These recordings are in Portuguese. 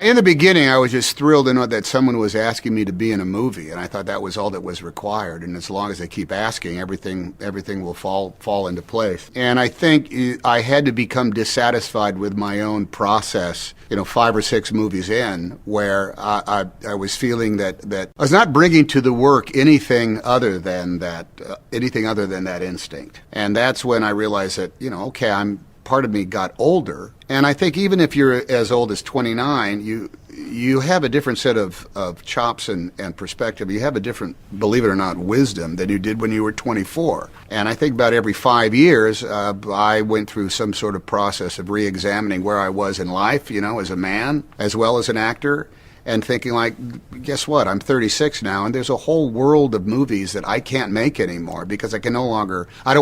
In the beginning, I was just thrilled to know that someone was asking me to be in a movie, and I thought that was all that was required. And as long as they keep asking, everything will fall into place. And I think I had to become dissatisfied with my own process, 5 or 6 movies in, where I was feeling that I was not bringing to the work anything other than that instinct. And that's when I realized that, part of me got older. And I think even if you're as old as 29, you have a different set of chops and perspective. You have a different, believe it or not, wisdom than you did when you were 24. And I think about every 5 years, I went through some sort of process of re-examining where I was in life, as a man, as well as an actor. And thinking guess what? I'm 36 now, and there's a whole world of movies that I can't make anymore because I don't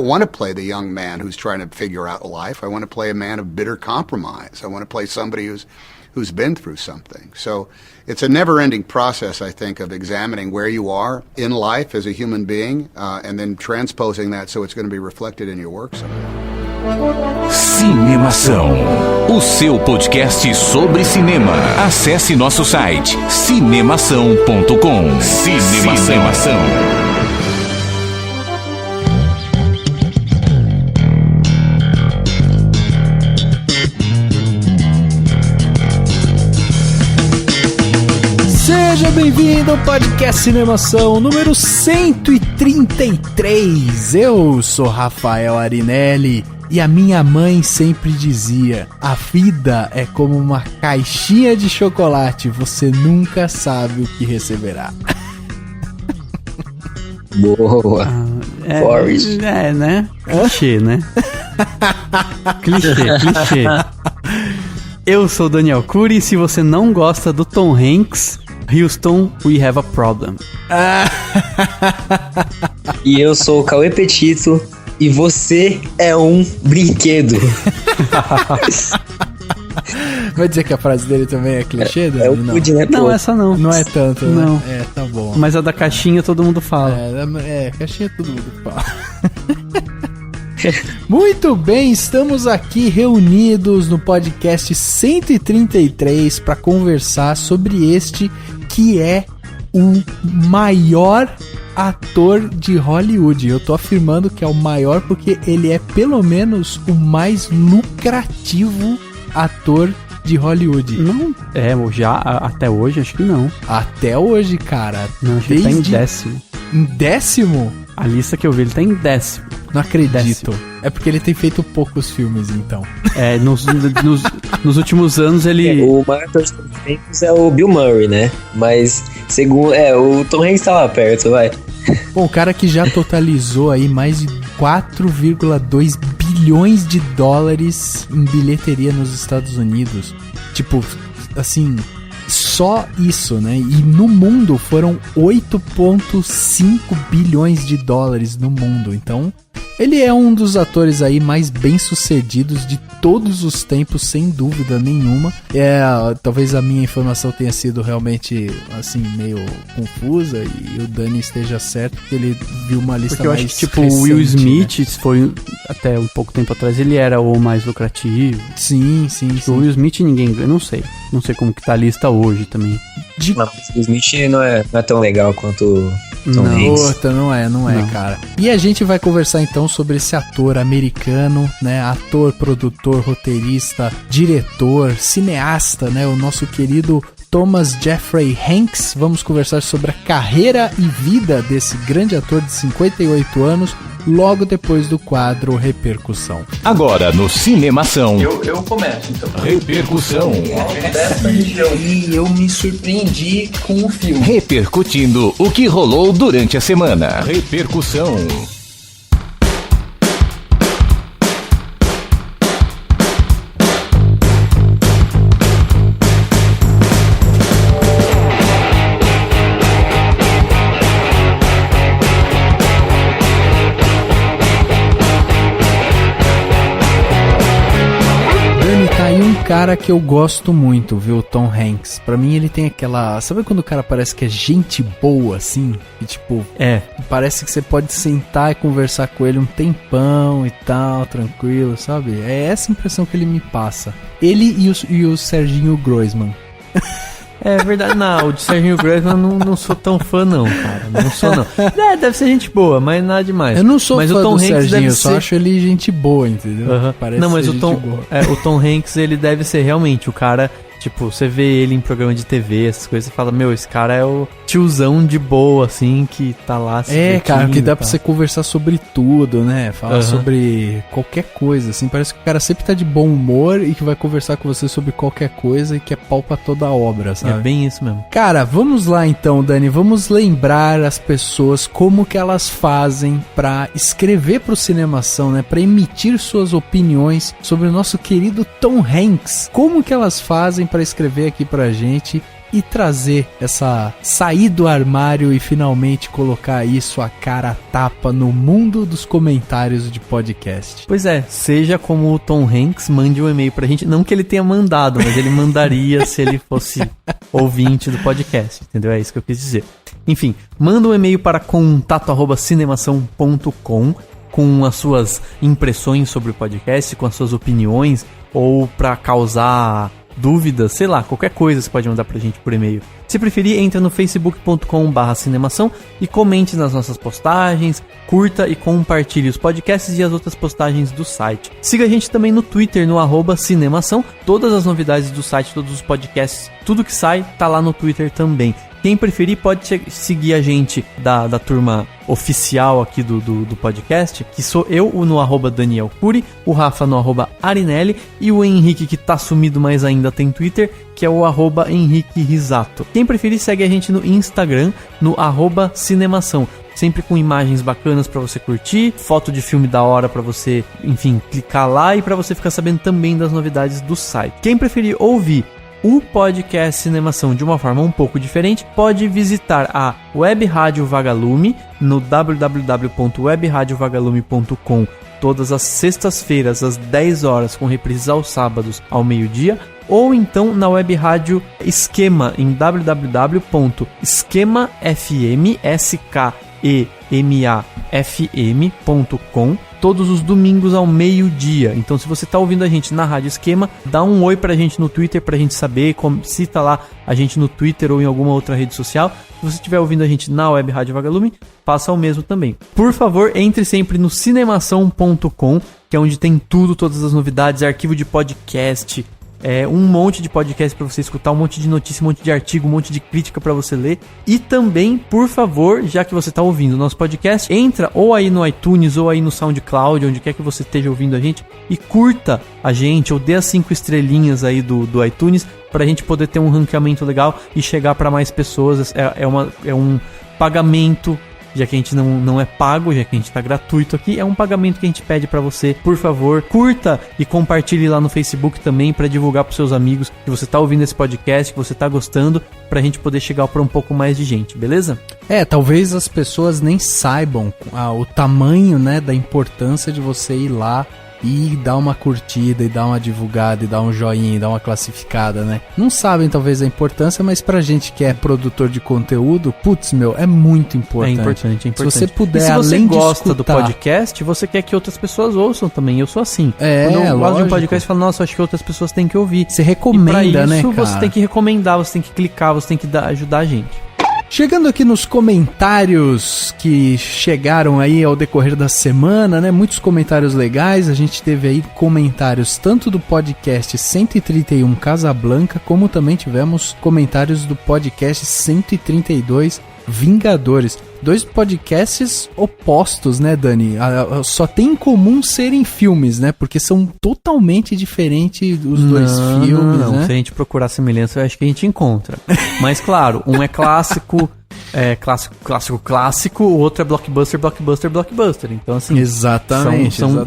want to play the young man who's trying to figure out life. I want to play a man of bitter compromise. I want to play somebody who's been through something. So it's a never-ending process, I think, of examining where you are in life as a human being, and then transposing that so it's going to be reflected in your work someday. Cinemação, o seu podcast sobre cinema. Acesse nosso site cinemação.com. Cinemação. Seja bem-vindo ao podcast Cinemação número 133. Eu sou Rafael Arinelli. E a minha mãe sempre dizia: a vida é como uma caixinha de chocolate, você nunca sabe o que receberá. Boa. Forrest. Né? Clichê, né? Clichê. Eu sou o Daniel Cury e se você não gosta do Tom Hanks, Houston, we have a problem. E eu sou o Cauê Petito. E você é um brinquedo. Vai dizer que a frase dele também é clichê? É o Woody, né? Não, essa não. Não é tanto, não. Né? Tá bom. Mas a da caixinha todo mundo fala. Caixinha todo mundo fala. Muito bem, estamos aqui reunidos no podcast 133 para conversar sobre este que é o maior ator de Hollywood. Eu tô afirmando que é o maior porque ele é pelo menos o mais lucrativo ator de Hollywood. Não, até hoje acho que não. Até hoje, cara. Não, acho que ele tá em 10º. Em 10º? A lista que eu vi, ele tá em 10º. Não acredito. É porque ele tem feito poucos filmes, então. Nos últimos anos ele... O maior ator de todos os tempos é o Bill Murray, né? Mas, segundo... o Tom Hanks tá lá perto, vai. Bom, o cara que já totalizou aí mais de 4,2 bilhões de dólares em bilheteria nos Estados Unidos. Tipo, assim... Só isso, né? E no mundo foram 8,5 bilhões de dólares no mundo. Então, ele é um dos atores aí mais bem-sucedidos de todos os tempos, sem dúvida nenhuma. Talvez a minha informação tenha sido realmente, assim, meio confusa e o Dani esteja certo, porque ele viu uma lista porque eu mais acho que, tipo, recente, o Will Smith, né? foi até um pouco tempo atrás, ele era o mais lucrativo. Sim. O Will Smith ninguém, eu não sei como que tá a lista hoje também. Não, o Smith não é tão legal quanto Tom Hanks. Não é, cara. E a gente vai conversar então sobre esse ator americano, né? Ator, produtor, roteirista, diretor, cineasta, né? O nosso querido Thomas Jeffrey Hanks. Vamos conversar sobre a carreira e vida desse grande ator de 58 anos, logo depois do quadro Repercussão. Agora no Cinemação. Eu começo, então. Repercussão. E eu me surpreendi com o filme. Repercutindo o que rolou durante a semana. Repercussão. Cara que eu gosto muito, viu, Tom Hanks. Pra mim ele tem aquela... Sabe quando o cara parece que é gente boa, assim? E tipo... Parece que você pode sentar e conversar com ele um tempão e tal, tranquilo, sabe? É essa impressão que ele me passa. Ele e o Serginho Groisman. É verdade, não, o de Serginho Grossman eu não sou tão fã não, cara, não sou não. Deve ser gente boa, mas nada demais. Eu não sou mas fã o Tom do Hanks Serginho, deve eu só ser... acho ele gente boa, entendeu? Parece não, mas ser o Tom, gente boa. o Tom Hanks, ele deve ser realmente o cara... Tipo, você vê ele em programa de TV, essas coisas, você fala, meu, esse cara é o tiozão de boa, assim, que tá lá se cara, que dá divertindo, pra você conversar sobre tudo, né? Falar sobre qualquer coisa, assim. Parece que o cara sempre tá de bom humor e que vai conversar com você sobre qualquer coisa e que é pau pra toda a obra, sabe? É bem isso mesmo. Cara, vamos lá então, Dani. Vamos lembrar as pessoas como que elas fazem pra escrever pro Cinemação, né? Pra emitir suas opiniões sobre o nosso querido Tom Hanks. Como que elas fazem pra escrever aqui pra gente e trazer essa sair do armário e finalmente colocar aí sua cara a tapa no mundo dos comentários de podcast? Pois é, seja como o Tom Hanks, mande um e-mail pra gente. Não que ele tenha mandado, mas ele mandaria se ele fosse ouvinte do podcast, entendeu? É isso que eu quis dizer. Enfim, manda um e-mail para contato@cinemação.com com as suas impressões sobre o podcast, com as suas opiniões, ou pra causar dúvidas, sei lá, qualquer coisa você pode mandar pra gente por e-mail. Se preferir, entra no facebook.com/cinemação e comente nas nossas postagens, curta e compartilhe os podcasts e as outras postagens do site. Siga a gente também no Twitter, no @cinemação. Todas as novidades do site, todos os podcasts, tudo que sai, tá lá no Twitter também. Quem preferir pode seguir a gente da turma oficial aqui do podcast, que sou eu no @Daniel Cury, o Rafa no @Arinelli e o Henrique, que tá sumido, mas ainda tem Twitter, que é o @Henrique Risato. Quem preferir segue a gente no Instagram, no @Cinemação. Sempre com imagens bacanas pra você curtir, foto de filme da hora pra você, enfim, clicar lá e pra você ficar sabendo também das novidades do site. Quem preferir ouvir o podcast Cinemação de uma forma um pouco diferente, pode visitar a Web Rádio Vagalume no www.webradiovagalume.com todas as sextas-feiras às 10 horas, com reprises aos sábados ao meio-dia, ou então na Web Rádio Esquema em www.esquemafm.com todos os domingos ao meio-dia. Então, se você tá ouvindo a gente na Rádio Esquema, dá um oi pra gente no Twitter pra gente saber, cita lá a gente no Twitter ou em alguma outra rede social. Se você estiver ouvindo a gente na Web Rádio Vagalume, faça o mesmo também. Por favor, entre sempre no cinemação.com, que é onde tem tudo, todas as novidades, arquivo de podcast, um monte de podcast pra você escutar, um monte de notícia, um monte de artigo, um monte de crítica pra você ler. E também, por favor, já que você tá ouvindo o nosso podcast, entra ou aí no iTunes ou aí no SoundCloud, onde quer que você esteja ouvindo a gente, e curta a gente, ou dê as 5 estrelinhas aí do iTunes, pra gente poder ter um ranqueamento legal e chegar pra mais pessoas. É um pagamento, já que a gente não é pago, já que a gente tá gratuito aqui, é um pagamento que a gente pede pra você. Por favor, curta e compartilhe lá no Facebook também pra divulgar pros seus amigos que você tá ouvindo esse podcast, que você tá gostando, pra gente poder chegar pra um pouco mais de gente, beleza? Talvez as pessoas nem saibam o tamanho, né, da importância de você ir lá e dar uma curtida, e dar uma divulgada, e dar um joinha, e dar uma classificada, né? Não sabem talvez a importância, mas pra gente que é produtor de conteúdo, putz, é muito importante. É importante. Se você puder, e se você além gosta de escutar do podcast, você quer que outras pessoas ouçam também. Eu sou assim. Quando eu gosto de um lógico. podcast, eu falo, nossa, acho que outras pessoas têm que ouvir. Você recomenda, e pra isso, né, cara? você tem que recomendar, você tem que clicar, você tem que ajudar a gente. Chegando aqui nos comentários que chegaram aí ao decorrer da semana, né? Muitos comentários legais. A gente teve aí comentários tanto do podcast 131 Casablanca, como também tivemos comentários do podcast 132 Vingadores. 2 podcasts opostos, né, Dani? Só tem em comum serem filmes, né? Porque são totalmente diferentes os dois filmes, não. né? Se a gente procurar semelhança, eu acho que a gente encontra. Mas, claro, um é clássico, clássico, o outro é blockbuster. Então, assim, exatamente, são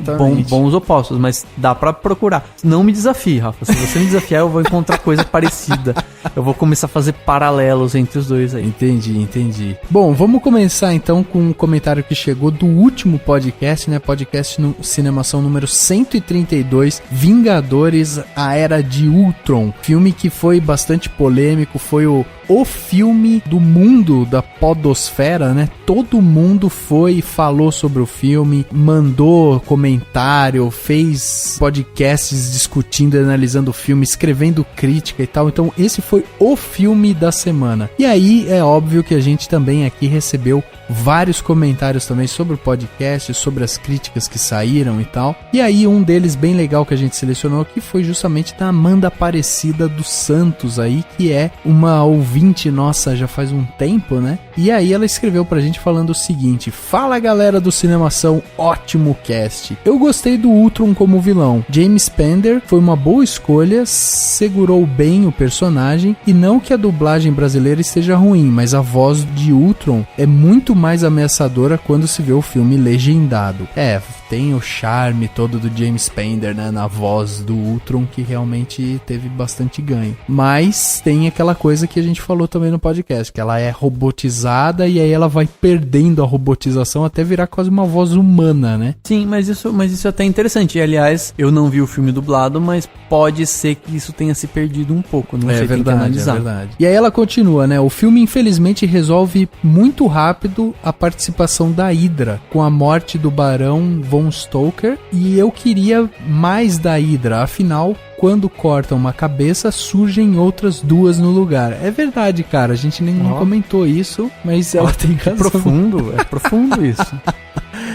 bons opostos, mas dá pra procurar. Não me desafie, Rafa. Se você me desafiar, eu vou encontrar coisa parecida. Eu vou começar a fazer paralelos entre os dois aí. Entendi. Bom, vamos começar então com um comentário que chegou do último podcast, né? Podcast no Cinemação número 132, Vingadores, a Era de Ultron. Filme que foi bastante polêmico, foi o filme do mundo mundo da podosfera, né? Todo mundo foi e falou sobre o filme, mandou comentário, fez podcasts discutindo e analisando o filme, escrevendo crítica e tal. Então esse foi o filme da semana. E aí é óbvio que a gente também aqui recebeu vários comentários também sobre o podcast, sobre as críticas que saíram e tal. E aí um deles bem legal que a gente selecionou aqui foi justamente da Amanda Aparecida dos Santos aí, que é uma ouvinte nossa já faz um tempo, né? E aí ela escreveu pra gente falando o seguinte: fala galera do Cinemação, ótimo cast. Eu gostei do Ultron como vilão. James Spader foi uma boa escolha, segurou bem o personagem, e não que a dublagem brasileira esteja ruim, mas a voz de Ultron é muito mais ameaçadora quando se vê o filme legendado. Tem o charme todo do James Spader, né, na voz do Ultron, que realmente teve bastante ganho. Mas tem aquela coisa que a gente falou também no podcast, que ela é robotizada e aí ela vai perdendo a robotização até virar quase uma voz humana, né? Sim, mas isso é até interessante. E, aliás, eu não vi o filme dublado, mas pode ser que isso tenha se perdido um pouco. Não sei, tem que analisar. É verdade. E aí ela continua, né? O filme, infelizmente, resolve muito rápido a participação da Hydra, com a morte do Barão Von Stoker, e eu queria mais da Hydra, afinal, quando cortam uma cabeça, surgem outras duas no lugar. É verdade, cara, a gente nem comentou isso, mas ela tem razão. É profundo isso.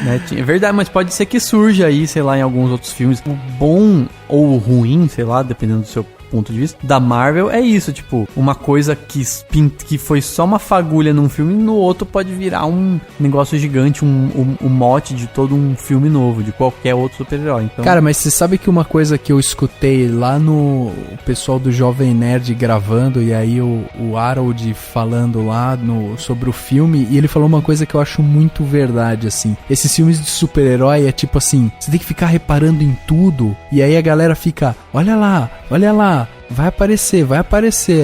Né? É verdade, mas pode ser que surja aí, sei lá, em alguns outros filmes. O bom ou o ruim, sei lá, dependendo do seu ponto de vista, da Marvel é isso, tipo, uma coisa que foi só uma fagulha num filme, no outro pode virar um negócio gigante, um mote de todo um filme novo, de qualquer outro super-herói. Então... Cara, mas você sabe que uma coisa que eu escutei lá no pessoal do Jovem Nerd gravando, e aí o Harold falando lá sobre o filme, e ele falou uma coisa que eu acho muito verdade, assim. Esses filmes de super-herói é tipo assim, você tem que ficar reparando em tudo, e aí a galera fica, olha lá, vai aparecer.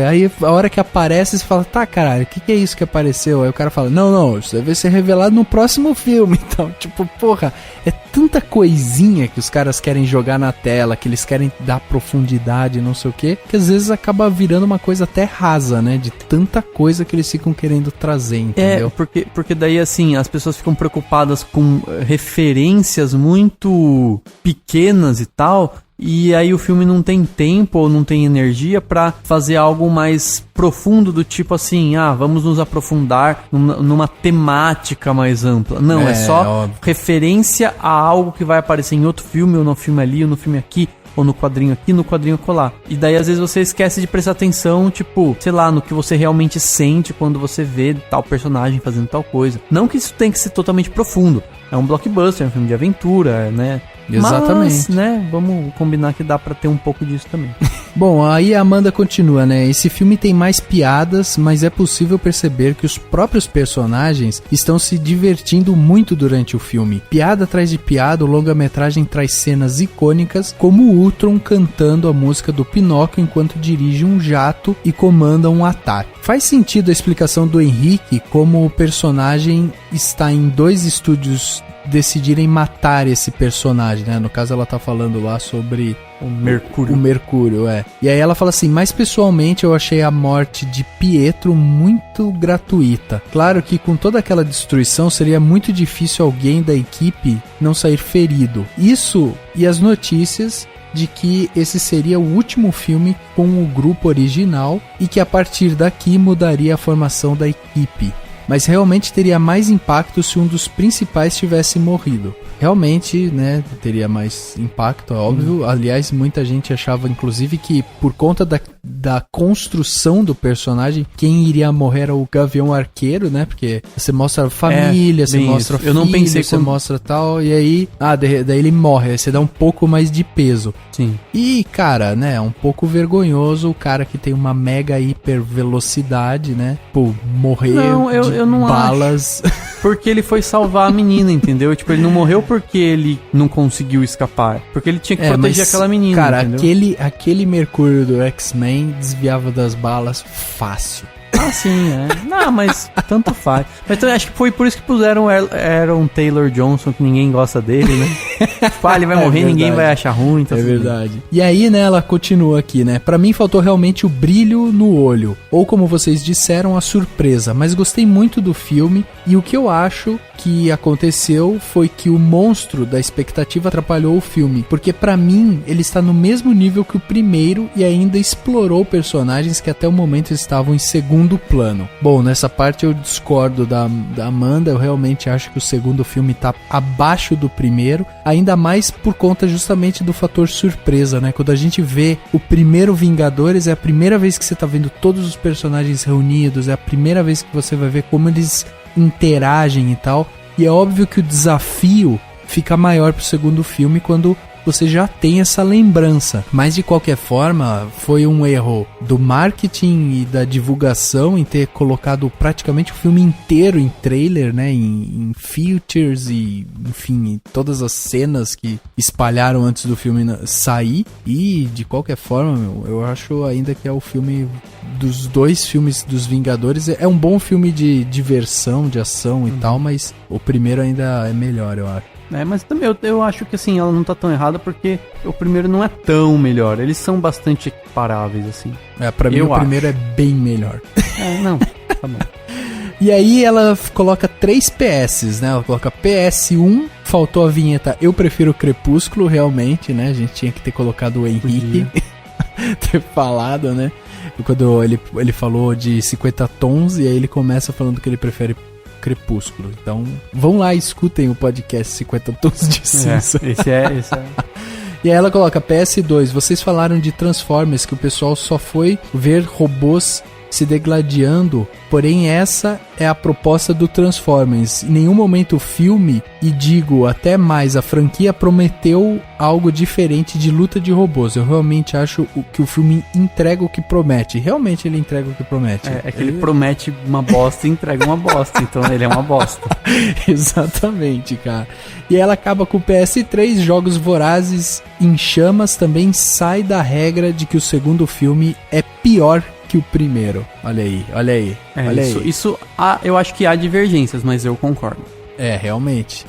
Aí a hora que aparece, você fala, tá, caralho, o que é isso que apareceu? Aí o cara fala, não, isso deve ser revelado no próximo filme. Então, tipo, porra, é tanta coisinha que os caras querem jogar na tela, que eles querem dar profundidade, não sei o que às vezes acaba virando uma coisa até rasa, né? De tanta coisa que eles ficam querendo trazer, entendeu? Porque daí, assim, as pessoas ficam preocupadas com referências muito pequenas e tal, e aí o filme não tem tempo ou não tem energia pra fazer algo mais profundo, do tipo assim, vamos nos aprofundar numa temática mais ampla. Não, é só óbvio. Referência a algo que vai aparecer em outro filme, ou no filme ali, ou no filme aqui, ou no quadrinho aqui, no quadrinho colar. E daí às vezes você esquece de prestar atenção, tipo, sei lá, no que você realmente sente quando você vê tal personagem fazendo tal coisa. Não que isso tenha que ser totalmente profundo. É um blockbuster, é um filme de aventura, né? Exatamente. Mas, né, vamos combinar que dá pra ter um pouco disso também. Bom, aí a Amanda continua, né? Esse filme tem mais piadas, mas é possível perceber que os próprios personagens estão se divertindo muito durante o filme. Piada atrás de piada, o longa-metragem traz cenas icônicas, como o Ultron cantando a música do Pinóquio enquanto dirige um jato e comanda um ataque. Faz sentido a explicação do Henrique como o personagem está em 2 estúdios decidirem matar esse personagem, né? No caso ela tá falando lá sobre o Mercúrio, E aí ela fala assim, mas pessoalmente eu achei a morte de Pietro muito gratuita. Claro que com toda aquela destruição seria muito difícil alguém da equipe não sair ferido. Isso e as notícias de que esse seria o último filme com o grupo original e que a partir daqui mudaria a formação da equipe. Mas realmente teria mais impacto se um dos principais tivesse morrido. Realmente, né, teria mais impacto, é óbvio. Aliás, muita gente achava, inclusive, que por conta da construção do personagem, quem iria morrer era o Gavião Arqueiro, né? Porque você mostra família, você mostra filho, não pensei você mostra tal, e aí, daí ele morre, aí você dá um pouco mais de peso. Sim. E, cara, né, é um pouco vergonhoso o cara que tem uma mega hiper velocidade, né? Pô, morrer eu não balas. Porque ele foi salvar a menina, entendeu? Tipo, ele não morreu porque ele não conseguiu escapar. Porque ele tinha que proteger aquela menina, cara, entendeu? aquele Mercúrio do X-Men desviava das balas fácil. Ah, sim, Não, mas tanto faz. Mas então, acho que foi por isso que puseram Aaron Taylor Johnson, que ninguém gosta dele, né? Tipo, ele vai morrer, ninguém vai achar ruim. Tá verdade. E aí, né, ela continua aqui, né? Pra mim faltou realmente o brilho no olho. Ou como vocês disseram, a surpresa. Mas gostei muito do filme. E o que eu acho que aconteceu foi que o monstro da expectativa atrapalhou o filme. Porque pra mim, ele está no mesmo nível que o primeiro e ainda explorou personagens que até o momento estavam em segundo plano. Bom, nessa parte eu discordo da Amanda. Eu realmente acho que o segundo filme tá abaixo do primeiro. Ainda mais por conta justamente do fator surpresa, né? Quando a gente vê o primeiro Vingadores, é a primeira vez que você tá vendo todos os personagens reunidos. É a primeira vez que você vai ver como eles interagem e tal, e é óbvio que o desafio fica maior pro segundo filme quando você já tem essa lembrança, mas de qualquer forma foi um erro do marketing e da divulgação em ter colocado praticamente o filme inteiro em trailer, né, em features e enfim, em todas as cenas que espalharam antes do filme sair. E de qualquer forma, eu acho ainda que é o filme dos dois filmes dos Vingadores, é um bom filme de diversão, de ação e tal, mas o primeiro ainda é melhor, eu acho. Mas também eu acho que assim, ela não tá tão errada porque o primeiro não é tão melhor. Eles são bastante equiparáveis, assim. Pra mim o primeiro é bem melhor. Não, tá bom. E aí ela coloca 3 PS, né? Ela coloca PS1, faltou a vinheta Eu Prefiro Crepúsculo, realmente, né? A gente tinha que ter colocado o Henrique, ter falado, né? Quando ele falou de 50 tons, e aí ele começa falando que ele prefere Crepúsculo. Então, vão lá e escutem o podcast 50 Tons de Cinza. Esse é. E aí ela coloca PS2, vocês falaram de Transformers, que o pessoal só foi ver robôs se degladiando, porém essa é a proposta do Transformers. Em nenhum momento o filme, e digo até mais, a franquia prometeu algo diferente de luta de robôs. Eu realmente acho que o filme entrega o que promete. Realmente ele entrega o que promete. É que ele promete uma bosta e entrega uma bosta, então ele é uma bosta. Exatamente, cara. E ela acaba com o PS3, Jogos Vorazes em Chamas também sai da regra de que o segundo filme é pior que o primeiro. Olha aí. Isso eu acho que há divergências, mas eu concordo. Realmente.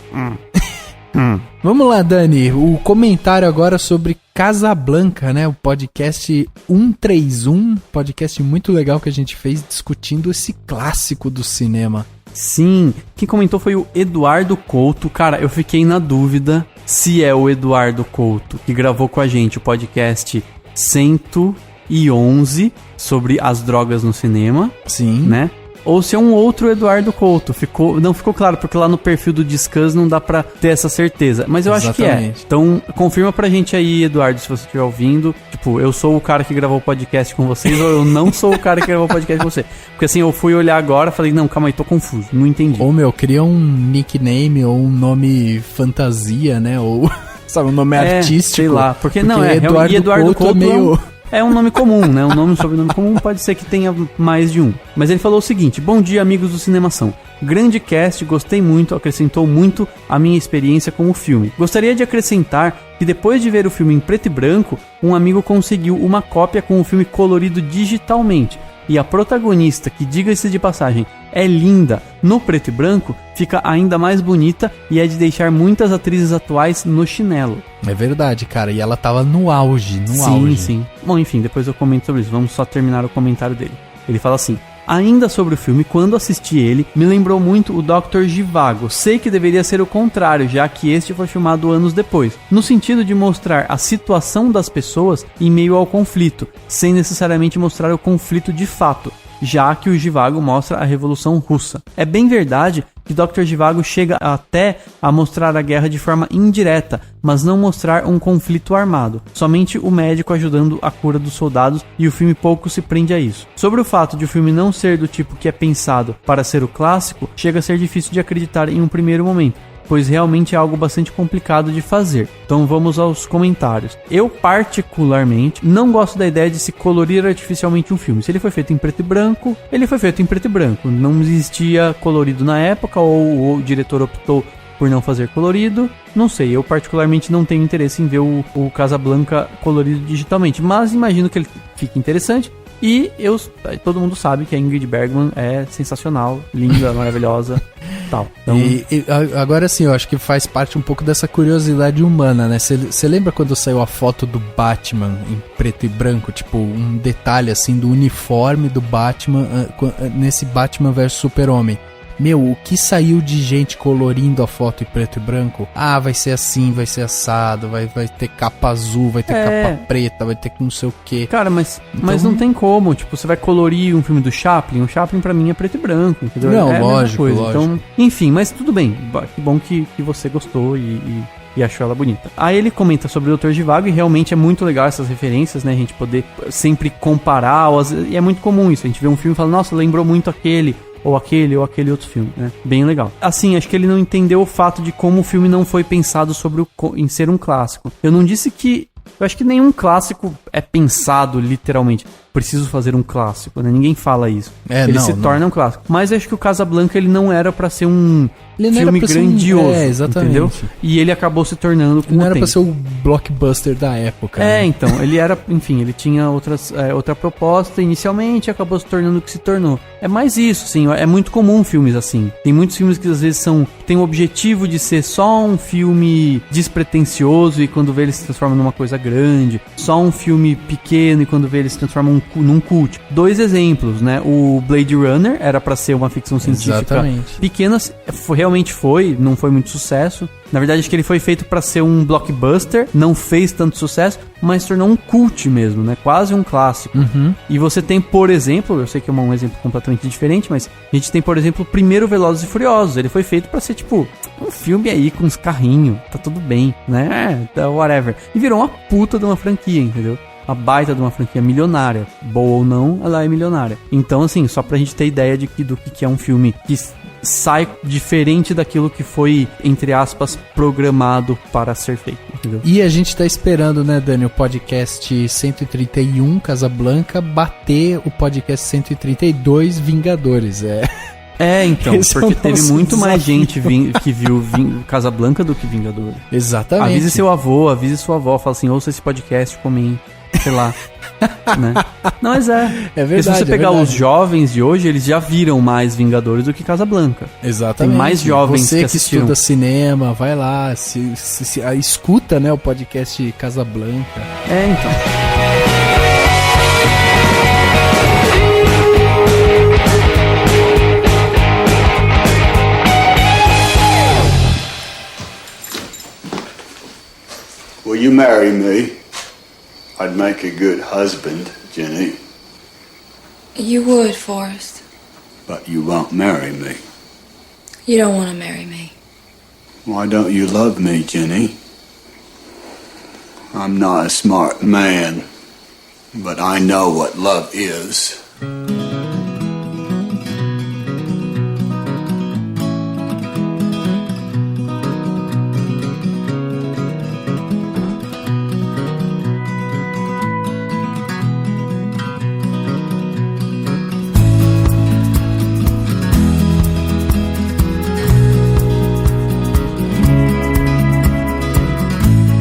Vamos lá, Dani. O comentário agora sobre Casablanca, né? O podcast 131. Podcast muito legal que a gente fez discutindo esse clássico do cinema. Sim, quem comentou foi o Eduardo Couto. Cara, eu fiquei na dúvida se é o Eduardo Couto que gravou com a gente o podcast 111 sobre as drogas no cinema. Sim. Né? Ou se é um outro Eduardo Couto. Não ficou claro, porque lá no perfil do Discuss não dá pra ter essa certeza. Mas eu acho que é. Então, confirma pra gente aí, Eduardo, se você estiver ouvindo. Tipo, eu sou o cara que gravou o podcast com vocês, ou eu não sou o cara que gravou o podcast com você. Porque assim, eu fui olhar agora, falei, não, calma aí, tô confuso, não entendi. Ou, cria um nickname ou um nome fantasia, né? Ou, sabe, um nome artístico. Sei lá, porque não, Eduardo Couto é meio... É um nome comum, né? Um nome, sobrenome comum, pode ser que tenha mais de um. Mas ele falou o seguinte: bom dia, amigos do Cinemação. Grande cast, gostei muito, acrescentou muito a minha experiência com o filme. Gostaria de acrescentar que depois de ver o filme em preto e branco, um amigo conseguiu uma cópia com o filme colorido digitalmente. E a protagonista, que diga-se de passagem, é linda, no preto e branco, fica ainda mais bonita e é de deixar muitas atrizes atuais no chinelo. É verdade, cara, e ela tava no auge, auge. Sim. Bom, enfim, depois eu comento sobre isso, vamos só terminar o comentário dele. Ele fala assim: ainda sobre o filme, quando assisti ele, me lembrou muito o Dr. Zhivago. Sei que deveria ser o contrário, já que este foi filmado anos depois, no sentido de mostrar a situação das pessoas em meio ao conflito, sem necessariamente mostrar o conflito de fato, já que o Zhivago mostra a Revolução Russa. É bem verdade que Dr. Zhivago chega até a mostrar a guerra de forma indireta, mas não mostrar um conflito armado, somente o médico ajudando a cura dos soldados, e o filme pouco se prende a isso. Sobre o fato de o filme não ser do tipo que é pensado para ser o clássico, chega a ser difícil de acreditar em um primeiro momento, pois realmente é algo bastante complicado de fazer. Então vamos aos comentários. Eu particularmente não gosto da ideia de se colorir artificialmente um filme. Se ele foi feito em preto e branco, ele foi feito em preto e branco. Não existia colorido na época, ou o diretor optou por não fazer colorido. Não sei, eu particularmente não tenho interesse em ver o Casablanca colorido digitalmente, mas imagino que ele fique interessante. E todo mundo sabe que a Ingrid Bergman é sensacional, linda, maravilhosa, tal. Então, Agora sim, eu acho que faz parte um pouco dessa curiosidade humana, né? Você lembra quando saiu a foto do Batman em preto e branco? Tipo, um detalhe assim do uniforme do Batman nesse Batman vs Super-Homem. Meu, o que saiu de gente colorindo a foto em preto e branco? Ah, vai ser assim, vai ser assado, vai ter capa azul, vai ter capa preta, vai ter não sei o quê. Cara, mas não tem como. Tipo, você vai colorir um filme do Chaplin. O Chaplin pra mim é preto e branco, entendeu? Não, é lógico. Então, enfim, mas tudo bem. Que bom que você gostou e achou ela bonita. Aí ele comenta sobre o Dr. Zhivago e realmente é muito legal essas referências, né? A gente poder sempre comparar. E é muito comum isso. A gente vê um filme e fala, nossa, lembrou muito aquele outro filme, né? Bem legal. Assim, acho que ele não entendeu o fato de como o filme não foi pensado em ser um clássico. Eu não disse que... Eu acho que nenhum clássico é pensado literalmente. Preciso fazer um clássico, né? Ninguém fala isso. Ele se torna um clássico. Mas acho que o Casablanca, ele não era pra ser um filme grandioso, exatamente. Entendeu? E ele acabou se tornando com Não o era tempo. pra ser o blockbuster da época. né? Então, ele era, enfim, ele tinha outra proposta inicialmente, acabou se tornando o que se tornou. É mais isso, sim, é muito comum filmes assim. Tem muitos filmes que às vezes tem o objetivo de ser só um filme despretensioso e quando vê ele se transforma numa coisa grande, só um filme pequeno e quando vê ele se transforma num cult. 2 exemplos, né? O Blade Runner era pra ser uma ficção científica pequena, realmente não foi muito sucesso. Na verdade, acho que ele foi feito pra ser um blockbuster, não fez tanto sucesso, mas tornou um cult mesmo, né? Quase um clássico. E você tem, por exemplo, eu sei que é um exemplo completamente diferente, mas a gente tem, por exemplo, o primeiro Velozes e Furiosos. Ele foi feito pra ser, tipo, um filme aí com uns carrinhos, tá tudo bem, né? Whatever. E virou uma puta de uma franquia, entendeu? Uma baita de uma franquia milionária. Boa ou não, ela é milionária. Então, assim, só pra gente ter ideia do que é um filme que sai diferente daquilo que foi, entre aspas, programado para ser feito, entendeu? E a gente tá esperando, né, Dani, o podcast 131, Casablanca, bater o podcast 132, Vingadores, Então, Esse porque é o teve nosso muito mais desafio. gente que viu Casablanca do que Vingadores. Exatamente. Avise seu avô, avise sua avó, fala assim, ouça esse podcast comigo, sei lá, né? Não, mas É verdade. Porque se você pegar os jovens de hoje, eles já viram mais Vingadores do que Casablanca. Exatamente. Tem mais jovens Você que que assistiram. estuda cinema, vai lá, escuta, né, o podcast Casablanca. Então. Will you marry me? I'd make a good husband, Jenny. You would, Forrest. But you won't marry me. You don't want to marry me. Why don't you love me, Jenny? I'm not a smart man, but I know what love is.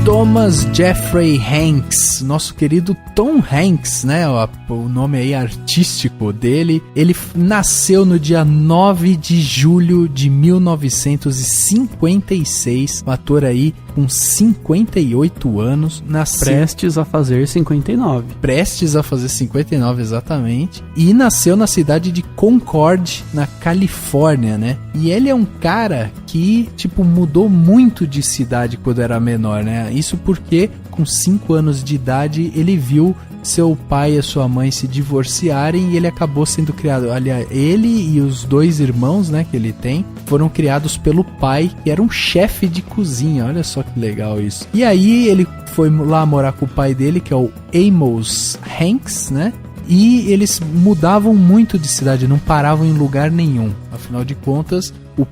Thomas Jeffrey Hanks, nosso querido Tom Hanks, né? O nome aí artístico dele. Ele nasceu no dia 9 de julho de 1956. Um ator aí com 58 anos. Nasceu Prestes a fazer 59. prestes a fazer 59, exatamente. E nasceu na cidade de Concord, na Califórnia, né? E ele é um cara que, tipo, mudou muito de cidade quando era menor, né? Isso porque, com 5 anos de idade, ele viu seu pai e a sua mãe se divorciarem e ele acabou sendo criado. Aliás, ele e os 2 irmãos, né, que ele tem, foram criados pelo pai, que era um chefe de cozinha. Olha só que legal isso. E aí ele foi lá morar com o pai dele, que é o Amos Hanks, né? E eles mudavam muito de cidade, não paravam em lugar nenhum. Afinal de contas, o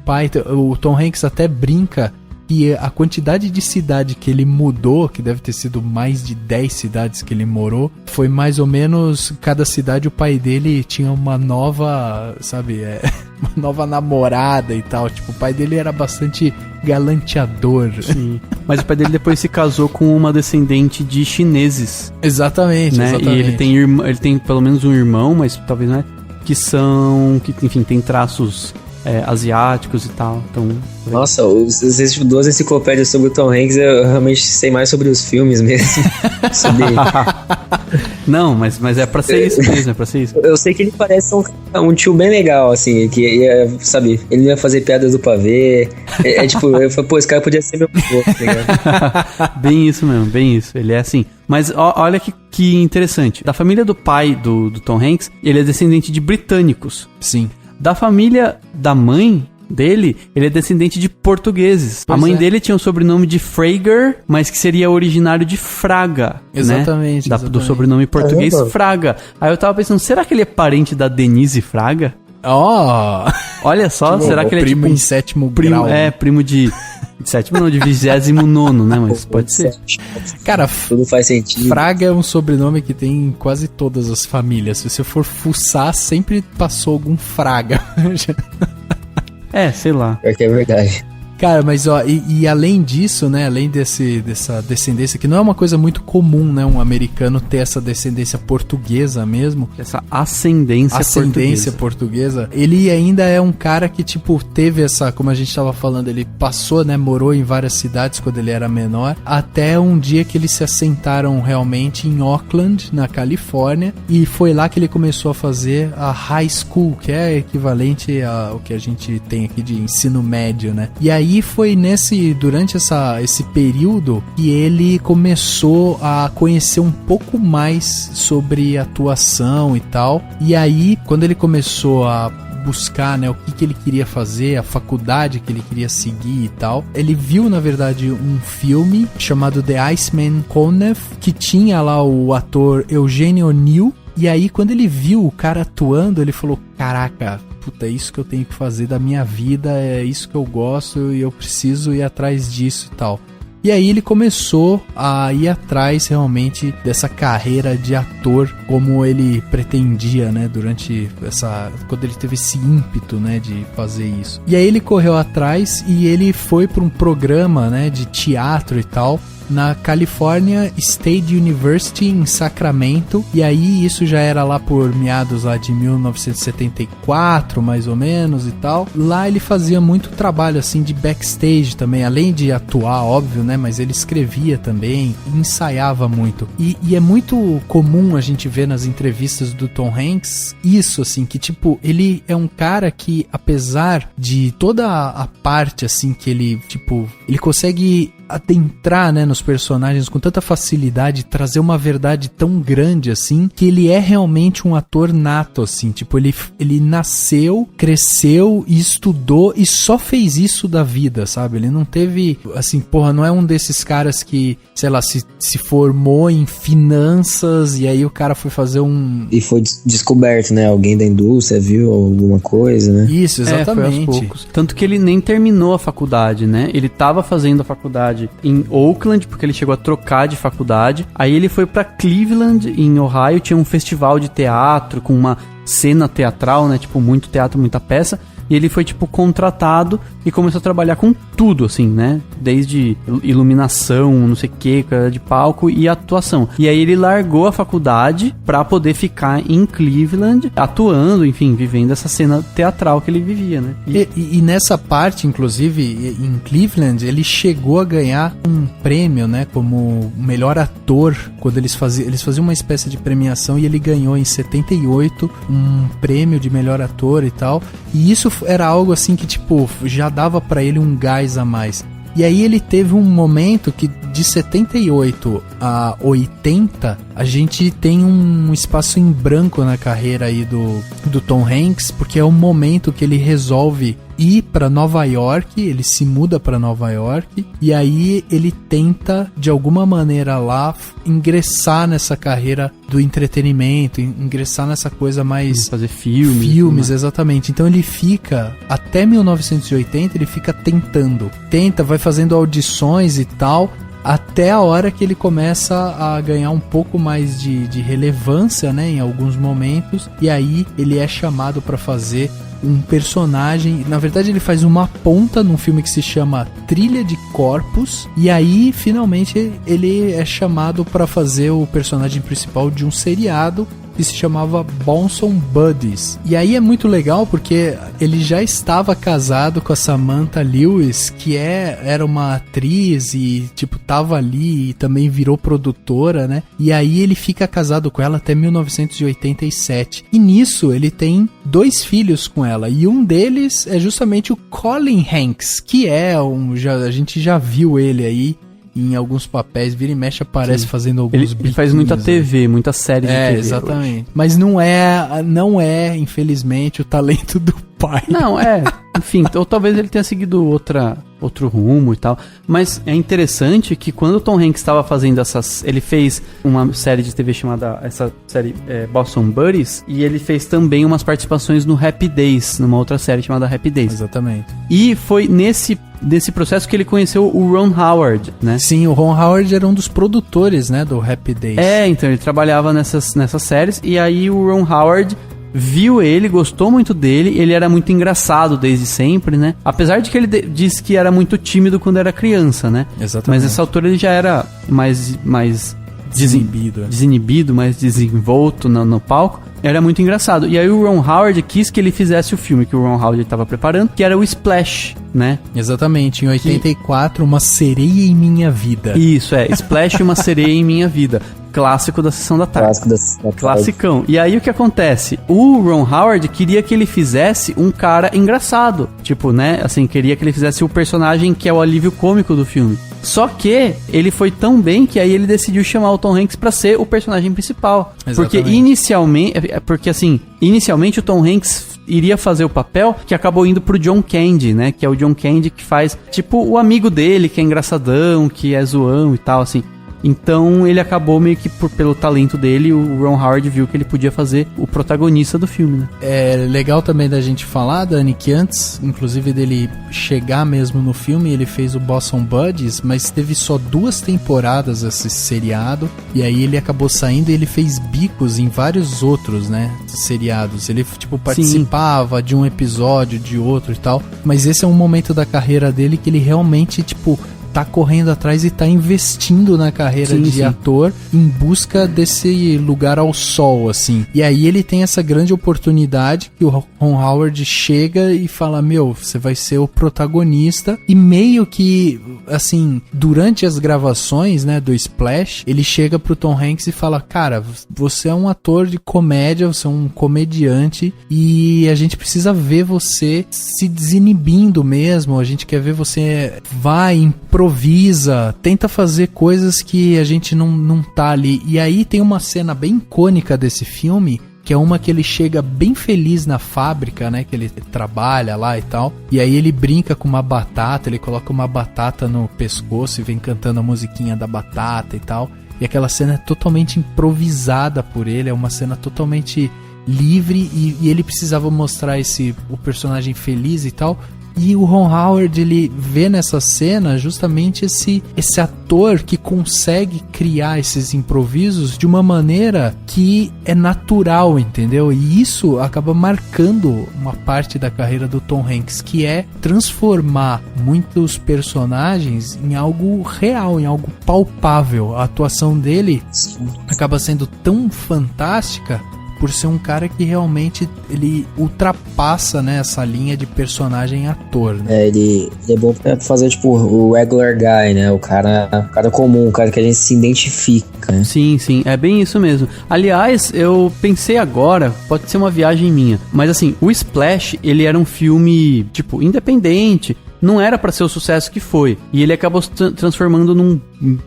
Tom Hanks até brinca que a quantidade de cidade que ele mudou, que deve ter sido mais de 10 cidades que ele morou, foi mais ou menos, cada cidade o pai dele tinha uma nova, sabe, uma nova namorada e tal. Tipo, o pai dele era bastante galanteador. Sim. Mas o pai dele depois se casou com uma descendente de chineses, Exatamente, né? exatamente. E ele tem pelo menos um irmão, mas talvez não é, que enfim, tem traços asiáticos e tal. Então, Nossa, essas duas enciclopédias sobre o Tom Hanks, eu realmente sei mais sobre os filmes mesmo. não, mas é pra ser isso mesmo, é pra ser isso. Eu sei que ele parece um tio bem legal, assim, que sabe, ele não ia fazer piadas do pavê. Tipo, eu falei, pô, esse cara podia ser meu avô, tá ligado? Bem isso mesmo, bem isso. Ele é assim. Mas olha que interessante. Da família do pai do Tom Hanks, ele é descendente de britânicos. Sim. Da família da mãe dele, ele é descendente de portugueses. Pois a mãe é. dele tinha o sobrenome de Frager, mas que seria originário de Fraga. Exatamente, Né? Do exatamente. sobrenome português Caramba. Fraga. Aí eu tava pensando, será que ele é parente da Denise Fraga? Ó! Olha só, será que ele é primo tipo em sétimo primo, grau? primo de sétimo não, de 29º, né? Mas pode ser. Cara, Tudo faz sentido. Fraga é um sobrenome que tem em quase todas as famílias. Se você for fuçar, sempre passou algum Fraga. Sei lá. Pior que é verdade. Cara, mas ó, e além disso, né, além dessa descendência, que não é uma coisa muito comum, né, um americano ter essa descendência portuguesa mesmo, Essa ascendência portuguesa, ele ainda é um cara que, tipo, teve essa, como a gente tava falando, ele passou, né, morou em várias cidades quando ele era menor, até um dia que eles se assentaram realmente em Oakland, na Califórnia, e foi lá que ele começou a fazer a high school, que é equivalente ao que a gente tem aqui de ensino médio, né, e aí foi durante esse período que ele começou a conhecer um pouco mais sobre atuação e tal. E aí, quando ele começou a buscar, né, o que ele queria fazer, a faculdade que ele queria seguir e tal, ele viu, na verdade, um filme chamado The Iceman Conneff, que tinha lá o ator Eugene O'Neill. E aí, quando ele viu o cara atuando, ele falou, caraca, puta, é isso que eu tenho que fazer da minha vida, é isso que eu gosto e eu preciso ir atrás disso e tal. E aí ele começou a ir atrás realmente dessa carreira de ator como ele pretendia, né, quando ele teve esse ímpeto, né, de fazer isso. E aí ele correu atrás e ele foi para um programa, né, de teatro e tal, na California State University em Sacramento, e aí isso já era lá por meados lá de 1974, mais ou menos e tal. Lá ele fazia muito trabalho assim de backstage também, além de atuar, óbvio, né, mas ele escrevia também, ensaiava muito. E é muito comum a gente ver nas entrevistas do Tom Hanks isso, assim, que tipo, ele é um cara que, apesar de toda a parte assim que ele, tipo, ele consegue adentrar, né, nos personagens com tanta facilidade, trazer uma verdade tão grande assim, que ele é realmente um ator nato, assim, tipo, ele nasceu, cresceu e estudou e só fez isso da vida, sabe? Ele não teve, assim, porra, não é um desses caras que, sei lá, se formou em finanças e aí o cara foi fazer E foi descoberto, né? Alguém da indústria viu alguma coisa, né? Isso, exatamente. Foi aos poucos. Tanto que ele nem terminou a faculdade, né? Ele tava fazendo a faculdade em Oakland, porque ele chegou a trocar de faculdade. Aí ele foi pra Cleveland, em Ohio, tinha um festival de teatro com uma cena teatral, né? Tipo, muito teatro, muita peça. E ele foi, tipo, contratado e começou a trabalhar com tudo, assim, né? Desde iluminação, não sei o que, de palco e atuação. E aí ele largou a faculdade pra poder ficar em Cleveland, atuando, enfim, vivendo essa cena teatral que ele vivia, né? E nessa parte, inclusive, em Cleveland, ele chegou a ganhar um prêmio, né? Como melhor ator, quando eles faziam uma espécie de premiação e ele ganhou em 78 um prêmio de melhor ator e tal. E isso era algo assim que, tipo, já dava pra ele um gás a mais. E aí ele teve um momento que de 78 a 80, a gente tem um espaço em branco na carreira aí do Tom Hanks, porque é o momento que ele resolve ir para Nova York, ele se muda para Nova York, e aí ele tenta, de alguma maneira lá, ingressar nessa carreira do entretenimento, ingressar nessa coisa mais... Fazer filmes. Filmes, exatamente. Então ele fica, até 1980, ele fica tentando. Vai fazendo audições e tal, até a hora que ele começa a ganhar um pouco mais de relevância, né, em alguns momentos, e aí ele é chamado para fazer um personagem. Na verdade ele faz uma ponta num filme que se chama Trilha de Corpos, e aí finalmente ele é chamado para fazer o personagem principal de um seriado que se chamava Bosom Buddies. E aí é muito legal porque ele já estava casado com a Samantha Lewis, que era uma atriz e tipo tava ali e também virou produtora, né? E aí ele fica casado com ela até 1987. E nisso ele tem 2 filhos com ela, e um deles é justamente o Colin Hanks, que é a gente já viu ele aí em alguns papéis, vira e mexe, aparece fazendo alguns ele faz muita TV, muita série de TV. Exatamente. Hoje. Mas não é, infelizmente, o talento do pai. Não, enfim, ou talvez ele tenha seguido outro rumo e tal. Mas é interessante que quando o Tom Hanks estava fazendo ele fez uma série de TV chamada, essa série Bosom Buddies, e ele fez também umas participações no Happy Days, numa outra série chamada Happy Days. Exatamente. E foi nesse processo que ele conheceu o Ron Howard, né? Sim, o Ron Howard era um dos produtores, né, do Happy Days. Então ele trabalhava nessas séries, e aí o Ron Howard viu ele, gostou muito dele, ele era muito engraçado desde sempre, né? Apesar de que ele disse que era muito tímido quando era criança, né? Exatamente. Mas nessa altura ele já era mais desinibido, mais desenvolto no palco. Era muito engraçado. E aí o Ron Howard quis que ele fizesse o filme que o Ron Howard estava preparando, que era o Splash, né? Exatamente, em 84, Uma Sereia em Minha Vida. Isso, Splash, Uma Sereia em Minha Vida. Clássico da Sessão da Tarde. Classicão. E aí o que acontece? O Ron Howard queria que ele fizesse um cara engraçado. Tipo, né? Assim, queria que ele fizesse o personagem que é o alívio cômico do filme. Só que ele foi tão bem que aí ele decidiu chamar o Tom Hanks pra ser o personagem principal. Exatamente. Porque inicialmente o Tom Hanks iria fazer o papel que acabou indo pro John Candy, né? Que é o John Candy que faz, tipo, o amigo dele, que é engraçadão, que é zoão e tal, assim. Então ele acabou meio que pelo talento dele, o Ron Howard viu que ele podia fazer o protagonista do filme, né? É legal também da gente falar, Dani, que antes, inclusive, dele chegar mesmo no filme, ele fez o Bosom Buddies, mas teve só 2 temporadas esse seriado, e aí ele acabou saindo e ele fez bicos em vários outros, né, seriados. Ele, tipo, participava de um episódio, de outro e tal, mas esse é um momento da carreira dele que ele realmente, tipo, tá correndo atrás e tá investindo na carreira de ator em busca desse lugar ao sol, assim. E aí ele tem essa grande oportunidade que o Ron Howard chega e fala, você vai ser o protagonista, e meio que, assim, durante as gravações, né, do Splash, ele chega pro Tom Hanks e fala, cara, você é um ator de comédia, você é um comediante, e a gente precisa ver você se desinibindo mesmo, a gente quer ver você improvisa, tenta fazer coisas que a gente não tá ali. E aí tem uma cena bem icônica desse filme, que é uma que ele chega bem feliz na fábrica, né, que ele trabalha lá e tal, e aí ele brinca com uma batata, ele coloca uma batata no pescoço e vem cantando a musiquinha da batata e tal, e aquela cena é totalmente improvisada por ele, é uma cena totalmente livre, e ele precisava mostrar o personagem feliz e tal. E o Ron Howard, ele vê nessa cena justamente esse ator que consegue criar esses improvisos de uma maneira que é natural, entendeu? E isso acaba marcando uma parte da carreira do Tom Hanks, que é transformar muitos personagens em algo real, em algo palpável. A atuação dele acaba sendo tão fantástica por ser um cara que realmente ele ultrapassa, né, essa linha de personagem-ator, né? Ele é bom pra fazer, tipo, o regular guy, né? O cara comum, o cara que a gente se identifica, né? Sim, é bem isso mesmo. Aliás, eu pensei agora, pode ser uma viagem minha, mas assim, o Splash, ele era um filme, tipo, independente, não era pra ser o sucesso que foi. E ele acabou se transformando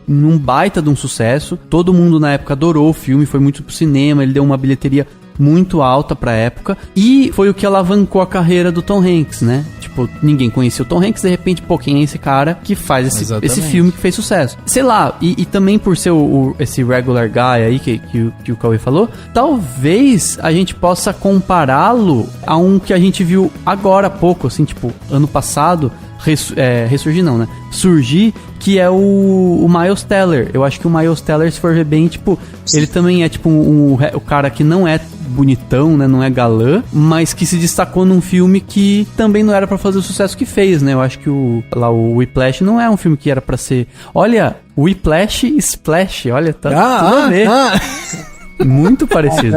num baita de um sucesso. Todo mundo na época adorou o filme, foi muito pro cinema, ele deu uma bilheteria muito alta pra época, e foi o que alavancou a carreira do Tom Hanks, né? Tipo, ninguém conhecia o Tom Hanks, de repente, pô, quem é esse cara que faz esse filme que fez sucesso? Sei lá, e também por ser esse regular guy aí que o Cauê falou, talvez a gente possa compará-lo a um que a gente viu agora há pouco, assim, tipo, ano passado, ressurgir não, né? Surgir, que é o Miles Teller. Eu acho que o Miles Teller, se for ver bem, tipo, ele também é tipo o cara que não é bonitão, né? Não é galã, mas que se destacou num filme que também não era pra fazer o sucesso que fez, né? Eu acho que o Whiplash não é um filme que era pra ser... Olha, Whiplash e Splash, olha, tá tudo a ver. Muito parecido.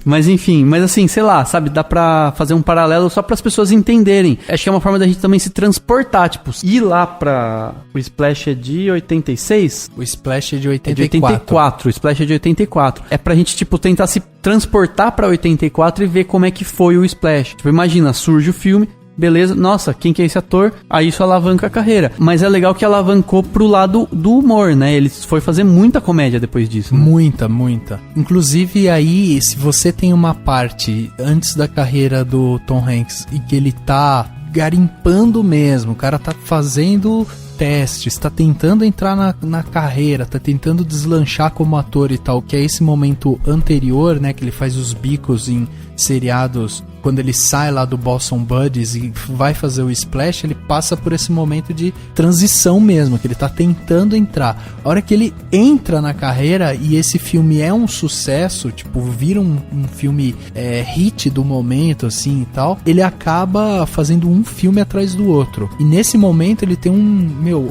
Mas enfim, mas assim, sei lá, sabe, dá pra fazer um paralelo só pras pessoas entenderem. Acho que é uma forma da gente também se transportar, tipo, ir lá pra... O Splash é de 86? O Splash é de 84. É de 84, o Splash é de 84. É pra gente, tipo, tentar se transportar pra 84 e ver como é que foi o Splash. Tipo, imagina, surge o filme... Beleza, nossa, quem que é esse ator? Aí isso alavanca a carreira. Mas é legal que alavancou pro lado do humor, né? Ele foi fazer muita comédia depois disso. Né? Muita. Inclusive aí, se você tem uma parte antes da carreira do Tom Hanks e que ele tá garimpando mesmo, o cara tá fazendo testes, tá tentando entrar na carreira, tá tentando deslanchar como ator e tal, que é esse momento anterior, né, que ele faz os bicos em seriados, quando ele sai lá do Boston Buddies e vai fazer o Splash, ele passa por esse momento de transição mesmo, que ele tá tentando entrar. A hora que ele entra na carreira e esse filme é um sucesso, tipo, vira um filme hit do momento, assim, e tal, ele acaba fazendo um filme atrás do outro. E nesse momento ele tem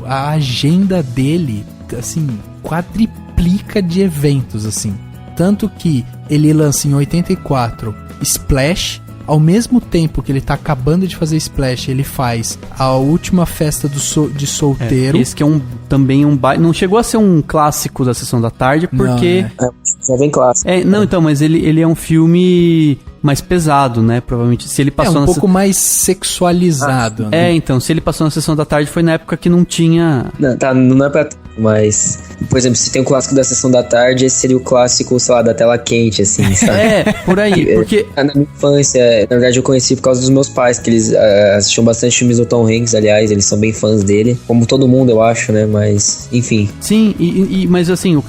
a agenda dele, assim, quadriplica de eventos, assim. Tanto que ele lança em 84 Splash, ao mesmo tempo que ele tá acabando de fazer Splash, ele faz a última festa de solteiro. Esse que é também um baile. Não chegou a ser um clássico da Sessão da Tarde, porque... Já vem clássico. Não, então, mas ele é um filme mais pesado, né? Provavelmente, se ele passou um pouco mais sexualizado. Né? Então, se ele passou na Sessão da Tarde, foi na época que não tinha... Não é pra... Mas, por exemplo, se tem um clássico da Sessão da Tarde, esse seria o clássico, sei lá, da tela quente, assim, sabe? Por aí, porque... Na minha infância, na verdade, eu conheci por causa dos meus pais, que eles assistiam bastante filmes do Tom Hanks, aliás, eles são bem fãs dele, como todo mundo, eu acho, né? Mas, enfim. Sim, mas assim,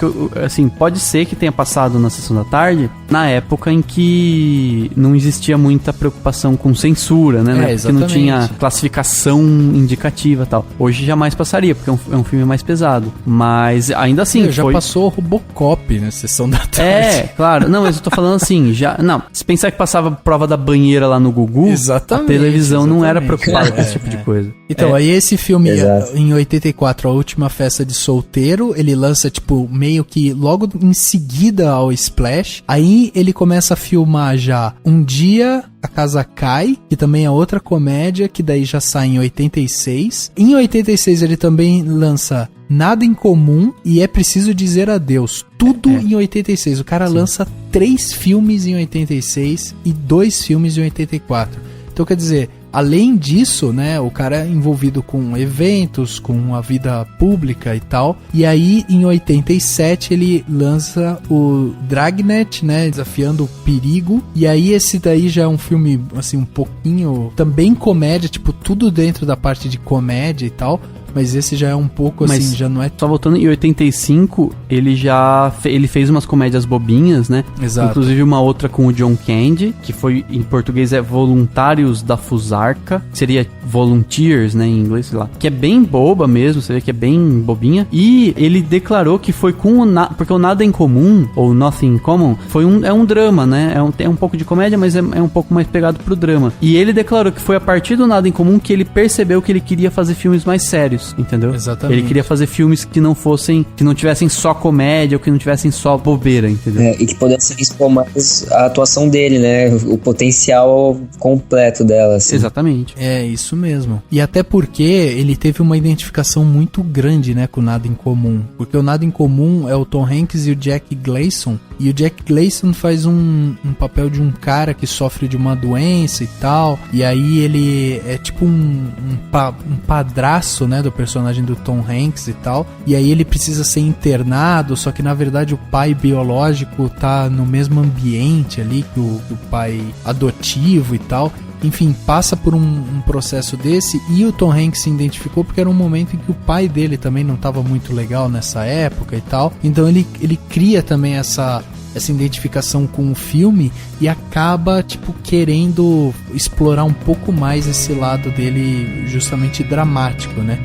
pode ser que tenha passado na Sessão da Tarde, na época em que não existia muita preocupação com censura, né? Porque não tinha classificação indicativa e tal. Hoje jamais passaria, porque é um filme mais pesado. Mas ainda assim... Já passou o Robocop na Sessão da Tarde. Claro. Não, mas eu tô falando assim, se pensar que passava a prova da banheira lá no Gugu, a televisão não era preocupada com esse tipo de coisa. Então, aí esse filme, em 84, A Última Festa de Solteiro, ele lança, tipo, meio que logo em seguida ao Splash. Aí ele começa a filmar já Um Dia a Casa Cai, que também é outra comédia, que daí já sai em 86. Em 86 ele também lança Nada em Comum e É Preciso Dizer Adeus. Tudo em 86. O cara lança 3 filmes em 86 e 2 filmes em 84. Então, quer dizer, além disso, né, o cara é envolvido com eventos, com a vida pública e tal. E aí, em 87, ele lança o Dragnet, né, Desafiando o Perigo. E aí, esse daí já é um filme, assim, um pouquinho... Também comédia, tipo, tudo dentro da parte de comédia e tal. Mas esse já é um pouco assim, mas já não é... Só voltando, em 85, ele fez umas comédias bobinhas, né? Exato. Inclusive uma outra com o John Candy, que foi, em português, Voluntários da Fusarca. Seria Volunteers, né, em inglês, sei lá. Que é bem boba mesmo, você vê que é bem bobinha. E ele declarou que foi com porque o Nada em Comum, ou Nothing in Common, é um drama, né? É um pouco de comédia, mas é um pouco mais pegado pro drama. E ele declarou que foi a partir do Nada em Comum que ele percebeu que ele queria fazer filmes mais sérios. bobos, entendeu? Exatamente. Ele queria fazer filmes que não tivessem só comédia ou que não tivessem só bobeira, entendeu? E que pudesse expor mais a atuação dele, né? O potencial completo dela, assim. Exatamente. É, isso mesmo. E até porque ele teve uma identificação muito grande, né, com o Nada em Comum. Porque o Nada em Comum é o Tom Hanks e o Jack Gleason. E o Jack Gleason faz um papel de um cara que sofre de uma doença e tal. E aí ele é tipo um padraço, né, do personagem do Tom Hanks e tal. E aí ele precisa ser internado, só que na verdade o pai biológico tá no mesmo ambiente ali que o pai adotivo e tal. Enfim, passa por um processo desse, e o Tom Hanks se identificou porque era um momento em que o pai dele também não estava muito legal nessa época e tal. Então ele cria também essa identificação com o filme e acaba, tipo, querendo explorar um pouco mais esse lado dele justamente dramático, né?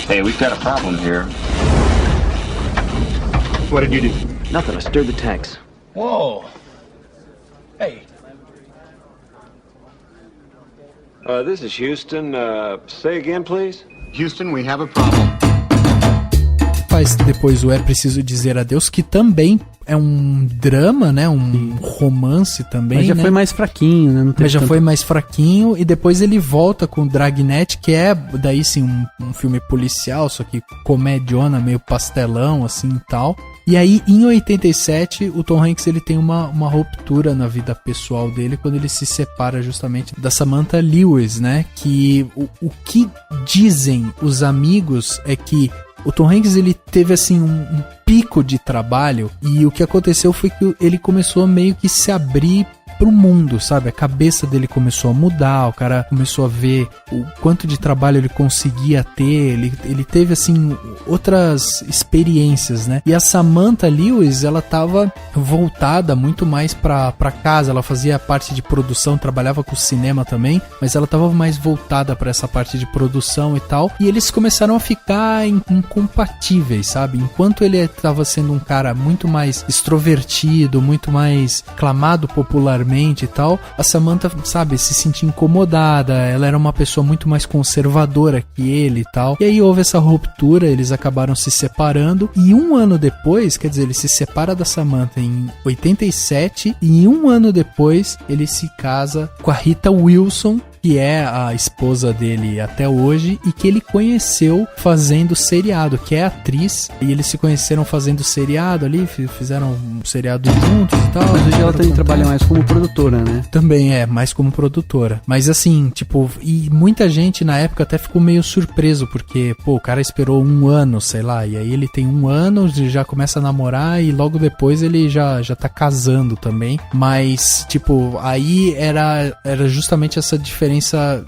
Hey, we've got a problem here. What did you do? Nothing, I stirred the tanks. Whoa. Hey. This is Houston. Say again, please. Houston, we have a problem. Faz depois o É Preciso Dizer Adeus, que também é um drama, né? Um romance também, Mas já né? foi mais fraquinho, né? Não teve Mas já tanto... foi mais fraquinho, e depois ele volta com Dragnet, que é daí sim um filme policial, só que comediona, meio pastelão assim e tal. E aí em 87 o Tom Hanks ele tem uma ruptura na vida pessoal dele quando ele se separa justamente da Samantha Lewis, né? Que o que dizem os amigos é que o Tom Hanks ele teve assim um pico de trabalho, e o que aconteceu foi que ele começou a meio que se abrir pro mundo, sabe? A cabeça dele começou a mudar, o cara começou a ver o quanto de trabalho ele conseguia ter, ele teve, assim, outras experiências, né? E a Samantha Lewis, ela tava voltada muito mais pra casa, ela fazia parte de produção, trabalhava com cinema também, mas ela tava mais voltada pra essa parte de produção e tal, e eles começaram a ficar incompatíveis, sabe? Enquanto ele tava sendo um cara muito mais extrovertido, muito mais aclamado popularmente e tal, a Samantha, sabe, se sentia incomodada, ela era uma pessoa muito mais conservadora que ele e tal, e aí houve essa ruptura, eles acabaram se separando, e um ano depois, quer dizer, ele se separa da Samantha em 87, e um ano depois ele se casa com a Rita Wilson, que é a esposa dele até hoje, e que ele conheceu fazendo seriado, que é atriz, e eles se conheceram fazendo seriado ali, fizeram um seriado juntos e tal. Mas hoje ela também trabalha mais como produtora, né? Também mais como produtora. Mas assim, tipo, e muita gente na época até ficou meio surpreso, porque, pô, o cara esperou um ano, sei lá, e aí ele tem um ano, já começa a namorar, e logo depois ele já tá casando também. Mas, tipo, aí era justamente essa diferença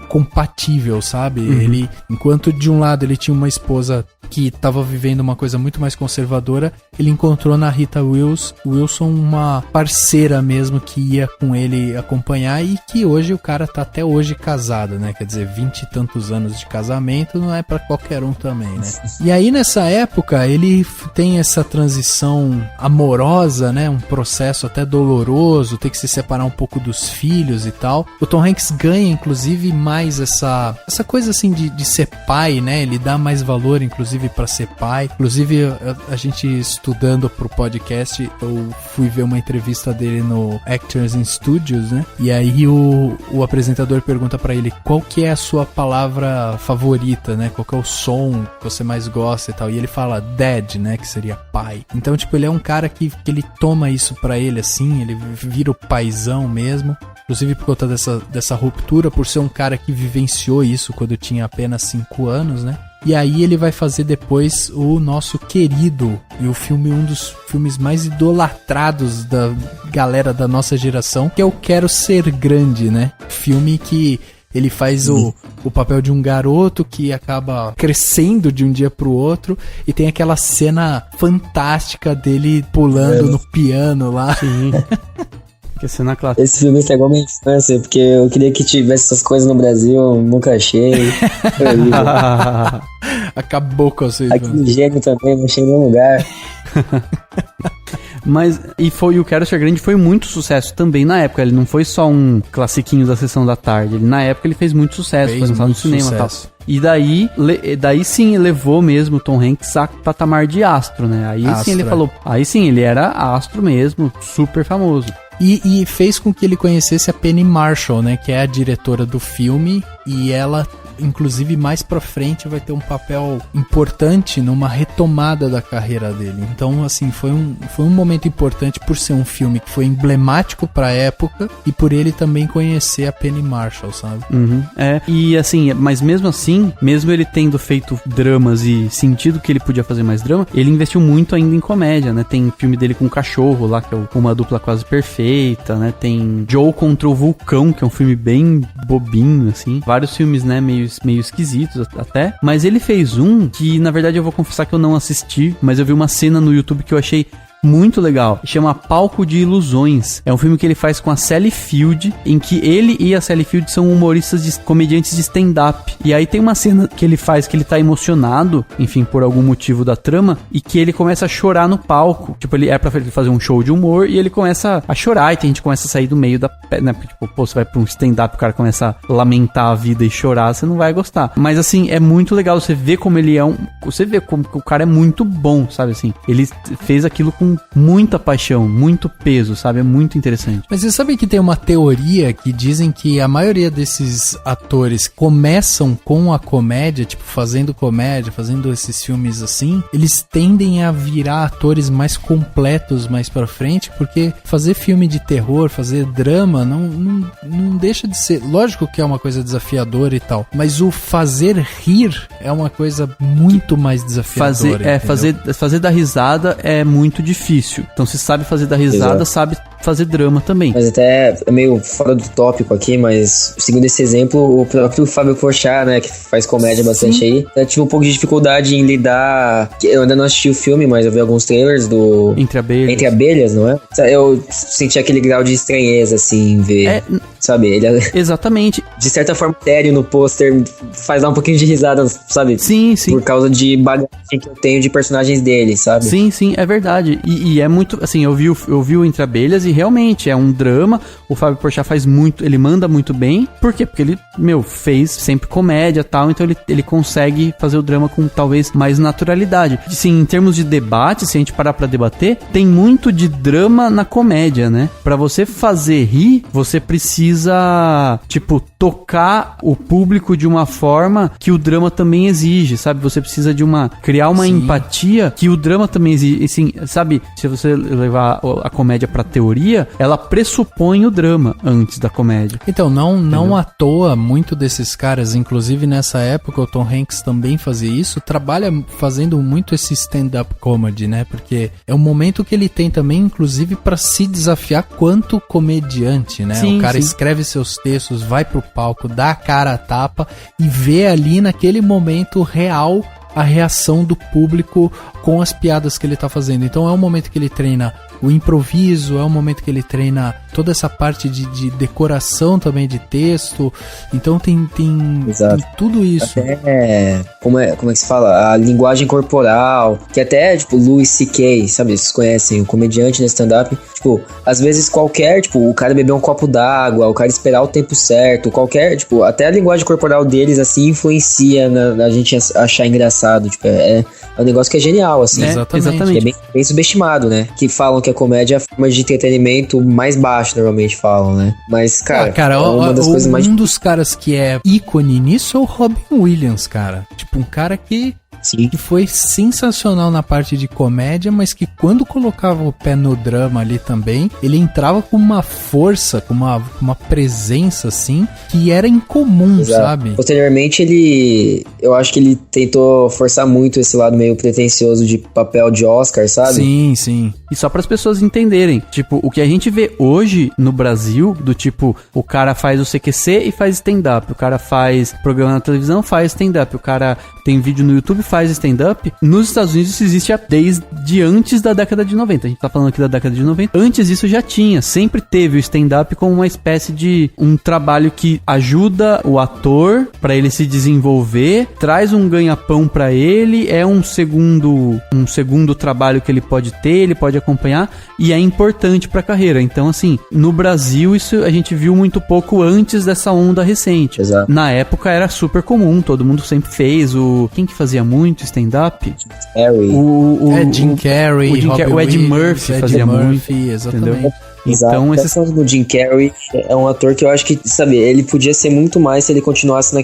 compatível, sabe? Uhum. Ele, enquanto de um lado ele tinha uma esposa que estava vivendo uma coisa muito mais conservadora, ele encontrou na Rita Wilson uma parceira mesmo que ia com ele acompanhar, e que hoje o cara tá até hoje casado, né? Quer dizer, 20 e tantos anos de casamento não é pra qualquer um também, né? E aí nessa época ele tem essa transição amorosa, né? Um processo até doloroso, ter que se separar um pouco dos filhos e tal. O Tom Hanks ganha inclusive mais essa coisa assim de ser pai, né? Ele dá mais valor inclusive pra ser pai. Inclusive a gente estudando pro podcast, eu fui ver uma entrevista dele no Actors in Studios, né? E aí o apresentador pergunta pra ele qual que é a sua palavra favorita, né? Qual que é o som que você mais gosta e tal. E ele fala dad, né? Que seria pai. Então, tipo, ele é um cara que ele toma isso pra ele assim, ele vira o paizão mesmo. Inclusive por conta dessa ruptura, por ser um cara que vivenciou isso quando tinha apenas 5 anos, né? E aí ele vai fazer depois o nosso querido, e o filme, um dos filmes mais idolatrados da galera da nossa geração, que é o Quero Ser Grande, né? Filme que ele faz o papel de um garoto que acaba crescendo de um dia pro outro, e tem aquela cena fantástica dele pulando no piano lá. Sim. Que cena clássica. Esse filme estragou minha infância, porque eu queria que tivesse essas coisas no Brasil, eu nunca achei. Foi horrível. Acabou com a sua Aquele gênio também, não achei em nenhum lugar. Mas, o Quero Ser Grande foi muito sucesso também na época. Ele não foi só um classiquinho da Sessão da Tarde. Na época ele fez muito sucesso, foi lançado no cinema e tal. E daí sim elevou mesmo o Tom Hanks a patamar de astro, né? Aí sim ele falou, aí sim ele era astro mesmo, super famoso. E fez com que ele conhecesse a Penny Marshall, né? Que é a diretora do filme, e ela, inclusive, mais pra frente vai ter um papel importante numa retomada da carreira dele. Então, assim, foi um momento importante por ser um filme que foi emblemático pra época e por ele também conhecer a Penny Marshall, sabe? E assim, mas mesmo assim, mesmo ele tendo feito dramas e sentido que ele podia fazer mais drama, ele investiu muito ainda em comédia, né? Tem filme dele com o cachorro lá, que é Uma Dupla Quase Perfeita, né? Tem Joe contra o Vulcão, que é um filme bem bobinho, assim. Vários filmes, né? Meio esquisitos até. Mas ele fez um que, na verdade, eu vou confessar que eu não assisti, mas eu vi uma cena no YouTube que eu achei muito legal. Chama Palco de Ilusões. É um filme que ele faz com a Sally Field, em que ele e a Sally Field são humoristas, comediantes de stand-up. E aí tem uma cena que ele faz que ele tá emocionado, enfim, por algum motivo da trama, e que ele começa a chorar no palco. Tipo, ele é pra ele fazer um show de humor, e ele começa a chorar, e a gente começa a sair do meio da... né? Porque, tipo, pô, você vai pra um stand-up, o cara começa a lamentar a vida e chorar, você não vai gostar. Mas, assim, é muito legal você ver como ele é você vê como o cara é muito bom, sabe, assim. Ele fez aquilo com muita paixão, muito peso, sabe? É muito interessante. Mas você sabe que tem uma teoria que dizem que a maioria desses atores começam com a comédia, tipo, fazendo comédia, fazendo esses filmes assim, eles tendem a virar atores mais completos mais pra frente, porque fazer filme de terror, fazer drama, não deixa de ser... Lógico que é uma coisa desafiadora e tal, mas o fazer rir é uma coisa muito mais desafiadora. Fazer dar risada é muito difícil. Então, se sabe fazer dar risada, sabe fazer drama também. Mas até é meio fora do tópico aqui, mas segundo esse exemplo, o próprio Fábio Porchat, né, que faz comédia bastante aí, eu tive um pouco de dificuldade em lidar. Eu ainda não assisti o filme, mas eu vi alguns trailers do Entre Abelhas, não é? Eu senti aquele grau de estranheza, assim, em ver... Sabe, ele exatamente. De certa forma, sério no pôster, faz dar um pouquinho de risada, sabe? Sim. Por causa de bagagem que eu tenho de personagens dele, sabe? Sim, é verdade. E é muito, assim, eu vi o Entre Abelhas e realmente é um drama. O Fábio Porchat faz muito, ele manda muito bem. Por quê? Porque ele, fez sempre comédia e tal, então ele consegue fazer o drama com talvez mais naturalidade. Assim, em termos de debate, se a gente parar pra debater, tem muito de drama na comédia, né? Pra você fazer rir, você precisa, tipo, tocar o público de uma forma que o drama também exige, sabe? Você precisa criar uma empatia que o drama também exige, assim, sabe? Se você levar a comédia pra teoria, ela pressupõe o drama antes da comédia. Então, não à toa, muito desses caras, inclusive nessa época, o Tom Hanks também fazia isso, trabalha fazendo muito esse stand-up comedy, né? Porque é um momento que ele tem também, inclusive, pra se desafiar quanto comediante, né? O cara escreve seus textos, vai pro palco, dá a cara a tapa e vê ali naquele momento real a reação do público com as piadas que ele tá fazendo. Então é um momento que ele treina o improviso, é um momento que ele treina toda essa parte de decoração também de texto. Então tem tudo isso. Até, como é que se fala? A linguagem corporal, que até, tipo, Louis C.K., sabe? Vocês conhecem, o comediante no stand-up. Tipo, às vezes o cara beber um copo d'água, o cara esperar o tempo certo, tipo, até a linguagem corporal deles, assim, influencia na gente achar engraçado. Tipo, é um negócio que é genial, assim. Exatamente. É bem subestimado, né? Que falam que a comédia é a forma de entretenimento mais baixa, normalmente falam, né? Mas, cara, é uma das coisas mais... Um dos caras que é ícone nisso é o Robin Williams, cara. Tipo, um cara que Sim. que foi sensacional na parte de comédia, mas que quando colocava o pé no drama ali também, ele entrava com uma força, com uma presença, assim, que era incomum, Exato. sabe? Posteriormente, eu acho que ele tentou forçar muito esse lado meio pretencioso de papel de Oscar, sabe? Sim, sim. E só para as pessoas entenderem, tipo, o que a gente vê hoje no Brasil, do tipo, o cara faz o CQC e faz stand-up, o cara faz programa na televisão, faz stand-up, o cara tem vídeo no YouTube, faz stand-up. Nos Estados Unidos isso existe desde antes da década de 90. A gente tá falando aqui da década de 90. Antes disso já tinha, sempre teve o stand-up como uma espécie de um trabalho que ajuda o ator para ele se desenvolver, traz um ganha-pão para ele, é um segundo trabalho que ele pode ter, ele pode acompanhar e é importante pra carreira. Então, assim, no Brasil isso a gente viu muito pouco antes dessa onda recente. Exato. Na época era super comum, todo mundo sempre fez. Quem que fazia muito stand-up? Harry. Jim Carrey, o Ed Murphy fazia muito, exatamente. entendeu? Exato. Então, esses... O Jim Carrey é um ator que eu acho que, sabe, ele podia ser muito mais se ele continuasse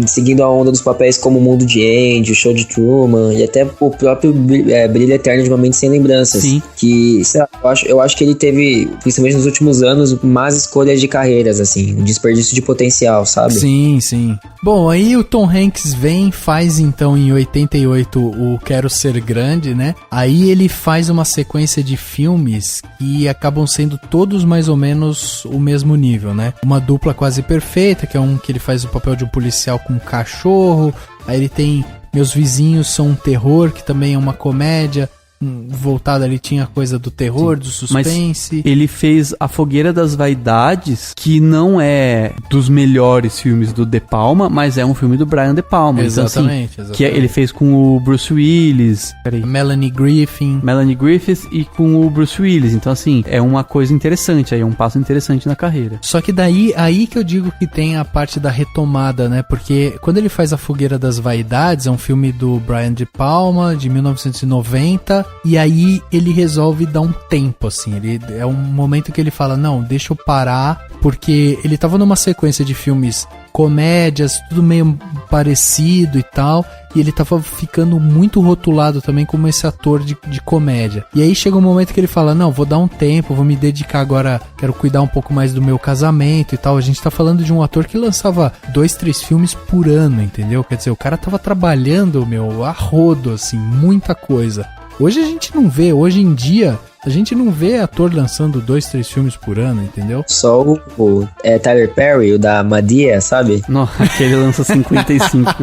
seguindo a onda dos papéis como O Mundo de Andy, O Show de Truman e até o próprio Brilho Eterno de Uma Mente Sem Lembranças. Sim. Que, sei lá, eu acho que ele teve, principalmente nos últimos anos, más escolhas de carreiras, assim, um desperdício de potencial, sabe? Sim, sim. Bom, aí o Tom Hanks faz então em 88 o Quero Ser Grande, né? Aí ele faz uma sequência de filmes que acabam sendo todos mais ou menos o mesmo nível, né? Uma Dupla Quase Perfeita, que é um que ele faz o papel de um policial com um cachorro. Aí ele tem Meus Vizinhos São um Terror, que também é uma comédia. Voltado ali, tinha a coisa do terror, do suspense. Mas ele fez A Fogueira das Vaidades, que não é dos melhores filmes do De Palma, mas é um filme do Brian De Palma. Exatamente, então, assim, que ele fez com o Bruce Willis. Melanie Griffith e com o Bruce Willis. Então, assim, é uma coisa interessante, aí é um passo interessante na carreira. Só que aí que eu digo que tem a parte da retomada, né? Porque quando ele faz A Fogueira das Vaidades, é um filme do Brian De Palma, de 1990, e aí ele resolve dar um tempo, assim. É um momento que ele fala, não, deixa eu parar, porque ele tava numa sequência de filmes comédias, tudo meio parecido e tal, e ele tava ficando muito rotulado também como esse ator de comédia. E aí chega um momento que ele fala, não, vou dar um tempo, vou me dedicar agora, quero cuidar um pouco mais do meu casamento e tal. A gente tá falando de um ator que lançava 2, 3 filmes por ano, entendeu? Quer dizer, o cara tava trabalhando, a rodo, assim, muita coisa. Hoje a gente não vê, hoje em dia, a gente não vê ator lançando 2, 3 filmes por ano, entendeu? Só o Tyler Perry, o da Madea, sabe? Não, aquele lança 55.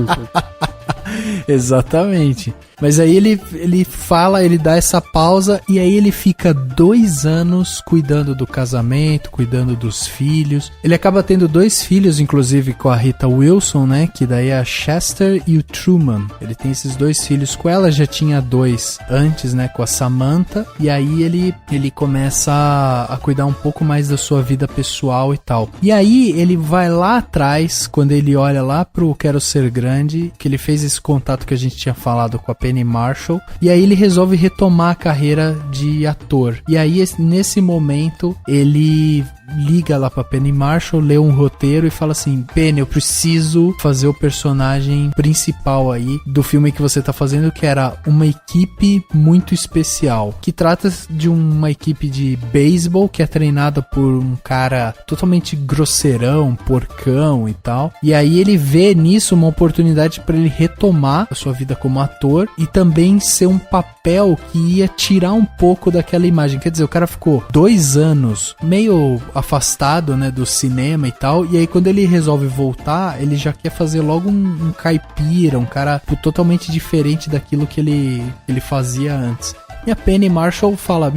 Exatamente. Mas aí ele fala, ele dá essa pausa e aí ele fica 2 anos cuidando do casamento, cuidando dos filhos. Ele acaba tendo 2 filhos, inclusive com a Rita Wilson, né? Que daí é a Chester e o Truman. Ele tem esses 2 filhos com ela, já tinha 2 antes, né? Com a Samantha. E aí ele começa a cuidar um pouco mais da sua vida pessoal e tal. E aí ele vai lá atrás, quando ele olha lá pro Quero Ser Grande, que ele fez esse contato que a gente tinha falado com a Penny Marshall, e aí ele resolve retomar a carreira de ator. E aí nesse momento ele liga lá pra Penny Marshall, lê um roteiro e fala assim, Penny, eu preciso fazer o personagem principal aí do filme que você tá fazendo, que era Uma Equipe Muito Especial, que trata de uma equipe de beisebol que é treinada por um cara totalmente grosseirão, porcão e tal, e aí ele vê nisso uma oportunidade para ele retomar a sua vida como ator e também ser um papel que ia tirar um pouco daquela imagem. Quer dizer, o cara ficou 2 anos meio afastado, né, do cinema e tal, e aí quando ele resolve voltar, ele já quer fazer logo um caipira, um cara totalmente diferente daquilo que ele fazia antes. E a Penny Marshall fala,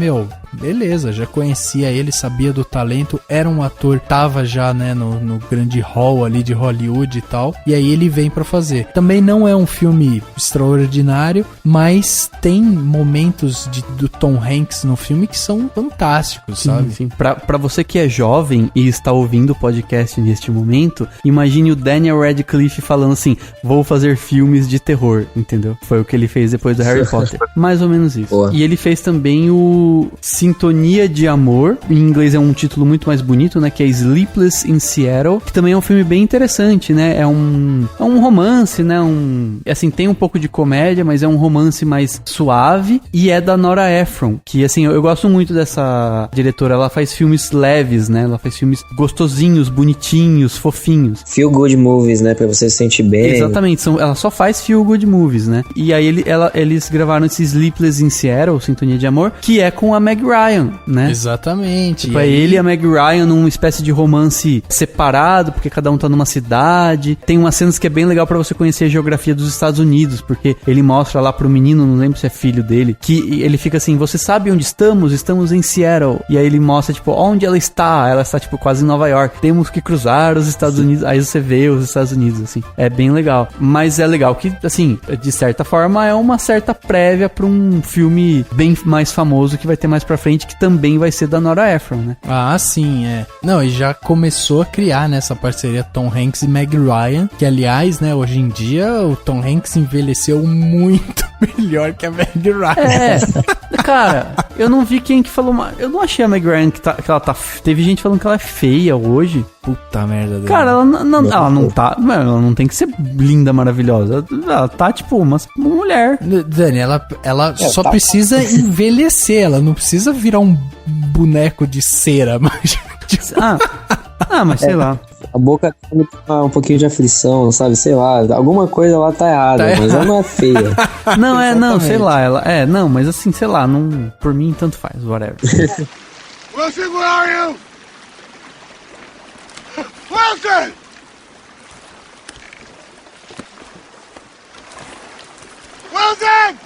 beleza, já conhecia ele, sabia do talento, era um ator, tava já, né, no grande hall ali de Hollywood e tal, e aí ele vem pra fazer. Também não é um filme extraordinário, mas tem momentos do Tom Hanks no filme que são fantásticos, sabe? Sim. Pra você que é jovem e está ouvindo o podcast neste momento, imagine o Daniel Radcliffe falando assim, vou fazer filmes de terror, entendeu? Foi o que ele fez depois do Harry Potter. Mais ou menos isso. Boa. E ele fez também o Sintonia de Amor. Em inglês é um título muito mais bonito, né? Que é Sleepless in Seattle. Que também é um filme bem interessante, né? É um romance, né? Assim, tem um pouco de comédia, mas é um romance mais suave. E é da Nora Ephron. Que, assim, eu gosto muito dessa diretora. Ela faz filmes leves, né? Ela faz filmes gostosinhos, bonitinhos, fofinhos. Feel good movies, né? Pra você se sentir bem. Exatamente. Ela só faz feel good movies, né? E aí eles gravaram esse Sleepless in Seattle, Sintonia de Amor, que é com a Meg Ryan, né? Exatamente. Tipo, é ele e a Meg Ryan numa espécie de romance separado, porque cada um tá numa cidade. Tem umas cenas que é bem legal pra você conhecer a geografia dos Estados Unidos, porque ele mostra lá pro menino, não lembro se é filho dele, que ele fica assim, você sabe onde estamos? Estamos em Seattle. E aí ele mostra, tipo, onde ela está? Ela está, tipo, quase em Nova York. Temos que cruzar os Estados Unidos. Aí você vê os Estados Unidos, assim. É bem legal. Mas é legal que, assim, de certa forma, é uma certa prévia pra um filme bem mais famoso que vai ter mais pra frente, que também vai ser da Nora Ephron, né? Ah, sim, é. Não, e já começou a criar, né, essa parceria Tom Hanks e Meg Ryan, que, aliás, né, hoje em dia o Tom Hanks envelheceu muito melhor que a Meg Ryan. É, cara, eu não vi quem que falou mais. Eu não achei a Meg Ryan que ela tá... Teve gente falando que ela é feia hoje. Puta merda dele. Cara, ela não tá... Ela não tem que ser linda, maravilhosa. Ela tá, tipo, uma mulher. Dani, ela só precisa envelhecer, ela não precisa virar um boneco de cera, mas... mas sei lá. A boca tem um pouquinho de aflição, sabe? Sei lá, alguma coisa lá tá errada, mas ela não é feia. Não, sei lá, não, mas assim, sei lá, não, por mim tanto faz, whatever. Wilson, where are you? Wilson! Wilson!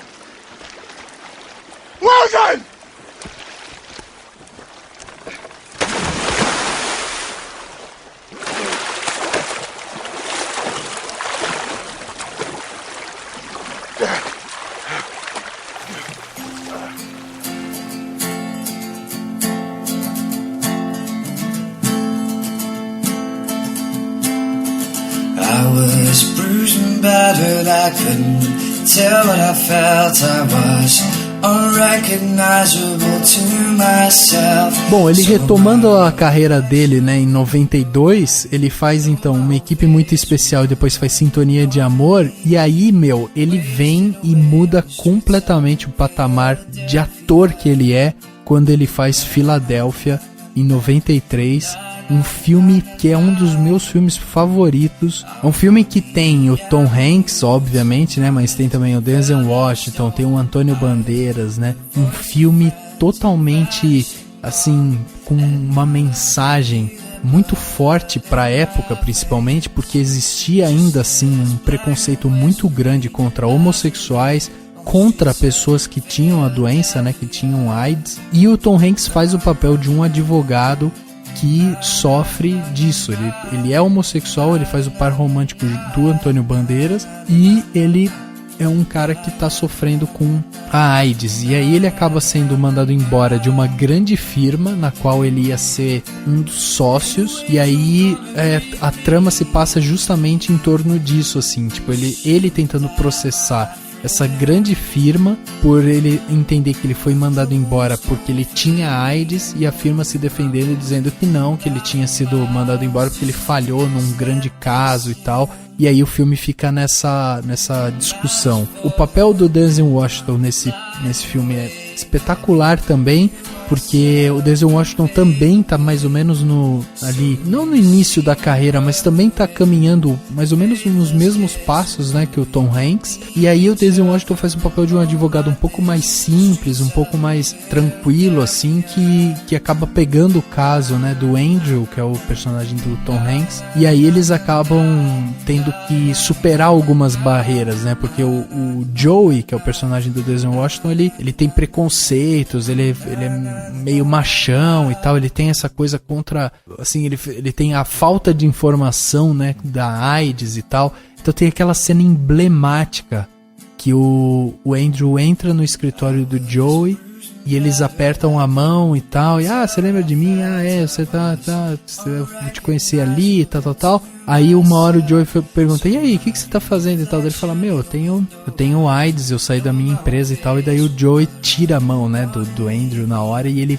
Wilson! I was bruised and battered, I couldn't tell what I felt, I was unrecognizable to myself. Bom, ele retomando a carreira dele, né, em 92, ele faz então uma equipe muito especial e depois faz Sintonia de Amor, e aí, ele vem e muda completamente o patamar de ator que ele é quando ele faz Filadélfia em 93. Um filme que é um dos meus filmes favoritos. É um filme que tem o Tom Hanks, obviamente, né? Mas tem também o Denzel Washington, tem o Antônio Bandeiras, né? Um filme totalmente, assim, com uma mensagem muito forte para a época, principalmente porque existia ainda assim um preconceito muito grande contra homossexuais, contra pessoas que tinham a doença, né? Que tinham AIDS. E o Tom Hanks faz o papel de um advogado que sofre disso. Ele é homossexual, ele faz o par romântico do Antônio Bandeiras e ele é um cara que tá sofrendo com a AIDS. E aí ele acaba sendo mandado embora de uma grande firma na qual ele ia ser um dos sócios. E aí a trama se passa justamente em torno disso, assim, tipo, ele tentando processar essa grande firma por ele entender que ele foi mandado embora porque ele tinha AIDS, e a firma se defendendo e dizendo que não, que ele tinha sido mandado embora porque ele falhou num grande caso e tal. E aí o filme fica nessa discussão. O papel do Denzel Washington nesse filme é espetacular também, porque o Denzel Washington também tá mais ou menos ali, não no início da carreira, mas também tá caminhando mais ou menos nos mesmos passos, né, que o Tom Hanks. E aí o Denzel Washington faz o papel de um advogado um pouco mais simples, um pouco mais tranquilo, assim, que acaba pegando o caso, né, do Andrew, que é o personagem do Tom Hanks. E aí eles acabam tendo que superar algumas barreiras, né, porque o Joey, que é o personagem do Denzel Washington, ele tem preconceitos, ele é meio machão e tal, ele tem essa coisa contra, assim, ele tem a falta de informação, né, da AIDS e tal. Então tem aquela cena emblemática que o Andrew entra no escritório do Joey e eles apertam a mão e tal, e você lembra de mim? Você eu te conheci ali, tal. Aí uma hora o Joey pergunta, e aí, o que você tá fazendo e tal? Daí ele fala, eu tenho AIDS, eu saí da minha empresa e tal, e daí o Joey tira a mão, né, do Andrew na hora, e ele,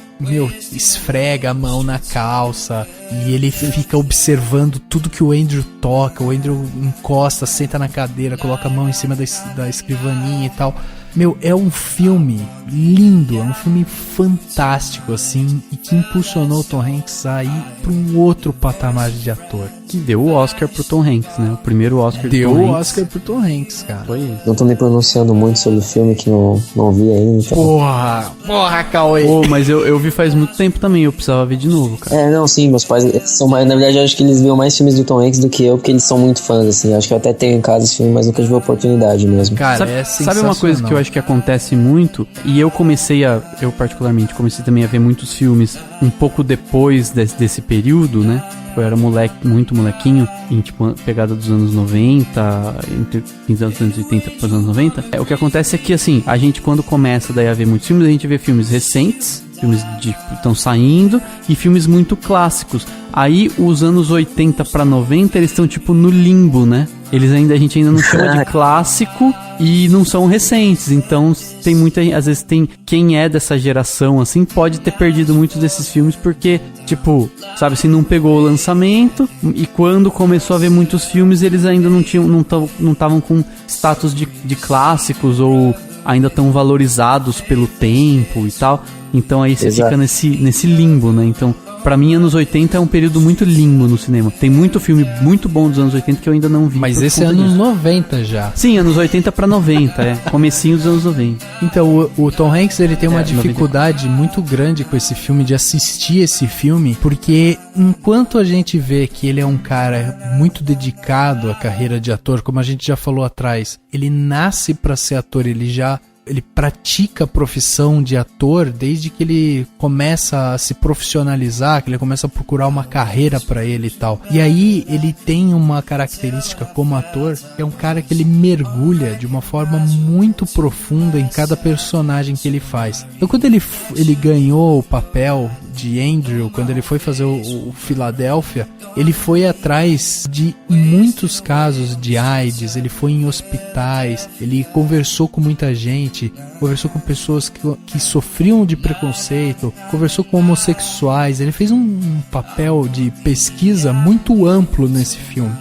esfrega a mão na calça, e ele fica observando tudo que o Andrew toca, o Andrew encosta, senta na cadeira, coloca a mão em cima da escrivaninha e tal. É um filme lindo, é um filme fantástico, assim, e que impulsionou o Tom Hanks a ir para um outro patamar de ator. Que deu o Oscar pro Tom Hanks, né? O primeiro Oscar deu do Tom o Hanks. Oscar pro Tom Hanks, cara. Foi isso. Não tô me pronunciando muito sobre o filme, que não vi ainda. Então. Porra, Cauê. Mas eu vi faz muito tempo também, eu precisava ver de novo, cara. Não, sim, meus pais são mais... Na verdade, eu acho que eles viam mais filmes do Tom Hanks do que eu, porque eles são muito fãs, assim. Eu acho que eu até tenho em casa esse filme, mas nunca tive a oportunidade mesmo. Cara, sabe uma coisa que eu acho que acontece muito? E eu particularmente comecei também a ver muitos filmes um pouco depois desse período, né? Eu era muito molequinho, em tipo, pegada dos anos 90, entre fins dos anos 80 para os anos 90. O que acontece é que, assim, a gente quando começa daí a ver muitos filmes, a gente vê filmes recentes, filmes que estão saindo, e filmes muito clássicos. Aí, os anos 80 para 90, eles estão tipo no limbo, né? A gente ainda não chama de clássico e não são recentes, então às vezes tem quem é dessa geração, assim, pode ter perdido muitos desses filmes porque, tipo, sabe assim, não pegou o lançamento, e quando começou a ver muitos filmes, eles ainda não estavam com status de clássicos ou ainda tão valorizados pelo tempo e tal, então aí você fica nesse limbo, né? Então, pra mim, anos 80 é um período muito limbo no cinema. Tem muito filme muito bom dos anos 80 que eu ainda não vi. Mas esse é anos 90 já. Sim, anos 80 pra 90, comecinho dos anos 90. Então, o Tom Hanks, ele tem uma dificuldade muito grande com esse filme, de assistir esse filme, porque enquanto a gente vê que ele é um cara muito dedicado à carreira de ator, como a gente já falou atrás, ele nasce pra ser ator, ele pratica a profissão de ator desde que ele começa a se profissionalizar, que ele começa a procurar uma carreira pra ele e tal. E aí ele tem uma característica como ator, que é um cara que ele mergulha de uma forma muito profunda em cada personagem que ele faz. Então quando ele ganhou o papel de Andrew, quando ele foi fazer o Philadelphia, ele foi atrás de muitos casos de AIDS, ele foi em hospitais, ele conversou com muita gente, conversou com pessoas que sofriam de preconceito, conversou com homossexuais, ele fez um papel de pesquisa muito amplo nesse filme.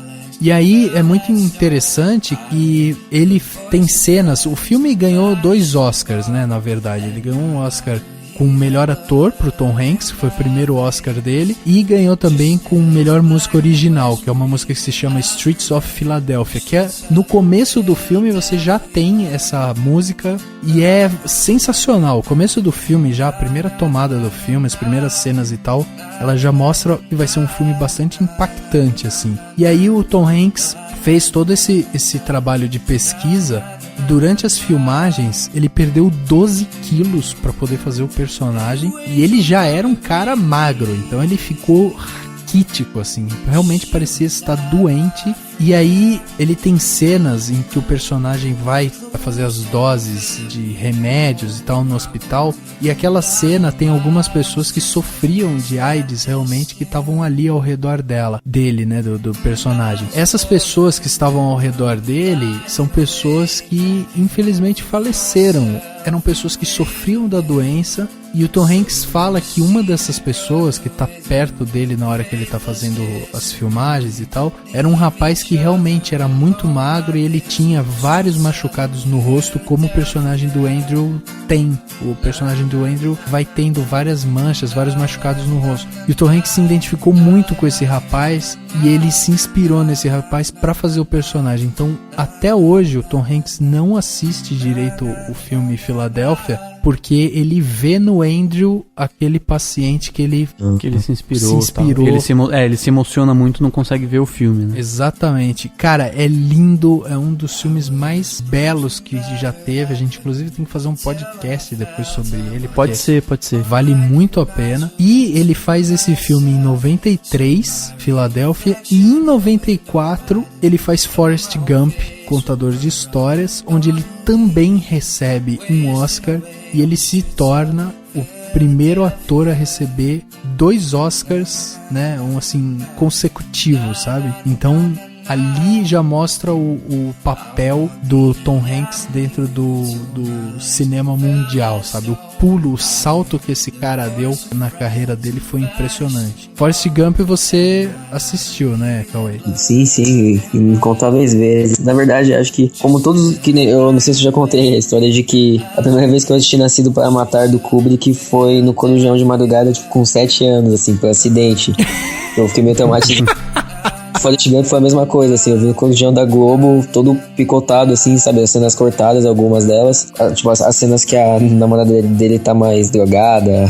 E aí é muito interessante que ele tem cenas, o filme ganhou 2 Oscars, né, na verdade, ele ganhou um Oscar com o melhor ator pro Tom Hanks, que foi o primeiro Oscar dele, e ganhou também com melhor música original, que é uma música que se chama Streets of Philadelphia, que é no começo do filme você já tem essa música e é sensacional. O começo do filme, já a primeira tomada do filme, as primeiras cenas e tal, ela já mostra que vai ser um filme bastante impactante, assim. E aí o Tom Hanks fez todo esse trabalho de pesquisa. Durante as filmagens, ele perdeu 12 quilos para poder fazer o personagem, e ele já era um cara magro, então ele ficou raquítico, assim, realmente parecia estar doente. E aí ele tem cenas em que o personagem vai fazer as doses de remédios e tal no hospital, e aquela cena tem algumas pessoas que sofriam de AIDS realmente, que estavam ali ao redor dele, né, do personagem. Essas pessoas que estavam ao redor dele são pessoas que infelizmente faleceram, eram pessoas que sofriam da doença. E o Tom Hanks fala que uma dessas pessoas que tá perto dele na hora que ele tá fazendo as filmagens e tal, era um rapaz que realmente era muito magro, e ele tinha vários machucados no rosto, como o personagem do Andrew tem. O personagem do Andrew vai tendo várias manchas, vários machucados no rosto. E o Tom Hanks se identificou muito com esse rapaz, e ele se inspirou nesse rapaz para fazer o personagem. Então, até hoje, o Tom Hanks não assiste direito o filme Philadelphia, porque ele vê no Andrew aquele paciente que ele se inspirou. Ele se emociona muito, não consegue ver o filme, né? Exatamente. Cara, é lindo, é um dos filmes mais belos que já teve. A gente inclusive tem que fazer um podcast depois sobre ele. Pode ser. Vale muito a pena. E ele faz esse filme em 93, Filadélfia, e em 94 ele faz Forrest Gump, contador de histórias, onde ele também recebe um Oscar. e ele se torna o primeiro ator a receber 2 Oscars, né, assim, consecutivos, sabe? Então, ali já mostra o papel do Tom Hanks dentro do cinema mundial, sabe? O pulo, o salto que esse cara deu na carreira dele foi impressionante. Forrest Gump você assistiu, né, Cauê? Sim, incontáveis vezes. Na verdade, acho que, como todos, eu não sei se eu já contei a história de que a primeira vez que eu assisti Nascido para Matar do Kubrick foi no Corujão de madrugada, tipo, com 7 anos, assim, por acidente. Eu fiquei meio traumatizado. Forrest Gump foi a mesma coisa, assim, eu vi o Corujão da Globo todo picotado, assim, sabe, as cenas cortadas, algumas delas, tipo, as cenas que a namorada dele tá mais drogada,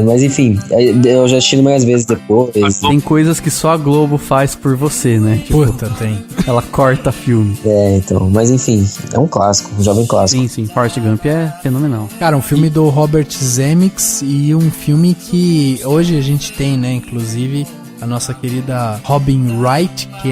mas enfim, eu já assisti mais vezes depois. Tem coisas que só a Globo faz por você, né? Tipo, Puta, tem. ela corta filme. Então, mas enfim, é um clássico, um jovem clássico. Sim, Forrest Gump é fenomenal. Cara, um filme do Robert Zemeckis e um filme que hoje a gente tem, né, inclusive a nossa querida Robin Wright, que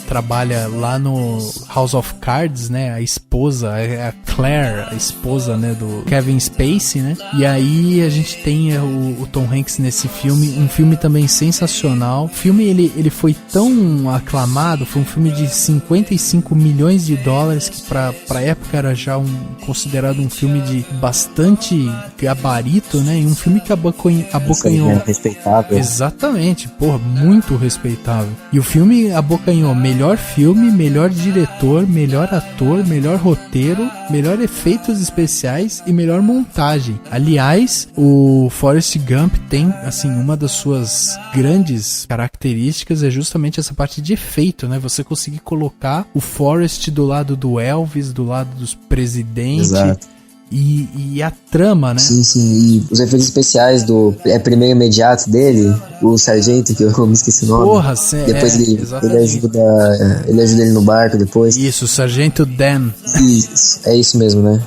trabalha lá no House of Cards, né? A esposa, a Claire, a esposa, né? Do Kevin Spacey, né? E aí a gente tem o Tom Hanks nesse filme, um filme também sensacional. O filme, ele foi tão aclamado, foi um filme de 55 milhões de dólares, que pra época era já considerado um filme de bastante gabarito, né? E um filme que abocanhou... É respeitável. Exatamente, porra, muito respeitável. E o filme abocanhou melhor filme, melhor diretor, melhor ator, melhor roteiro, melhor efeitos especiais e melhor montagem. Aliás, o Forrest Gump tem, assim, uma das suas grandes características é justamente essa parte de efeito, né? Você conseguir colocar o Forrest do lado do Elvis, do lado dos presidentes. Exato. E a trama, né? Sim, sim. E os efeitos especiais do primeiro imediato dele, o sargento, que eu me esqueci o nome. Porra, depois ele ajuda ele no barco depois. Isso, o sargento Dan. Isso, é isso mesmo, né?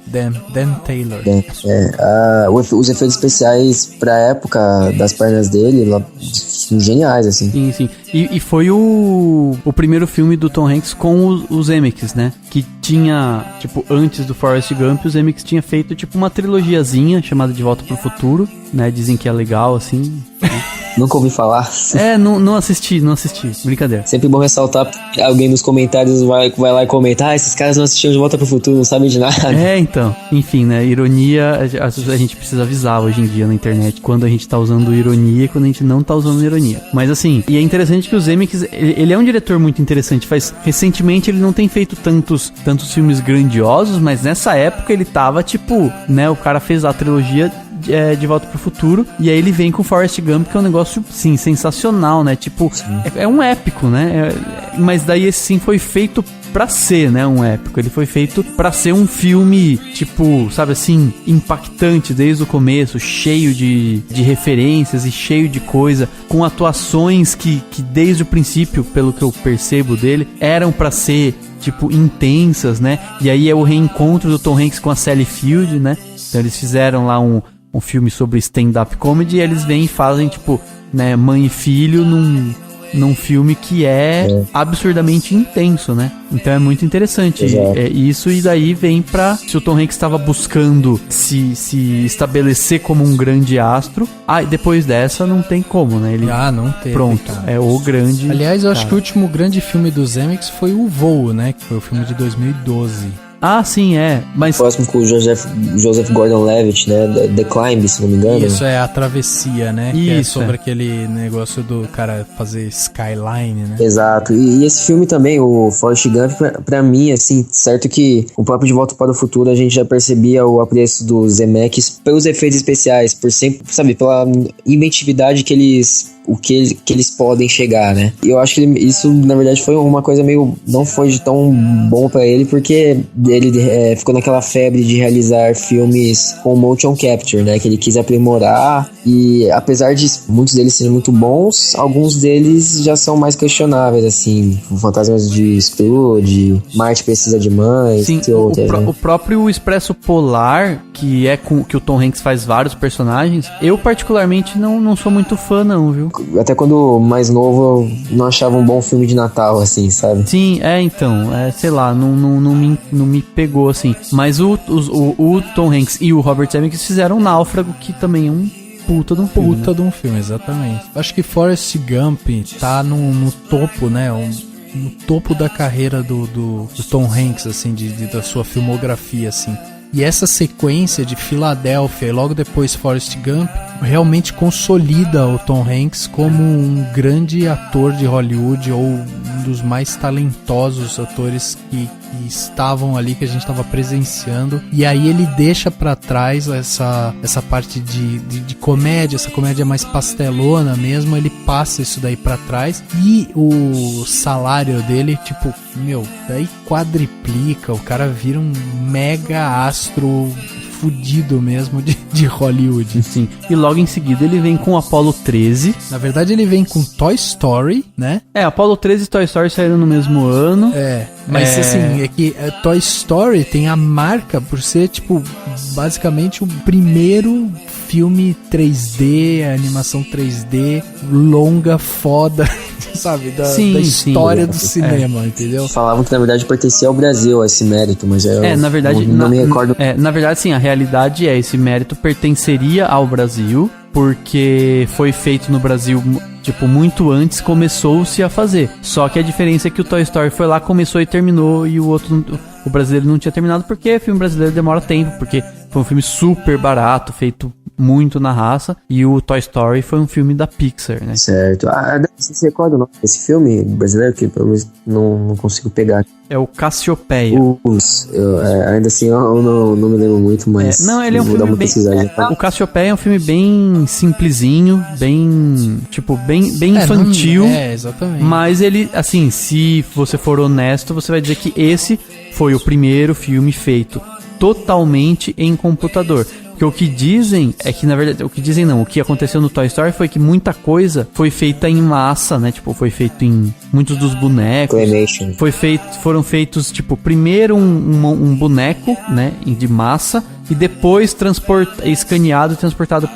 Dan Taylor. Os efeitos especiais pra época das pernas dele são geniais, assim. Sim, sim. E foi o primeiro filme do Tom Hanks com os Zemeckis, né? Que tinha, tipo, antes do Forrest Gump, os Zemeckis tinha feito, tipo, uma trilogiazinha chamada De Volta pro Futuro, né? Dizem que é legal, assim. Né? Nunca ouvi falar. Não assisti. Brincadeira. Sempre bom ressaltar, porque alguém nos comentários vai lá e comenta: esses caras não assistiram De Volta pro Futuro, não sabem de nada. Então. Enfim, né? Ironia, a gente precisa avisar hoje em dia na internet quando a gente tá usando ironia e quando a gente não tá usando ironia. Mas assim, e é interessante que o Zemeckis, ele é um diretor muito interessante. Recentemente ele não tem feito tantos filmes grandiosos, mas nessa época ele tava, tipo, né? O cara fez a trilogia De Volta pro Futuro, e aí ele vem com Forrest Gump, que é um negócio, sim, sensacional, né? Tipo, é um épico, né? Mas daí esse sim foi feito pra ser, né, um épico. Ele foi feito pra ser um filme, tipo, sabe assim, impactante desde o começo, cheio de referências e cheio de coisa, com atuações que desde o princípio, pelo que eu percebo dele, eram pra ser, tipo, intensas, né? E aí é o reencontro do Tom Hanks com a Sally Field, né? Então eles fizeram lá um filme sobre stand-up comedy, e eles vêm e fazem, tipo, né, mãe e filho num filme que é absurdamente intenso, né? Então é muito interessante isso, e daí vem pra... Se o Tom Hanks estava buscando se estabelecer como um grande astro, depois dessa não tem como, né? Ele não tem. Pronto, cara. é o grande... Aliás, eu acho que o último grande filme do Zemeckis foi O Voo, né? Que foi o filme de 2012. Sim, mas... Próximo com o Joseph Gordon-Levitt, né? The Climb, se não me engano. Isso, é A Travessia, né? Isso, que é sobre aquele negócio do cara fazer skyline, né? Exato. E esse filme também, o Forrest Gump, pra mim, assim, certo que o próprio De Volta para o Futuro, a gente já percebia o apreço dos Zemeckis pelos efeitos especiais, por sempre, sabe, pela inventividade que eles podem chegar, né? E eu acho que isso, na verdade, foi uma coisa meio... Não foi de tão bom pra ele, porque ele ficou naquela febre de realizar filmes com motion capture, né? Que ele quis aprimorar, e apesar de muitos deles serem muito bons, alguns deles já são mais questionáveis, assim. Fantasmas de Scrooge, Marte Precisa de Mães, sim, o próprio Expresso Polar, que é com que o Tom Hanks faz vários personagens, eu particularmente não sou muito fã, não, viu? até quando mais novo, eu não achava um bom filme de Natal, assim, sabe? Sim, então, sei lá, não me pegou, assim. Mas o Tom Hanks e o Robert Zemeckis fizeram Náufrago, que também é um puta de um filme. Puta de um filme, exatamente. Acho que Forrest Gump tá no topo, né? No topo da carreira do Tom Hanks, assim, da sua filmografia, assim. E essa sequência de Filadélfia e logo depois Forrest Gump realmente consolida o Tom Hanks como um grande ator de Hollywood ou um dos mais talentosos atores que estavam ali, que a gente estava presenciando. E aí ele deixa pra trás essa parte de comédia, essa comédia mais pastelona mesmo, ele passa isso daí pra trás e o salário dele, tipo, daí quadriplica, o cara vira um mega astro fudido mesmo de Hollywood. Sim. E logo em seguida ele vem com Apollo 13. Na verdade ele vem com Toy Story, né? Apollo 13 e Toy Story saíram no mesmo ano. Mas assim, é que Toy Story tem a marca por ser, tipo, basicamente o primeiro filme 3D, animação 3D, longa, foda, sabe? Da história do cinema, entendeu? Falavam que na verdade pertencia ao Brasil esse mérito, mas na verdade, não me recordo. Na verdade, sim, a realidade esse mérito pertenceria ao Brasil, porque foi feito no Brasil, tipo, muito antes começou-se a fazer. Só que a diferença é que o Toy Story foi lá, começou e terminou, e o brasileiro não tinha terminado, porque filme brasileiro demora tempo, porque foi um filme super barato, feito muito na raça, e o Toy Story foi um filme da Pixar, né? Certo. Você se recorda o nome desse filme brasileiro, que pelo menos não consigo pegar? É o Cassiopeia. Ainda assim eu não me lembro muito, mas ele é um filme bem... O Cassiopeia é um filme bem simplesinho, bem infantil. Exatamente. Mas ele, assim, se você for honesto, você vai dizer que esse foi o primeiro filme feito totalmente em computador. Porque o que dizem é que, na verdade, o que aconteceu no Toy Story foi que muita coisa foi feita em massa, né? Tipo, foi feito em muitos dos bonecos. Claymation. Foram feitos, tipo, primeiro um boneco, né? De massa, e depois escaneado e transportado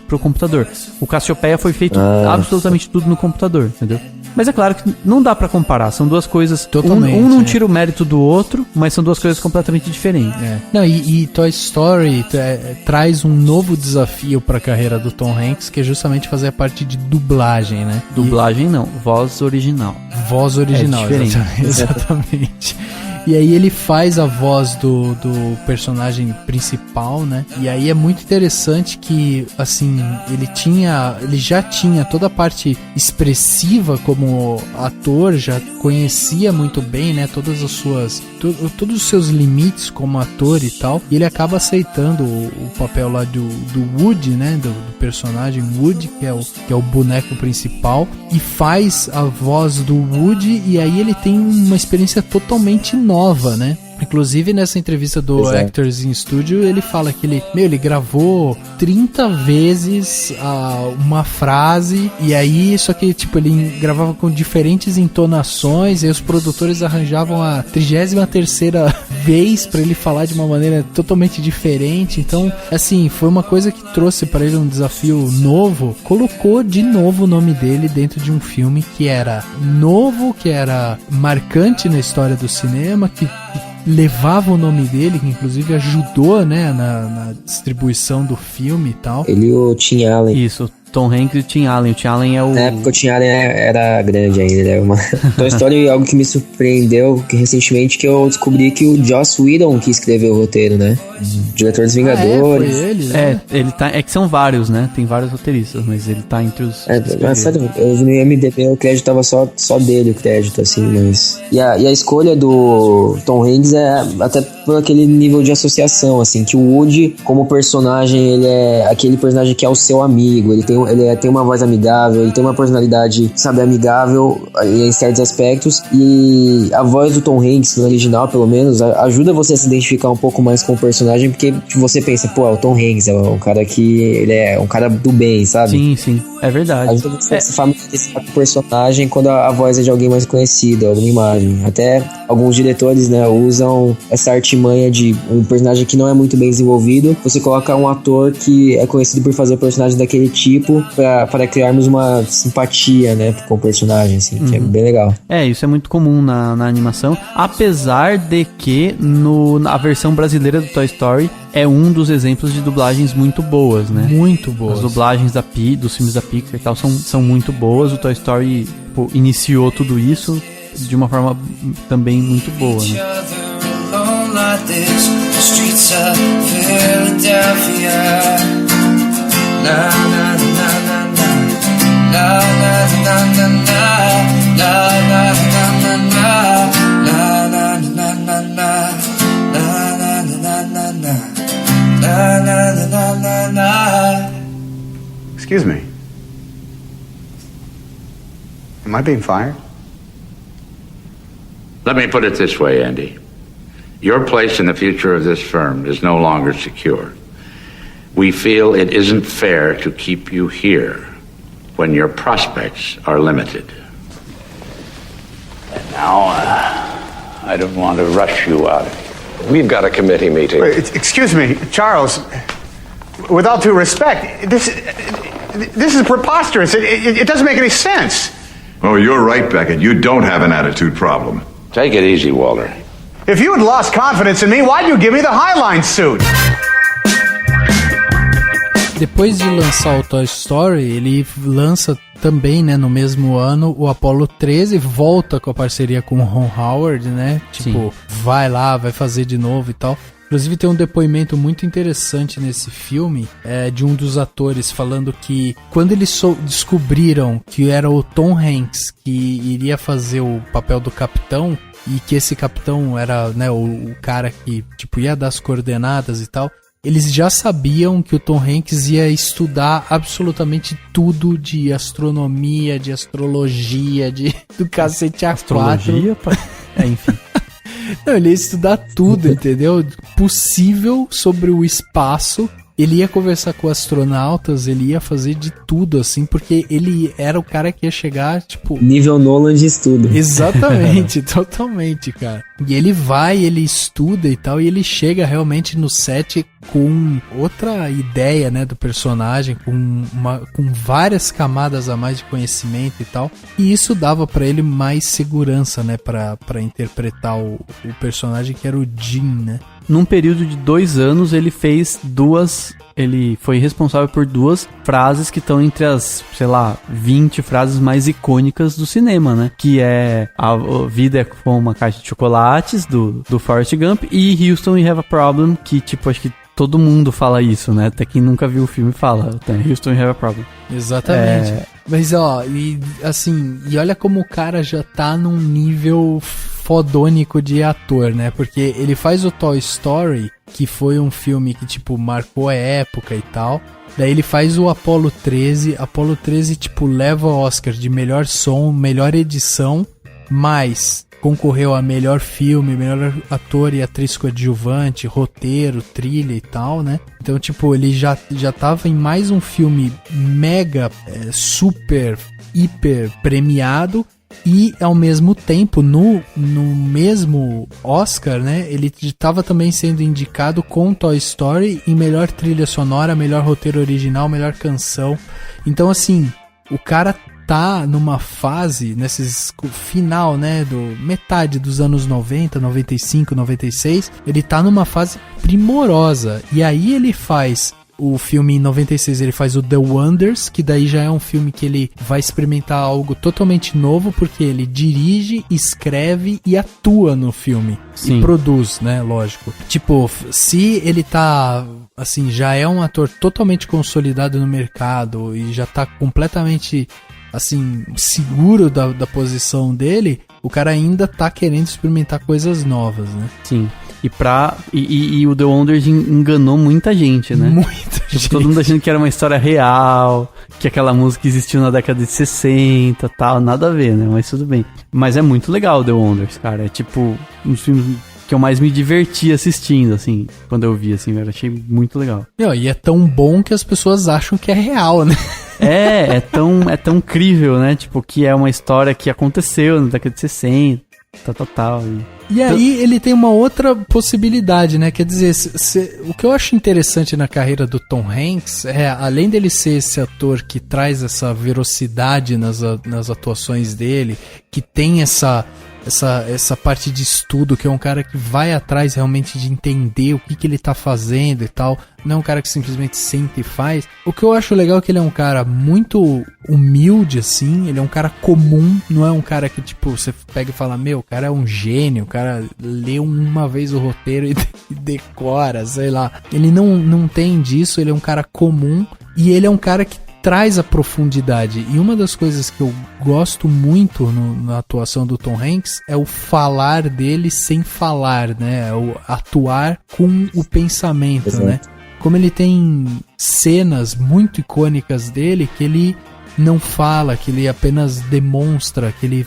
pro computador. O Cassiopeia foi feito absolutamente tudo no computador, entendeu? Mas é claro que não dá pra comparar, são duas coisas totalmente. Um não tira o mérito do outro, mas são duas coisas completamente diferentes. Não, e Toy Story traz um novo desafio pra carreira do Tom Hanks, que é justamente fazer a parte de dublagem, né? Dublagem não, voz original. Voz original, é diferente. Exatamente. E aí ele faz a voz do personagem principal, né? E aí é muito interessante que, assim, ele já tinha toda a parte expressiva como ator, já conhecia muito bem, né? Todos os seus limites como ator e tal. E ele acaba aceitando o papel lá do Woody, né? Do personagem Woody, que é o boneco principal. E faz a voz do Woody, e aí ele tem uma experiência totalmente nova, né? Inclusive nessa entrevista do Actors in Studio, ele fala que ele gravou 30 vezes uma frase, e aí só que tipo ele gravava com diferentes entonações, e os produtores arranjavam a 33ª vez pra ele falar de uma maneira totalmente diferente. Então, assim, foi uma coisa que trouxe pra ele um desafio novo, colocou de novo o nome dele dentro de um filme que era novo, que era marcante na história do cinema, que levava o nome dele, que inclusive ajudou, né, na distribuição do filme e tal. Ele e o Tim Allen. Isso, Tom Hanks e o Tim Allen. O Tim Allen é o... Na época o Tim Allen era grande ainda, né? Toy Story é algo que me surpreendeu, que recentemente que eu descobri que o Joss Whedon que escreveu o roteiro, né? Diretor dos Vingadores. Foi ele, né? Ele tá... É que são vários, né? Tem vários roteiristas, mas ele tá entre os... Mas sério, eu vi no IMDb, o crédito tava só dele, o crédito, assim, mas... E a escolha do Tom Hanks é até por aquele nível de associação, assim, que o Woody, como personagem, ele é aquele personagem que é o seu amigo, ele tem uma voz amigável, ele tem uma personalidade, sabe, amigável em certos aspectos, e a voz do Tom Hanks, no original, pelo menos, ajuda você a se identificar um pouco mais com o personagem, porque você pensa, pô, é o Tom Hanks, é um cara que, ele é um cara do bem, sabe? Sim, é verdade. Ajuda você a se familiarizar com o personagem quando a voz é de alguém mais conhecido, alguma imagem. Até alguns diretores, né, usam essa artimanha de um personagem que não é muito bem desenvolvido, você coloca um ator que é conhecido por fazer personagem daquele tipo, tempo para criarmos uma simpatia, né, com o personagem, assim, que é bem legal. Isso é muito comum na animação, apesar de que na versão brasileira do Toy Story é um dos exemplos de dublagens muito boas, né? Muito boas. As dublagens dos filmes da Pixar e tal são muito boas. O Toy Story iniciou tudo isso de uma forma também muito boa, né? Excuse me. Am I being fired? Let me put it this way, Andy. Your place in the future of this firm is no longer secure. We feel it isn't fair to keep you here when your prospects are limited. And now, I don't want to rush you out. We've got a committee meeting. Excuse me, Charles. With all due respect, this is preposterous. It doesn't make any sense. Oh, you're right, Beckett. You don't have an attitude problem. Take it easy, Walter. If you had lost confidence in me, why'd you give me the Highline suit? Depois de lançar o Toy Story, ele lança também, né, no mesmo ano, o Apollo 13, volta com a parceria com o Ron Howard, né? Tipo, vai lá, vai fazer de novo e tal. Inclusive tem um depoimento muito interessante nesse filme, de um dos atores falando que quando eles descobriram que era o Tom Hanks que iria fazer o papel do capitão, e que esse capitão era, né, o cara que tipo, ia dar as coordenadas e tal, eles já sabiam que o Tom Hanks ia estudar absolutamente tudo de astronomia, de astrologia, do cacete A4. Astrologia? Enfim. Não, ele ia estudar tudo, entendeu? Possível sobre o espaço. Ele ia conversar com astronautas, ele ia fazer de tudo, assim, porque ele era o cara que ia chegar, tipo... Nível Nolan de estudo. Exatamente, totalmente, cara. E ele vai, ele estuda e tal, e ele chega realmente no set com outra ideia, né, do personagem, com várias camadas a mais de conhecimento e tal. E isso dava pra ele mais segurança, né, pra interpretar o personagem que era o Jim, né. Num período de 2 anos, ele foi responsável por 2 frases que estão entre as, 20 frases mais icônicas do cinema, né? Que é a vida é como uma caixa de chocolates, do Forrest Gump, e Houston, we have a problem, que tipo, acho que todo mundo fala isso, né? Até quem nunca viu o filme fala, Houston, we have a problem. Exatamente. Mas ó, e olha como o cara já tá num nível fodônico de ator, né? Porque ele faz o Toy Story, que foi um filme que, tipo, marcou a época e tal. Daí ele faz o Apollo 13. Apollo 13, tipo, leva o Oscar de melhor som, melhor edição, mas concorreu a melhor filme, melhor ator e atriz coadjuvante, roteiro, trilha e tal, né? Então, tipo, ele já tava em mais um filme mega, super, hiper premiado. E, ao mesmo tempo, no mesmo Oscar, né, ele estava também sendo indicado com Toy Story em melhor trilha sonora, melhor roteiro original, melhor canção. Então, assim, o cara tá numa fase, nesses final, né, metade dos anos 90, 95, 96, ele tá numa fase primorosa. E aí ele faz... O filme em 96 ele faz o The Wonders, que daí já é um filme que ele vai experimentar algo totalmente novo, porque ele dirige, escreve e atua no filme. Sim. E produz, né, lógico. Tipo, se ele tá, assim, já é um ator totalmente consolidado no mercado e já tá completamente, assim, seguro da posição dele, o cara ainda tá querendo experimentar coisas novas, né? Sim. E o The Wonders enganou muita gente, né? Muita gente. Todo mundo achando que era uma história real, que aquela música existiu na década de 60 e tal, nada a ver, né? Mas tudo bem. Mas é muito legal o The Wonders, cara. É tipo um dos filmes que eu mais me diverti assistindo, assim, quando eu vi, assim, eu achei muito legal. E é tão bom que as pessoas acham que é real, né? É tão crível, né? Tipo, que é uma história que aconteceu na década de 60. Total. E aí ele tem uma outra possibilidade, né? Quer dizer, o que eu acho interessante na carreira do Tom Hanks é, além dele ser esse ator que traz essa velocidade nas atuações dele, que tem essa parte de estudo, que é um cara que vai atrás realmente de entender o que ele tá fazendo e tal, não é um cara que simplesmente senta e faz. O que eu acho legal é que ele é um cara muito humilde, assim, ele é um cara comum, não é um cara que, tipo, você pega e fala, meu, o cara é um gênio, o cara lê uma vez o roteiro e decora, sei lá. Ele não tem disso, ele é um cara comum e ele é um cara que traz a profundidade. E uma das coisas que eu gosto muito na atuação do Tom Hanks é o falar dele sem falar, né? O atuar com o pensamento, né? Como ele tem cenas muito icônicas dele que ele não fala, que ele apenas demonstra, que ele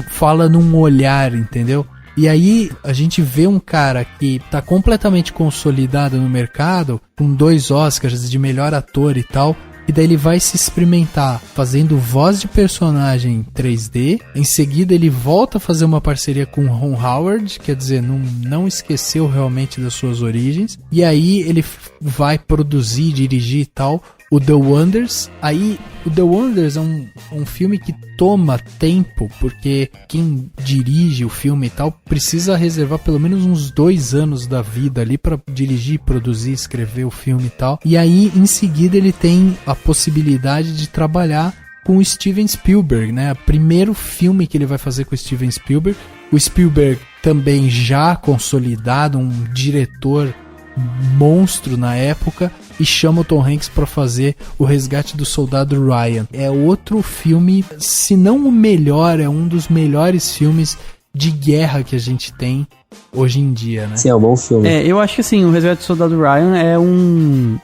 fala num olhar, entendeu? E aí a gente vê um cara que tá completamente consolidado no mercado, com 2 Oscars de melhor ator e tal, e daí ele vai se experimentar fazendo voz de personagem 3D. Em seguida ele volta a fazer uma parceria com Ron Howard, quer dizer, não esqueceu realmente das suas origens. E aí ele vai produzir, dirigir e tal o The Wonders. Aí o The Wonders é um filme que toma tempo, porque quem dirige o filme e tal precisa reservar pelo menos uns 2 anos da vida ali para dirigir, produzir, escrever o filme e tal. E aí em seguida ele tem a possibilidade de trabalhar com o Steven Spielberg, né? O primeiro filme que ele vai fazer com o Steven Spielberg. O Spielberg também já consolidado, um diretor monstro na época, e chama o Tom Hanks para fazer O Resgate do Soldado Ryan. É outro filme, se não o melhor, é um dos melhores filmes de guerra que a gente tem hoje em dia, né? Sim, é um bom filme. Eu acho que assim, O Resgate do Soldado Ryan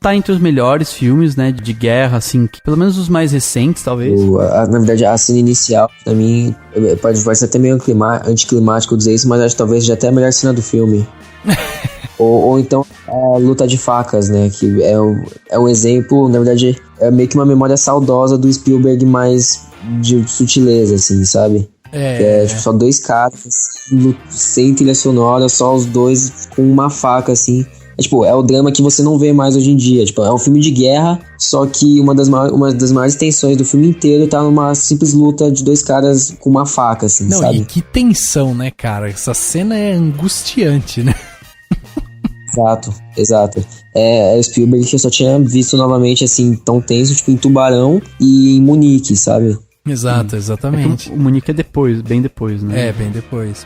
tá entre os melhores filmes, né, de guerra, assim, pelo menos os mais recentes, talvez. Na verdade, a cena inicial, pra mim, pode ser até meio anticlimático dizer isso, mas acho que talvez já até a melhor cena do filme. ou então a luta de facas, né, que é um exemplo, na verdade, é meio que uma memória saudosa do Spielberg, mais de sutileza, assim, sabe? Tipo, só 2 caras, sem trilha sonora, só os dois com uma faca, assim. É o drama que você não vê mais hoje em dia. Tipo, é um filme de guerra, só que uma das maiores tensões do filme inteiro tá numa simples luta de 2 caras com uma faca, assim, não, sabe? E que tensão, né, cara? Essa cena é angustiante, né? Exato. É Spielberg que eu só tinha visto novamente, assim, tão tenso, tipo, em Tubarão e em Munique, sabe? Exato, exatamente. O Munique é depois, bem depois, né? Bem depois.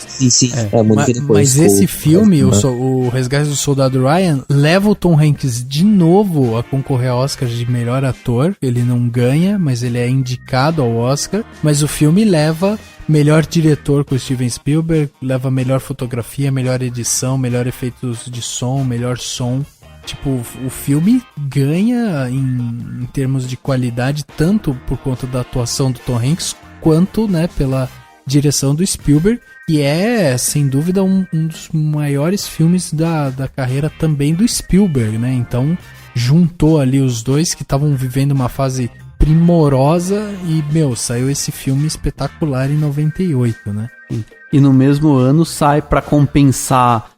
Sim. Munique é depois. Mas esse filme, o Resgate do Soldado Ryan, leva o Tom Hanks de novo a concorrer ao Oscar de melhor ator. Ele não ganha, mas ele é indicado ao Oscar. Mas o filme leva melhor diretor com o Steven Spielberg, leva melhor fotografia, melhor edição, melhor efeitos de som, melhor som. Tipo, o filme ganha em termos de qualidade, tanto por conta da atuação do Tom Hanks, quanto, né, pela direção do Spielberg, que é, sem dúvida, um dos maiores filmes da carreira também do Spielberg, né? Então, juntou ali os dois que estavam vivendo uma fase primorosa e, saiu esse filme espetacular em 98, né? E no mesmo ano sai pra compensar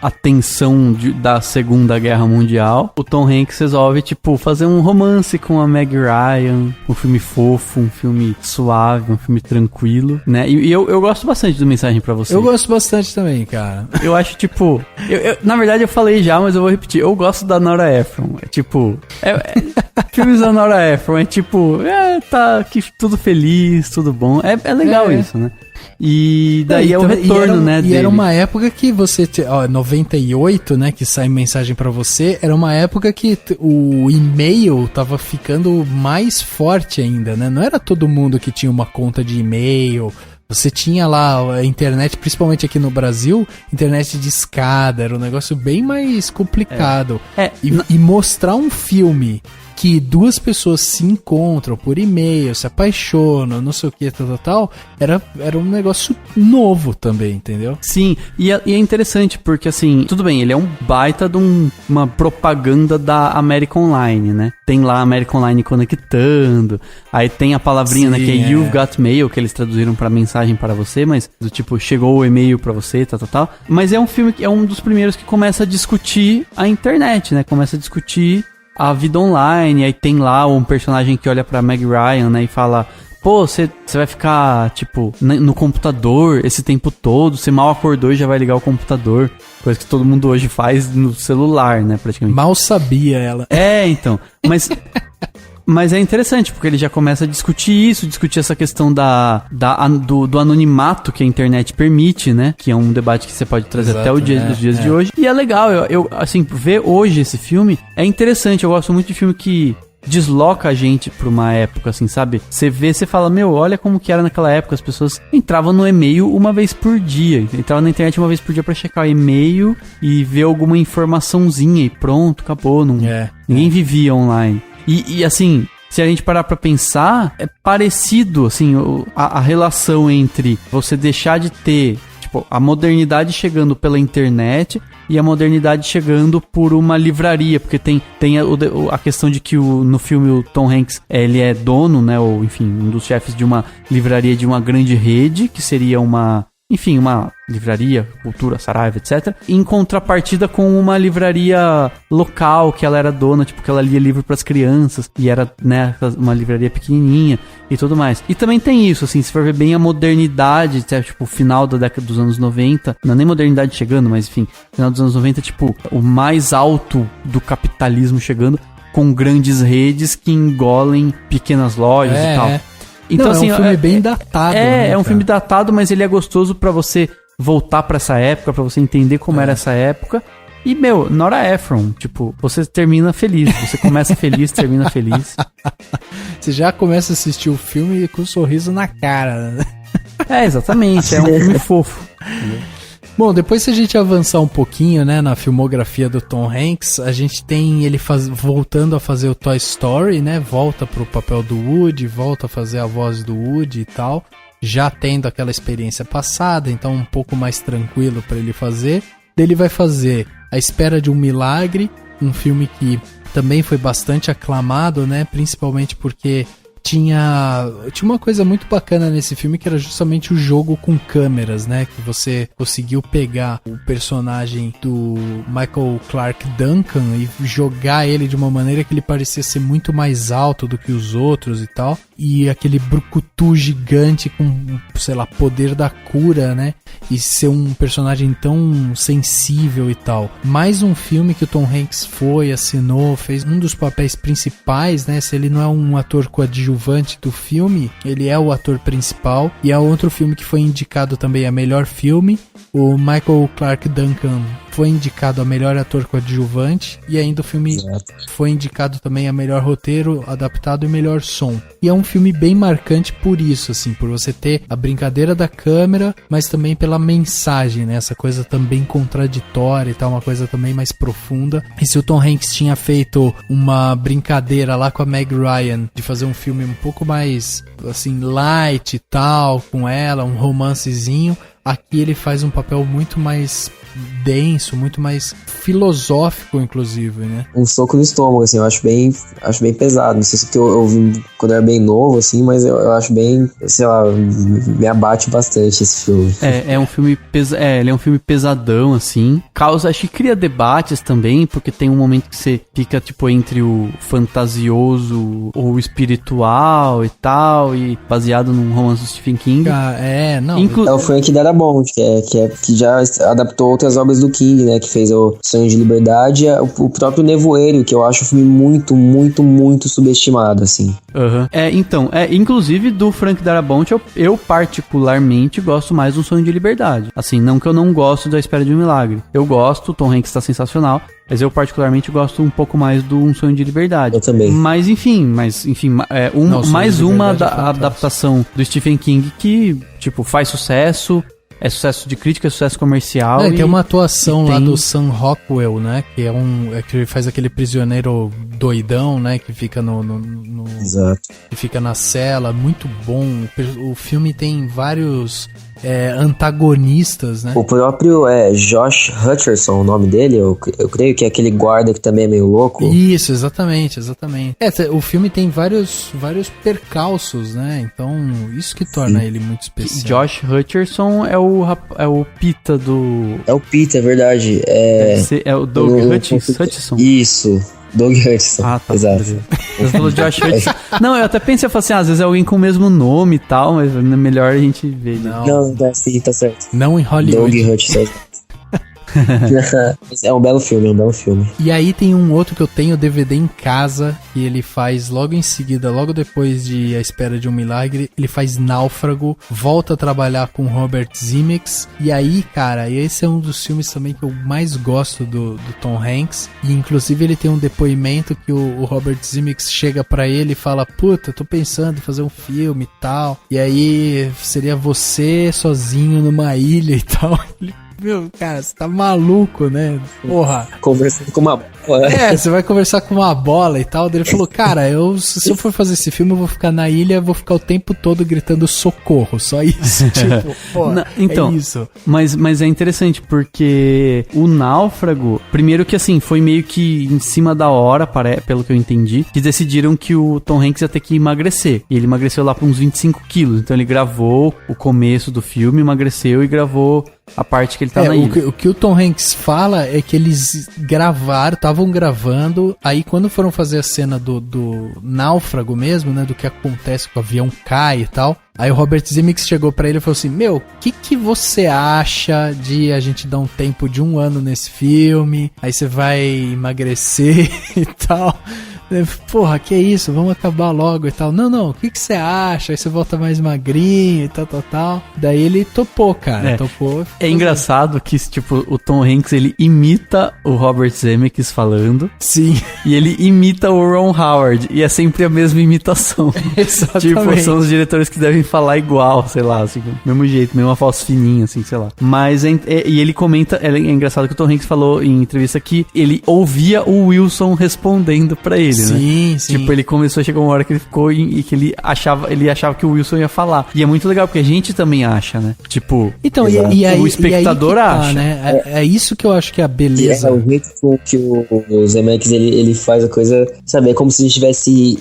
a tensão da Segunda Guerra Mundial. O Tom Hanks resolve, tipo, fazer um romance com a Meg Ryan, um filme fofo, um filme suave, um filme tranquilo, né? E eu gosto bastante do Mensagem Pra Você. Eu gosto bastante também, cara. Eu acho, tipo... na verdade, eu falei já, mas eu vou repetir. Eu gosto da Nora Ephron. Filmes da Nora Ephron. Tá aqui tudo feliz, tudo bom. É legal isso, né? E daí é o retorno, né? E era uma época que você... 98, né? Que sai Mensagem Pra Você. Era uma época que o e-mail tava ficando mais forte ainda, né? Não era todo mundo que tinha uma conta de e-mail. Você tinha lá a internet, principalmente aqui no Brasil, internet de escada. Era um negócio bem mais complicado. E mostrar um filme que duas pessoas se encontram por e-mail, se apaixonam, não sei o que, tal, era um negócio novo também, entendeu? Sim, e é interessante porque, assim, tudo bem, ele é um baita de uma propaganda da América Online, né? Tem lá a América Online conectando, aí tem a palavrinha, né, que é You've Got Mail, que eles traduziram pra mensagem para você, mas do tipo, chegou o e-mail pra você, tal. Mas é um filme que é um dos primeiros que começa a discutir a internet, né? Começa a discutir a vida online, aí tem lá um personagem que olha pra Meg Ryan, né, e fala... Pô, você vai ficar, tipo, no computador esse tempo todo, você mal acordou e já vai ligar o computador. Coisa que todo mundo hoje faz no celular, né, praticamente. Mal sabia ela. Então. Mas é interessante, porque ele já começa a discutir essa questão do anonimato que a internet permite, né? Que é um debate que você pode trazer até os dias de hoje. E é legal, eu assim, ver hoje esse filme é interessante. Eu gosto muito de filme que desloca a gente pra uma época, assim, sabe? Você vê, você fala, olha como que era naquela época. As pessoas entravam no e-mail uma vez por dia. Entravam na internet uma vez por dia pra checar o e-mail e ver alguma informaçãozinha e pronto, acabou. Ninguém vivia online. E assim, se a gente parar pra pensar, é parecido, assim, a relação entre você deixar de ter, tipo, a modernidade chegando pela internet e a modernidade chegando por uma livraria, porque tem a questão de que no filme o Tom Hanks, ele é dono, né, ou enfim, um dos chefes de uma livraria de uma grande rede, que seria uma livraria, cultura, Saraiva, etc. Em contrapartida com uma livraria local, que ela era dona, tipo, que ela lia livro pras crianças, e era, né, uma livraria pequenininha e tudo mais. E também tem isso, assim, se for ver bem a modernidade, tipo, o final da década dos anos 90, não é nem modernidade chegando, mas enfim, final dos anos 90, tipo, o mais alto do capitalismo chegando, com grandes redes que engolem pequenas lojas e tal. Então, assim, é um filme bem datado. É um filme datado, mas ele é gostoso pra você voltar pra essa época, pra você entender como era essa época. E, Nora Ephron, tipo, você termina feliz. Você começa feliz, termina feliz. Você já começa a assistir o filme com um sorriso na cara, né? Exatamente. É um filme fofo. Bom, depois se a gente avançar um pouquinho, né, na filmografia do Tom Hanks, a gente tem ele voltando a fazer o Toy Story, né, volta pro papel do Woody, volta a fazer a voz do Woody e tal, já tendo aquela experiência passada, então um pouco mais tranquilo para ele fazer. Ele vai fazer A Espera de um Milagre, um filme que também foi bastante aclamado, né, principalmente porque tinha uma coisa muito bacana nesse filme, que era justamente o jogo com câmeras, né? Que você conseguiu pegar o personagem do Michael Clarke Duncan e jogar ele de uma maneira que ele parecia ser muito mais alto do que os outros e tal. E aquele brucutu gigante com, sei lá, poder da cura, né? E ser um personagem tão sensível e tal. Mais um filme que o Tom Hanks assinou, fez um dos papéis principais, né? Se ele não é um ator coadjuvante do filme, ele é o ator principal. E é outro filme que foi indicado também a melhor filme. O Michael Clarke Duncan foi indicado a melhor ator coadjuvante. E ainda o filme foi indicado também a melhor roteiro adaptado e melhor som. E é um filme bem marcante por isso, assim, por você ter a brincadeira da câmera, mas também pela mensagem, né? Essa coisa também contraditória e tal, uma coisa também mais profunda. E se o Tom Hanks tinha feito uma brincadeira lá com a Meg Ryan de fazer um filme um pouco mais, assim, light e tal, com ela, um romancezinho, aqui ele faz um papel muito mais denso, muito mais filosófico, inclusive, né? Um soco no estômago, assim, eu acho bem pesado. Não sei se eu vi quando eu era bem novo, assim, mas eu acho bem, sei lá, me abate bastante esse filme. É um filme ele é um filme pesadão, assim. Acho que cria debates também, porque tem um momento que você fica, tipo, entre o fantasioso ou o espiritual e tal, e baseado num romance do Stephen King. É o Frank Darabont, que já adaptou outras obras do King, né, que fez o Sonho de Liberdade, o próprio Nevoeiro, que eu acho um filme muito, muito, muito subestimado, assim. Então, inclusive do Frank Darabont, eu particularmente gosto mais do Sonho de Liberdade. Assim, não que eu não gosto da Espera de um Milagre. Eu gosto, o Tom Hanks está sensacional, mas eu particularmente gosto um pouco mais do Um Sonho de Liberdade. Eu também. Mas enfim, mais uma adaptação do Stephen King que, tipo, faz sucesso. é sucesso de crítica, é sucesso comercial. Tem uma atuação lá tem- do Sam Rockwell, né? Que que ele faz aquele prisioneiro doidão, né? Que fica Exato. que fica na cela, muito bom. O filme tem vários antagonistas, né? O próprio Josh Hutcherson, o nome dele, eu creio que é aquele guarda que também é meio louco. Isso, exatamente. O filme tem vários vários percalços, né? Então, isso que torna ele muito especial. Josh Hutcherson é o Pita do... É o Pita, é verdade. É o Doug Hutchison? Isso, Doug Hutchison. Ah, tá. Exato. Beleza. Você falou Josh Hutcherson. Não, eu até pensei, eu falei assim, às vezes é alguém com o mesmo nome e tal, mas é melhor a gente ver. Não, sim, tá certo. Não em Hollywood. Doug Hutchison. É um belo filme, E aí tem um outro que eu tenho DVD em casa, que ele faz logo em seguida, logo depois de A Espera de um Milagre, ele faz Náufrago, volta a trabalhar com Robert Zemeckis, e aí, cara, esse é um dos filmes também que eu mais gosto do Tom Hanks, e inclusive ele tem um depoimento que o Robert Zemeckis chega pra ele e fala, puta, tô pensando em fazer um filme e tal, e aí seria você sozinho numa ilha e tal. Meu, cara, você tá maluco, né? Porra. Conversando com uma bola. Você vai conversar com uma bola e tal. Daí ele falou, cara, se eu for fazer esse filme, eu vou ficar na ilha, vou ficar o tempo todo gritando socorro, só isso. Tipo, porra, então, é isso. Mas é interessante, porque o Náufrago, primeiro que assim, foi meio que em cima da hora, pelo que eu entendi, que decidiram que o Tom Hanks ia ter que emagrecer. E ele emagreceu lá por uns 25 quilos. Então ele gravou o começo do filme, emagreceu e gravou a parte que ele tá na ilha. O que o Tom Hanks fala é que eles estavam gravando, aí quando foram fazer a cena do náufrago mesmo, né, do que acontece com o avião cai e tal, aí o Robert Zemeckis chegou pra ele e falou assim, meu, o que você acha de a gente dar um tempo de 1 ano nesse filme, aí você vai emagrecer e tal... Porra, que isso? Vamos acabar logo e tal. Não, o que você acha? Aí você volta mais magrinho e tal. Daí ele topou, cara. Topou. É engraçado que, tipo, o Tom Hanks, ele imita o Robert Zemeckis falando. Sim. E ele imita o Ron Howard. E é sempre a mesma imitação. Exatamente. Tipo, são os diretores que devem falar igual, sei lá, assim, do mesmo jeito, mesma voz fininha, assim, sei lá. Mas, e ele comenta, é engraçado que o Tom Hanks falou em entrevista que ele ouvia o Wilson respondendo pra ele. Sim, né? sim. Tipo, ele chegou uma hora que ele ficou e que ele achava que o Wilson ia falar. E é muito legal, porque a gente também acha, né? Tipo, então, e aí, o espectador acha. Né? É isso que eu acho que é a beleza. O jeito que o Zemeckis ele faz a coisa, sabe? É como se a gente estivesse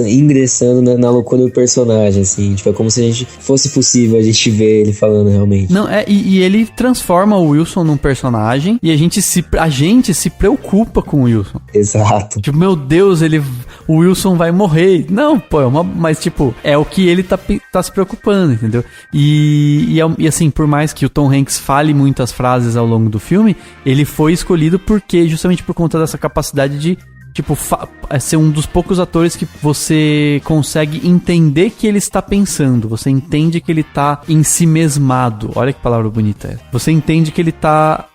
ingressando na loucura do personagem, assim. Tipo, é como se a gente fosse possível a gente ver ele falando realmente. Não, e ele transforma o Wilson num personagem e a gente se preocupa com o Wilson. Exato. Tipo, meu Deus, o Wilson vai morrer. Não, pô, mas tipo, é o que ele tá se preocupando, entendeu? E assim, por mais que o Tom Hanks fale muitas frases ao longo do filme, ele foi escolhido justamente por conta dessa capacidade de, tipo, ser um dos poucos atores que você consegue entender que ele está pensando. Você entende que ele tá ensimesmado. Olha que palavra bonita é. Você entende que ele tá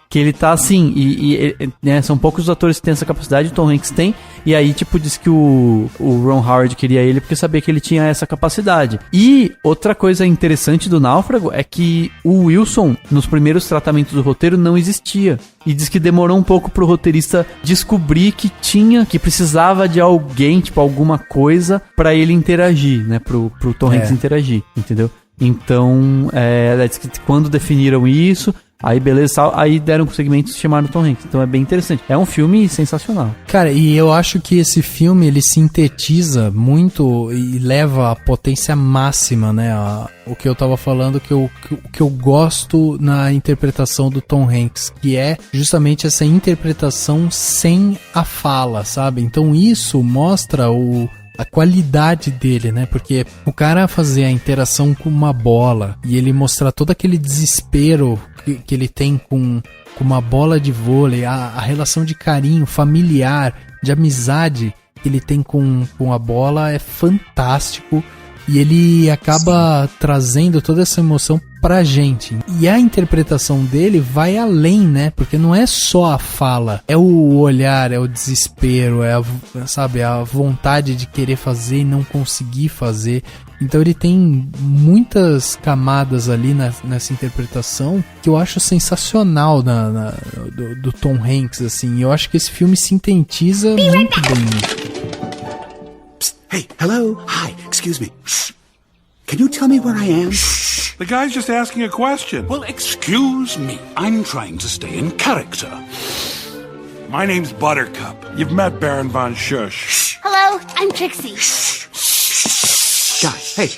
assim, né, são poucos os atores que têm essa capacidade, o Tom Hanks tem, e aí, tipo, disse que o Ron Howard queria ele porque sabia que ele tinha essa capacidade. E outra coisa interessante do Náufrago é que o Wilson, nos primeiros tratamentos do roteiro, não existia. E diz que demorou um pouco pro roteirista descobrir que precisava de alguém, tipo, alguma coisa pra ele interagir, né, pro Tom Hanks interagir, entendeu? Então, diz que quando definiram isso, aí beleza, aí deram prosseguimento e chamaram o Tom Hanks. Então é bem interessante. É um filme sensacional. Cara, e eu acho que esse filme, ele sintetiza muito e leva a potência máxima, né? O que eu tava falando, que eu gosto na interpretação do Tom Hanks, que é justamente essa interpretação sem a fala, sabe? Então isso mostra a qualidade dele, né? Porque o cara fazer a interação com uma bola e ele mostrar todo aquele desespero que ele tem com uma bola de vôlei, a relação de carinho familiar, de amizade que ele tem com a bola é fantástico. E ele acaba trazendo toda essa emoção pra gente. E a interpretação dele vai além, né? Porque não é só a fala, é o olhar, é o desespero, é a vontade de querer fazer e não conseguir fazer. Então ele tem muitas camadas ali nessa interpretação que eu acho sensacional do Tom Hanks, assim. Eu acho que esse filme sintetiza muito bem. Psst, hey, hello, hi, excuse me. Shh. Can you tell me where I am? Shh. The guy's just asking a question. Well, excuse me. I'm trying to stay in character. My name's Buttercup. You've met Baron von Schusch. Hello, I'm Trixie.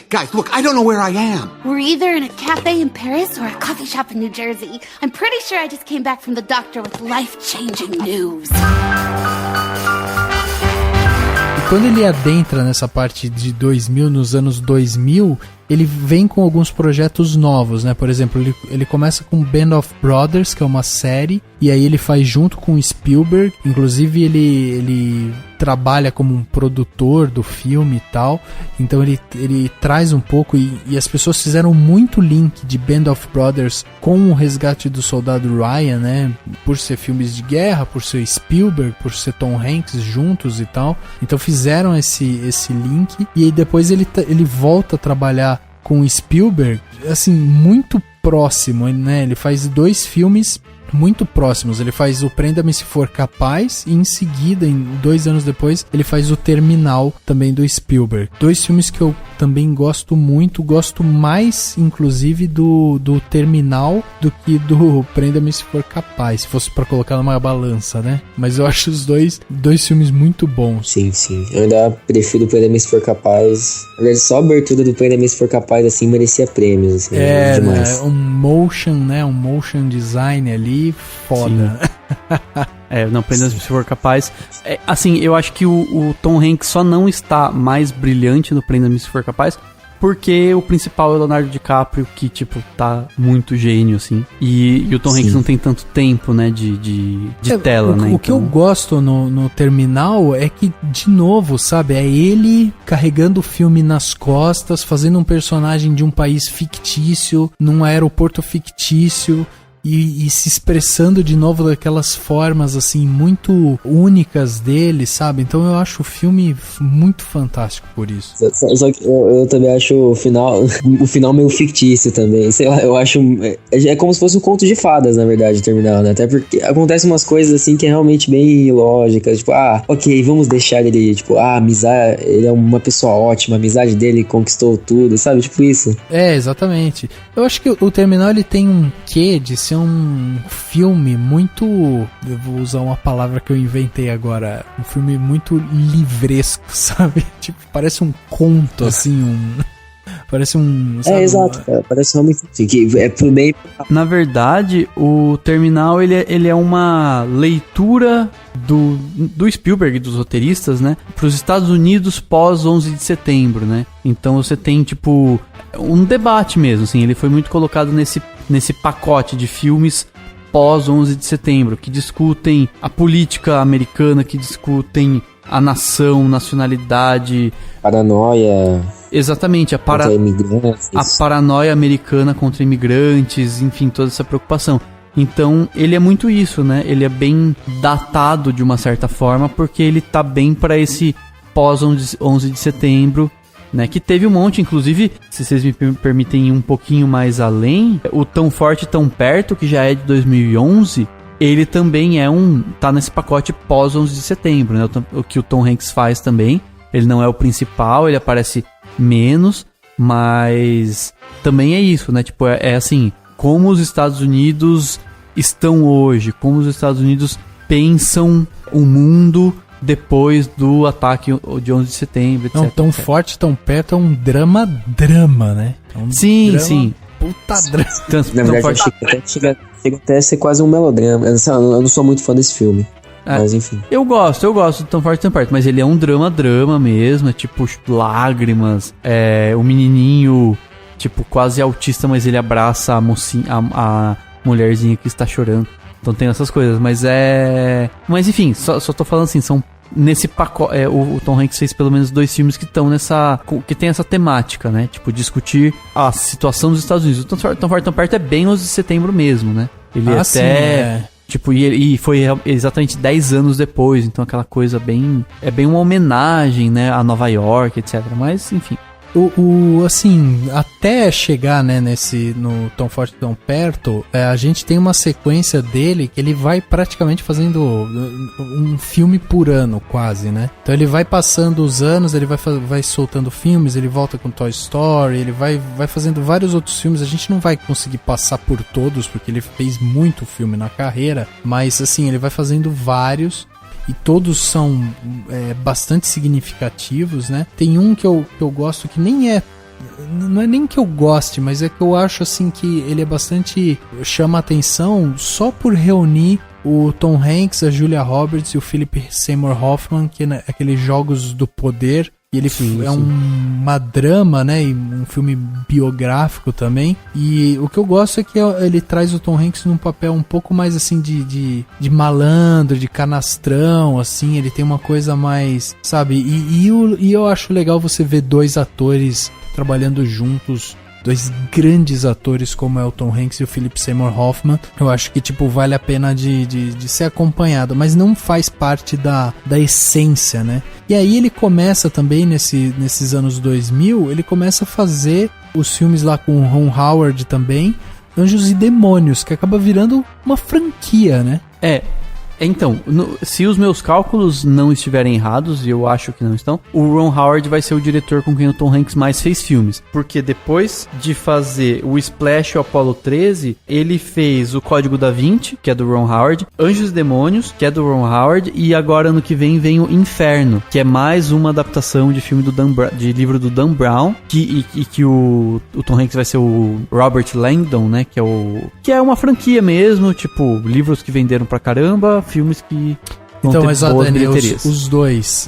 Guys, look, I don't know where I am. We're either in a cafe in Paris or a coffee shop in New Jersey. I'm pretty sure I just came back from the doctor with life-changing news. E quando ele adentra nessa parte de 2000, nos anos 2000, ele vem com alguns projetos novos, né? Por exemplo, ele começa com Band of Brothers, que é uma série, e aí ele faz junto com Spielberg. Inclusive ele trabalha como um produtor do filme e tal, então ele traz um pouco, e as pessoas fizeram muito link de Band of Brothers com o Resgate do Soldado Ryan, né? Por ser filmes de guerra, por ser Spielberg, por ser Tom Hanks juntos e tal, então fizeram esse link, e aí depois ele volta a trabalhar com o Spielberg, assim, muito próximo, né? Ele faz 2 filmes muito próximos. Ele faz o Prenda-me Se For Capaz e em seguida, 2 anos depois, ele faz o Terminal, também do Spielberg. 2 filmes que eu também gosto muito, gosto mais inclusive do Terminal do que do Prenda-me Se For Capaz, se fosse pra colocar numa balança, né? Mas eu acho os dois filmes muito bons. Sim, eu ainda prefiro o Prenda-me Se For Capaz. Aliás, só a abertura do Prenda-me Se For Capaz, assim, merecia prêmios, assim, demais. Um motion design ali, foda. Não, Prenda-me Se For Capaz. Assim, eu acho que o Tom Hanks só não está mais brilhante no Prenda-me Se For Capaz porque o principal é o Leonardo DiCaprio, que, tipo, tá muito gênio, assim. E o Tom Hanks não tem tanto tempo, né, de tela, né? O que eu gosto no Terminal é que, de novo, sabe, é ele carregando o filme nas costas, fazendo um personagem de um país fictício, num aeroporto fictício, e se expressando de novo daquelas formas, assim, muito únicas dele, sabe? Então eu acho o filme muito fantástico por isso. Só que eu também acho o final meio fictício também. Sei lá, eu acho... É como se fosse um conto de fadas, na verdade, Terminal, né? Até porque acontecem umas coisas, assim, que é realmente bem ilógicas. Tipo, ok, vamos deixar ele, tipo, amizade... Ele é uma pessoa ótima, a amizade dele conquistou tudo, sabe? Tipo isso. Exatamente. Eu acho que o Terminal, ele tem um quê de ser um filme muito... Eu vou usar uma palavra que eu inventei agora. Um filme muito livresco, sabe? Tipo, parece um conto, assim, parece um... Sabe, exato, cara. Parece realmente que é pro meio... Na verdade, o Terminal, ele é uma leitura do Spielberg e dos roteiristas, né? Para os Estados Unidos pós 11 de setembro, né? Então você tem, tipo, um debate mesmo, assim. Ele foi muito colocado nesse pacote de filmes pós 11 de setembro, que discutem a política americana, que discutem a nação, nacionalidade... Paranoia... Exatamente, a paranoia americana contra imigrantes, enfim, toda essa preocupação. Então, ele é muito isso, né? Ele é bem datado de uma certa forma, porque ele tá bem para esse pós 11 de setembro, né? Que teve um monte, inclusive, se vocês me permitem ir um pouquinho mais além, o Tão Forte, Tão Perto, que já é de 2011, ele também tá nesse pacote pós 11 de setembro, né? O que o Tom Hanks faz também. Ele não é o principal, ele aparece menos, mas também é isso, né? Tipo, é assim, como os Estados Unidos estão hoje, como os Estados Unidos pensam o mundo depois do ataque de 11 de setembro, etc. Não, Tão Forte, Tão Perto é um drama, né? Sim. Puta drama. Na verdade, chega até a ser quase um melodrama. Eu não sou muito fã desse filme. Mas enfim. Eu gosto do Tão Forte, Tão Perto, mas ele é um drama mesmo, é tipo lágrimas, o menininho, tipo, quase autista, mas ele abraça a mocinha, a mulherzinha que está chorando. Então tem essas coisas, mas enfim, só tô falando assim, são nesse pacote, o Tom Hanks fez pelo menos 2 filmes que estão que tem essa temática, né? Tipo, discutir a situação dos Estados Unidos. O Tão Forte Tão Perto é bem 11 de setembro mesmo, né? Ele sim, tipo, e foi exatamente 10 anos depois, então aquela coisa bem uma homenagem, né, a Nova York, etc. Mas, enfim. Assim, até chegar, né, no Tão Forte Tão Perto, a gente tem uma sequência dele que ele vai praticamente fazendo um filme por ano, quase, né? Então ele vai passando os anos, ele vai soltando filmes, ele volta com Toy Story, ele vai fazendo vários outros filmes. A gente não vai conseguir passar por todos, porque ele fez muito filme na carreira, mas assim, ele vai fazendo vários. E todos são bastante significativos, né? Tem um que eu gosto que nem é... Não é nem que eu goste, mas é que eu acho assim que ele é bastante... Chama atenção só por reunir o Tom Hanks, a Julia Roberts e o Philip Seymour Hoffman, que é aqueles Jogos do Poder. E ele uma drama, né? E um filme biográfico também. E o que eu gosto é que ele traz o Tom Hanks num papel um pouco mais assim de malandro, de canastrão, assim. Ele tem uma coisa mais, sabe? E eu acho legal você ver 2 atores trabalhando juntos. 2 grandes atores como é o Tom Hanks e o Philip Seymour Hoffman. Eu acho que tipo vale a pena de ser acompanhado, mas não faz parte da essência, né? E aí ele começa também nesses anos 2000, ele começa a fazer os filmes lá com o Ron Howard também, Anjos e Demônios, que acaba virando uma franquia, né? Então, se os meus cálculos não estiverem errados, e eu acho que não estão, o Ron Howard vai ser o diretor com quem o Tom Hanks mais fez filmes. Porque depois de fazer o Splash e o Apollo 13, ele fez o Código da Vinci, que é do Ron Howard, Anjos e Demônios, que é do Ron Howard, e agora ano que vem o Inferno, que é mais uma adaptação de filme de livro do Dan Brown, que o Tom Hanks vai ser o Robert Langdon, né, que é uma franquia mesmo, tipo, livros que venderam pra caramba, filmes que vão então, ter mas boas Dani, bilheterias. Os 2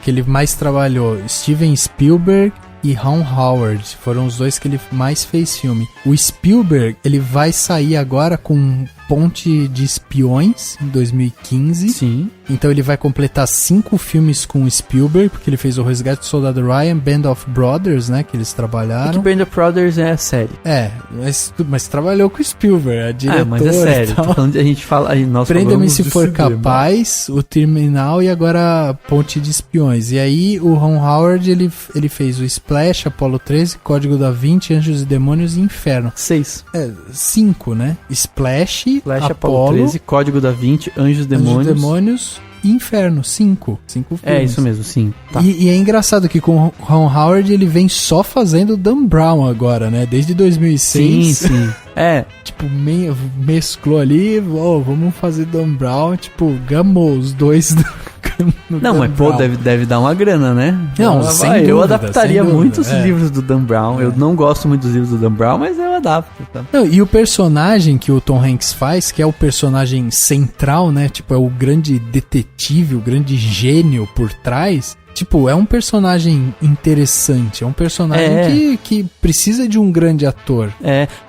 que ele mais trabalhou, Steven Spielberg e Ron Howard, foram os 2 que ele mais fez filme. O Spielberg, ele vai sair agora com Ponte de Espiões, em 2015. Sim. Então ele vai completar 5 filmes com o Spielberg, porque ele fez O Resgate do Soldado Ryan, Band of Brothers, né, que eles trabalharam. É que Band of Brothers é série. Mas trabalhou com o Spielberg, a diretora. Mas é sério. Quando a gente fala... Prenda-me se for capaz, o Terminal e agora Ponte de Espiões. E aí o Ron Howard, ele fez o Splash, Apollo 13, Código da Vinci, Anjos e Demônios e Inferno. 6. 5, né? Splash, Apollo 13, Código da Vinci, Anjos e Demônios e Inferno. 5 filmes. É isso mesmo, sim. Tá. E é engraçado que com o Ron Howard ele vem só fazendo Dan Brown agora, né? Desde 2006. Sim. Tipo, mesclou ali, vamos fazer Dan Brown, tipo, gamou os 2 Não, mas pô, deve dar uma grana, né? Não, sem dúvida, eu adaptaria muitos é. livros do Dan Brown. Eu não gosto muito dos livros do Dan Brown, mas eu adapto. Tá? Não, e o personagem que o Tom Hanks faz, que é o personagem central, né? Tipo, é o grande detetive, o grande gênio por trás. Tipo, é um personagem interessante, é um personagem que precisa de um grande ator.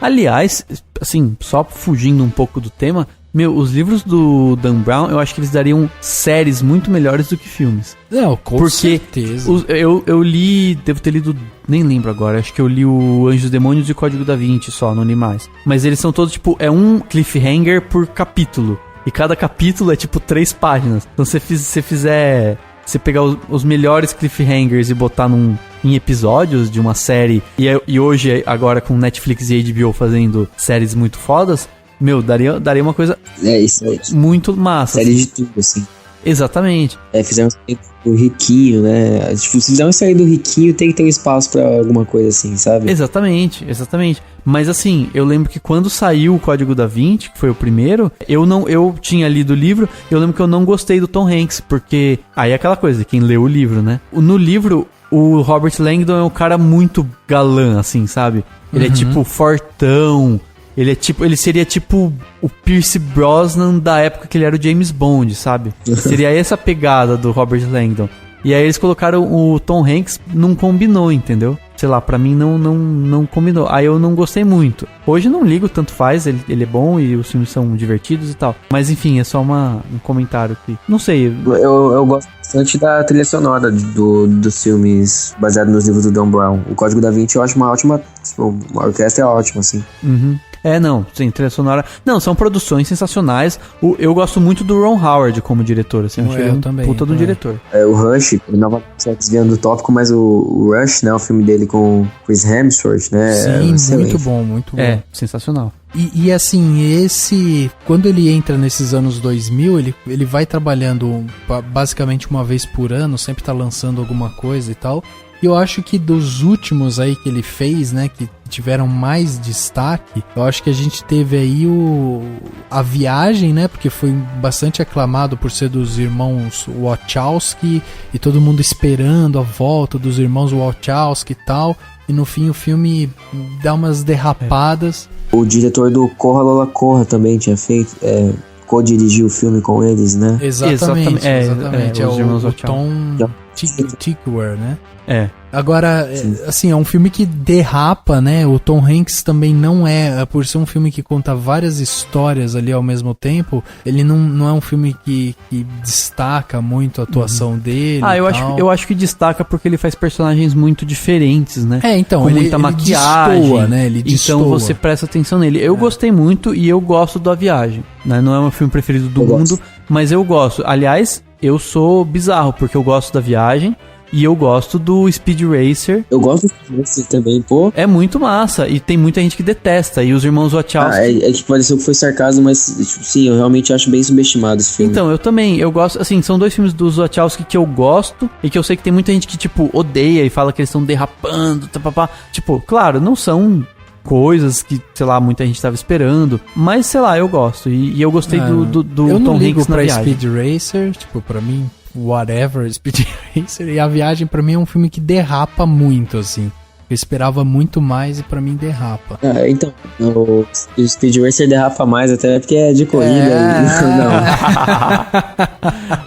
Aliás, assim, só fugindo um pouco do tema, os livros do Dan Brown, eu acho que eles dariam séries muito melhores do que filmes. Não, com certeza. Eu li, devo ter lido, nem lembro agora, acho que eu li o Anjos, Demônios e o Código da Vinci só, não li mais. Mas eles são todos, tipo, é um cliffhanger por capítulo. E cada capítulo é, tipo, 3 páginas. Então, se você fizer... Você pegar os melhores cliffhangers e botar em episódios de uma série, e hoje, agora com Netflix e HBO fazendo séries muito fodas, daria uma coisa muito massa. Série de tudo, assim. Exatamente. Fizeram o Riquinho, né? Tipo, se fizer uma série do Riquinho, tem que ter um espaço pra alguma coisa assim, sabe? Exatamente. Mas assim, eu lembro que quando saiu o Código da Vinci, que foi o primeiro, eu tinha lido o livro, eu lembro que eu não gostei do Tom Hanks, porque aí é aquela coisa, quem leu o livro, né? No livro, o Robert Langdon é um cara muito galã, assim, sabe? Ele é tipo fortão. Ele seria tipo o Pierce Brosnan da época que ele era o James Bond, sabe? Seria essa pegada do Robert Langdon. E aí eles colocaram o Tom Hanks, não combinou, entendeu? sei lá, pra mim não combinou. Aí eu não gostei muito. Hoje eu não ligo, tanto faz, ele é bom e os filmes são divertidos e tal. Mas enfim, é só um comentário que... Não sei. Eu gosto bastante da trilha sonora dos filmes baseados nos livros do Dan Brown. O Código da Vinci eu acho uma ótima... Uma orquestra é ótima, assim. Uhum. Não, sim, trilha sonora... Não, são produções sensacionais. Eu gosto muito do Ron Howard como diretor, assim. Eu achei ele um puta do diretor. O Rush, novamente desviando do tópico, mas o Rush, né, o filme dele com Chris Hemsworth, né? Sim, muito bom, muito bom. É, sensacional. E assim, quando ele entra nesses anos 2000, ele vai trabalhando basicamente uma vez por ano, sempre tá lançando alguma coisa e tal. E eu acho que dos últimos aí que ele fez, né, que tiveram mais destaque, eu acho que a gente teve aí A Viagem, né, porque foi bastante aclamado por ser dos irmãos Wachowski e todo mundo esperando a volta dos irmãos Wachowski e tal. E no fim o filme dá umas derrapadas. O diretor do Corra Lola Corra também tinha feito, co-dirigiu o filme com eles, né? Exatamente. É o Tom Tykwer, né? É. Agora, assim, é um filme que derrapa, né? O Tom Hanks também não por ser um filme que conta várias histórias ali ao mesmo tempo, ele não é um filme que destaca muito a atuação dele. Eu acho que destaca porque ele faz personagens muito diferentes, né? Então, com muita maquiagem, destoa, né? Ele destoa. Então você presta atenção nele. Eu gostei muito e eu gosto do A Viagem, né? Não é o meu filme preferido do mundo, mas eu gosto. Aliás, eu sou bizarro porque eu gosto da Viagem. E eu gosto do Speed Racer. Eu gosto do Speed Racer também, pô. É muito massa. E tem muita gente que detesta. E os irmãos Wachowski... é que pareceu que foi sarcasmo, mas tipo, sim, eu realmente acho bem subestimado esse filme. Então, eu também. Eu gosto... Assim, são dois filmes dos Wachowski que eu gosto. E que eu sei que tem muita gente que, tipo, odeia e fala que eles estão derrapando. Tapapá. Tipo, claro, não são coisas que, sei lá, muita gente tava esperando. Mas, sei lá, eu gosto. E eu gostei do Tom Hanks na Viagem. Speed Racer, tipo, pra mim... Whatever, Speed Racer. E A Viagem pra mim é um filme que derrapa muito, assim. Eu esperava muito mais e pra mim derrapa. Então, o Speed Racer derrapa mais até porque é de corrida.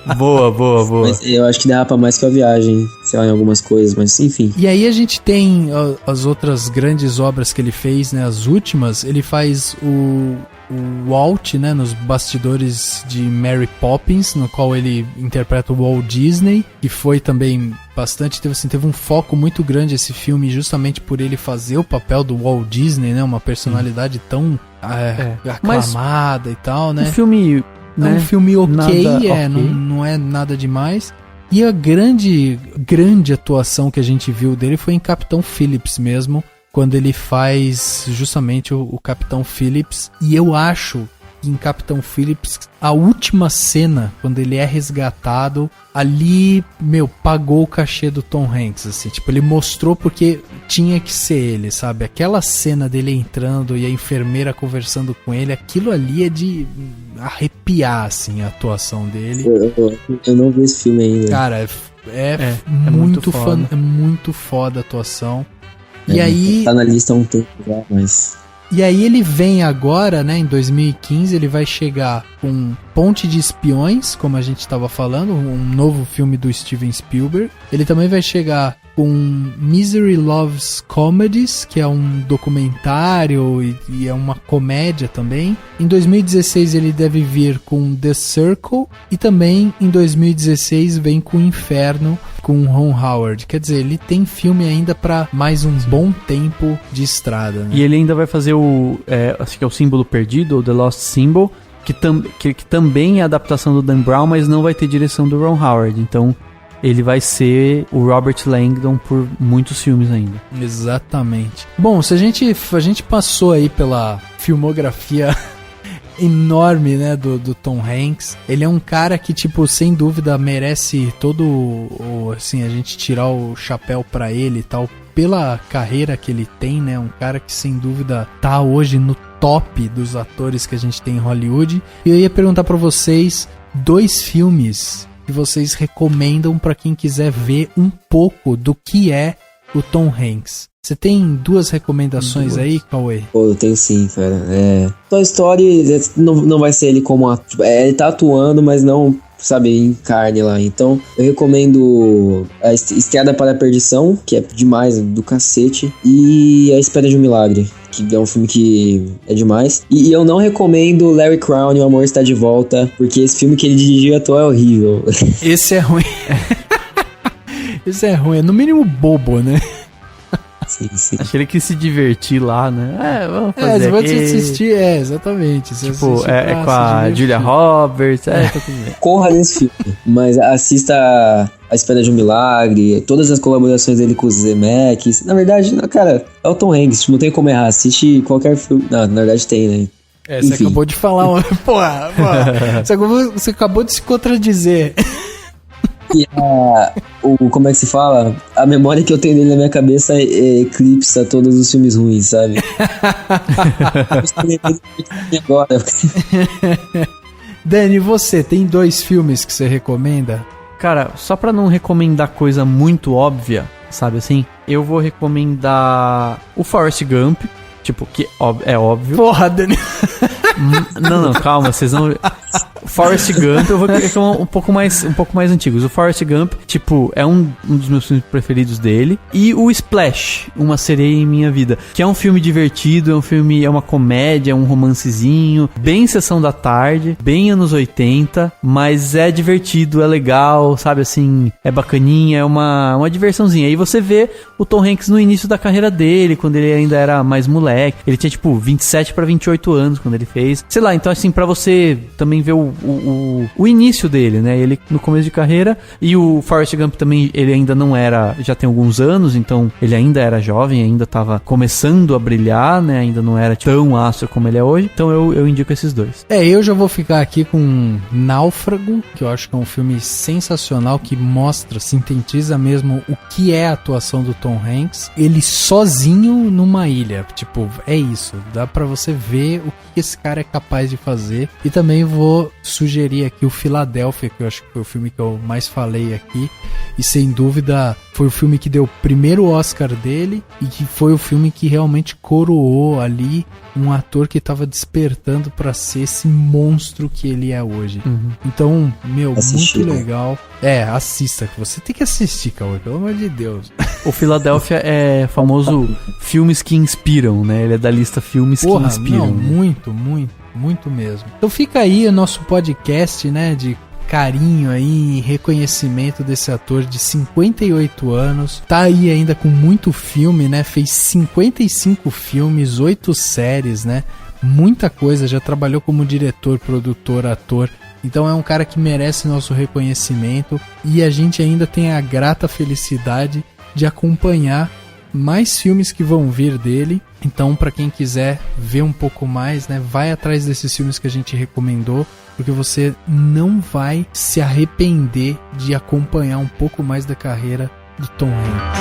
Não. Boa. Mas eu acho que derrapa mais que A Viagem, sei lá, em algumas coisas, mas enfim. E aí a gente tem as outras grandes obras que ele fez, né? As últimas, ele faz o Walt, né, nos bastidores de Mary Poppins, no qual ele interpreta o Walt Disney, que foi também bastante, teve um foco muito grande esse filme, justamente por ele fazer o papel do Walt Disney, né, uma personalidade tão aclamada e tal, né. Um filme, né, é um filme ok. Não é nada demais. E a grande atuação que a gente viu dele foi em Capitão Phillips mesmo, quando ele faz justamente o Capitão Phillips. E eu acho que em Capitão Phillips, a última cena, quando ele é resgatado, ali, pagou o cachê do Tom Hanks, assim. Tipo, ele mostrou porque tinha que ser ele, sabe? Aquela cena dele entrando e a enfermeira conversando com ele, aquilo ali é de arrepiar, assim, a atuação dele. Eu não vi esse filme ainda. Cara, é muito foda. É muito foda a atuação. E aí, tá na lista há um tempo já, mas... E aí ele vem agora, né, em 2015, ele vai chegar com Ponte de Espiões, como a gente estava falando, um novo filme do Steven Spielberg. Ele também vai chegar com Misery Loves Comedies, que é um documentário e é uma comédia também. Em 2016 ele deve vir com The Circle e também em 2016 vem com Inferno, com Ron Howard. Quer dizer, ele tem filme ainda para mais um bom tempo de estrada, né? E ele ainda vai fazer acho que é o Símbolo Perdido, ou The Lost Symbol, que também é adaptação do Dan Brown, mas não vai ter direção do Ron Howard. Então ele vai ser o Robert Langdon por muitos filmes ainda. Exatamente. Bom, se a gente passou aí pela filmografia enorme, né, do Tom Hanks. Ele é um cara que, tipo, sem dúvida merece todo assim, a gente tirar o chapéu pra ele e tal, pela carreira que ele tem, né? Um cara que sem dúvida tá hoje no top dos atores que a gente tem em Hollywood. E eu ia perguntar pra vocês 2 filmes que vocês recomendam pra quem quiser ver um pouco do que é o Tom Hanks. Você tem 2 recomendações aí, Cauê? Pô, eu tenho sim, cara. Toy Story não vai ser ele como ator. Ele tá atuando, mas não sabe, em carne lá. Então, eu recomendo a Estrada para a Perdição, que é demais, do cacete, e A Espera de um Milagre, que é um filme que é demais. E eu não recomendo Larry Crown e O Amor Está de Volta, porque esse filme que ele dirigiu e atuou é horrível. Esse é ruim. Esse é ruim, é no mínimo bobo, né? Sim. Acho que ele quis se divertir lá, né? Vamos fazer você vai aqui. assistir, exatamente. Você Tipo, assiste é com a se divertir. Julia Roberts, tá tudo bem. Corra nesse filme, mas assista A Espera de um Milagre, todas as colaborações dele com os Zemeckis. Na verdade, cara, é o Tom Hanks, tipo, não tem como errar. Assiste qualquer filme. Não, na verdade tem, né? Você acabou de falar. Porra. Você acabou de se contradizer. E como é que se fala? A memória que eu tenho dele na minha cabeça eclipsa todos os filmes ruins, sabe? Agora. Dani, você tem 2 filmes que você recomenda? Cara, só pra não recomendar coisa muito óbvia, sabe assim? Eu vou recomendar o Forrest Gump, tipo, que é óbvio. Porra, Dani. Não, calma, vocês vão... Forrest Gump, eu vou recomendar um pouco mais antigos. O Forrest Gump, tipo, é um dos meus filmes preferidos dele. E o Splash, Uma Sereia em Minha Vida, que é um filme divertido, é uma comédia, é um romancezinho, bem sessão da tarde, bem anos 80, mas é divertido, é legal, sabe assim, é bacaninha, é uma diversãozinha. Aí você vê o Tom Hanks no início da carreira dele, quando ele ainda era mais moleque. Ele tinha, tipo, 27 para 28 anos quando ele fez. Sei lá, então assim, pra você também ver o início dele, né? Ele no começo de carreira. E o Forrest Gump também, ele ainda não era... Já tem alguns anos, então ele ainda era jovem, ainda tava começando a brilhar, né? Ainda não era tão astro como ele é hoje. Então eu indico esses 2. Eu já vou ficar aqui com Náufrago, que eu acho que é um filme sensacional, que mostra, sintetiza mesmo o que é a atuação do Tom Hanks. Ele sozinho numa ilha. Tipo, é isso. Dá pra você ver o que esse cara é capaz de fazer. E também vou sugerir aqui o Filadélfia, que eu acho que foi o filme que eu mais falei aqui, e sem dúvida foi o filme que deu o primeiro Oscar dele e que foi o filme que realmente coroou ali um ator que estava despertando para ser esse monstro que ele é hoje. Então, muito legal. Assista, que você tem que assistir, Cauê, pelo amor de Deus. O Filadélfia é famoso filmes que inspiram, né? Ele é da lista filmes que inspiram. Muito mesmo. Então fica aí o nosso podcast, né, de carinho aí, reconhecimento desse ator de 58 anos. Tá aí ainda com muito filme, né? Fez 55 filmes, 8 séries, né? Muita coisa, já trabalhou como diretor, produtor, ator. Então é um cara que merece nosso reconhecimento e a gente ainda tem a grata felicidade de acompanhar mais filmes que vão vir dele. Então, para quem quiser ver um pouco mais, né, vai atrás desses filmes que a gente recomendou, porque você não vai se arrepender de acompanhar um pouco mais da carreira do Tom Hanks.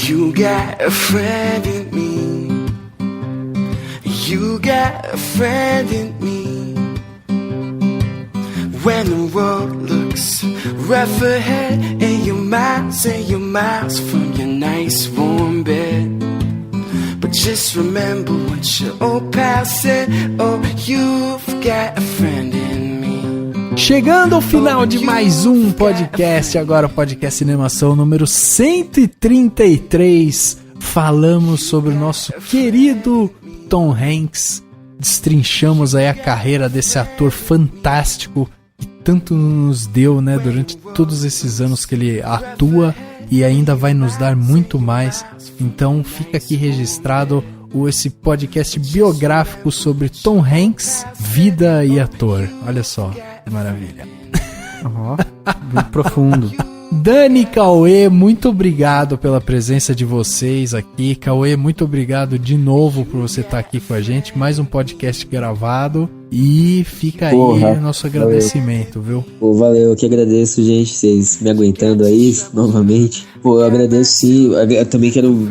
You got a friend in me. You got a friend in me. When the road looks rough ahead and you're miles from your nice warm bed. But just remember what your old pal said. Oh, you've got a friend in me. Chegando ao final de mais um podcast, agora o podcast Cinemação número 133. Falamos sobre o nosso querido Tom Hanks. Destrinchamos aí a carreira desse ator fantástico que tanto nos deu, né, durante todos esses anos que ele atua e ainda vai nos dar muito mais. Então fica aqui registrado esse podcast biográfico sobre Tom Hanks, vida e ator. Olha só, que maravilha. Muito profundo. Dani e Cauê, muito obrigado pela presença de vocês aqui. Cauê, muito obrigado de novo por você estar aqui com a gente. Mais um podcast gravado. E fica aí o nosso agradecimento, viu? Pô, valeu, eu que agradeço, gente, vocês me aguentando aí novamente. Pô, eu agradeço sim, eu também quero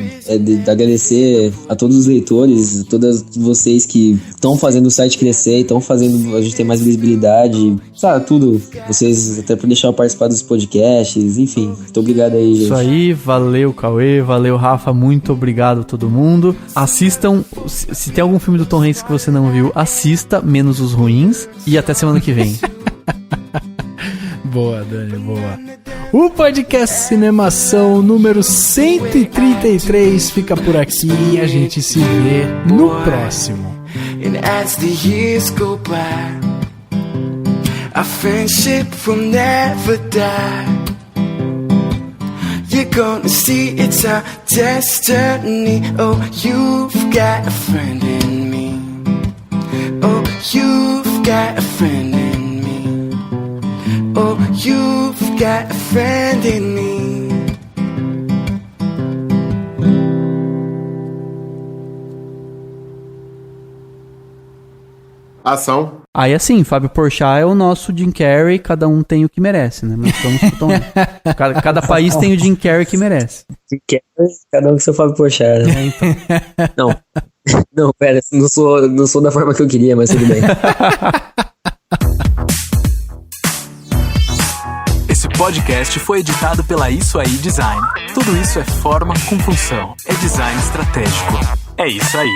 agradecer a todos os leitores, a todas vocês que estão fazendo o site crescer, estão fazendo a gente ter mais visibilidade, sabe, tudo. Vocês até por deixar eu participar dos podcasts, enfim, muito obrigado aí, gente. Isso aí, valeu Cauê, valeu Rafa, muito obrigado a todo mundo. Assistam, se tem algum filme do Tom Hanks que você não viu, assista, menos os ruins, e até semana que vem. Boa, Dani, boa. O podcast Cinemação número 133 fica por aqui e a gente se vê no próximo. And as the years go by, our friendship will never die. You're gonna see it's our destiny. Oh, you've got a friend in me. Oh, you've got a friend in me. Oh, you've got a friend in me. Ação. Aí assim, Fábio Porchat é o nosso Jim Carrey, cada um tem o que merece, né? Mas vamos pro Tom Hanks. Cada país tem o Jim Carrey que merece. Jim Carrey, cada um com seu Fábio Porchat, né? Então. Não, pera, não sou da forma que eu queria, mas tudo bem. Esse podcast foi editado pela Isso Aí Design. Tudo isso é forma com função. É design estratégico. É isso aí.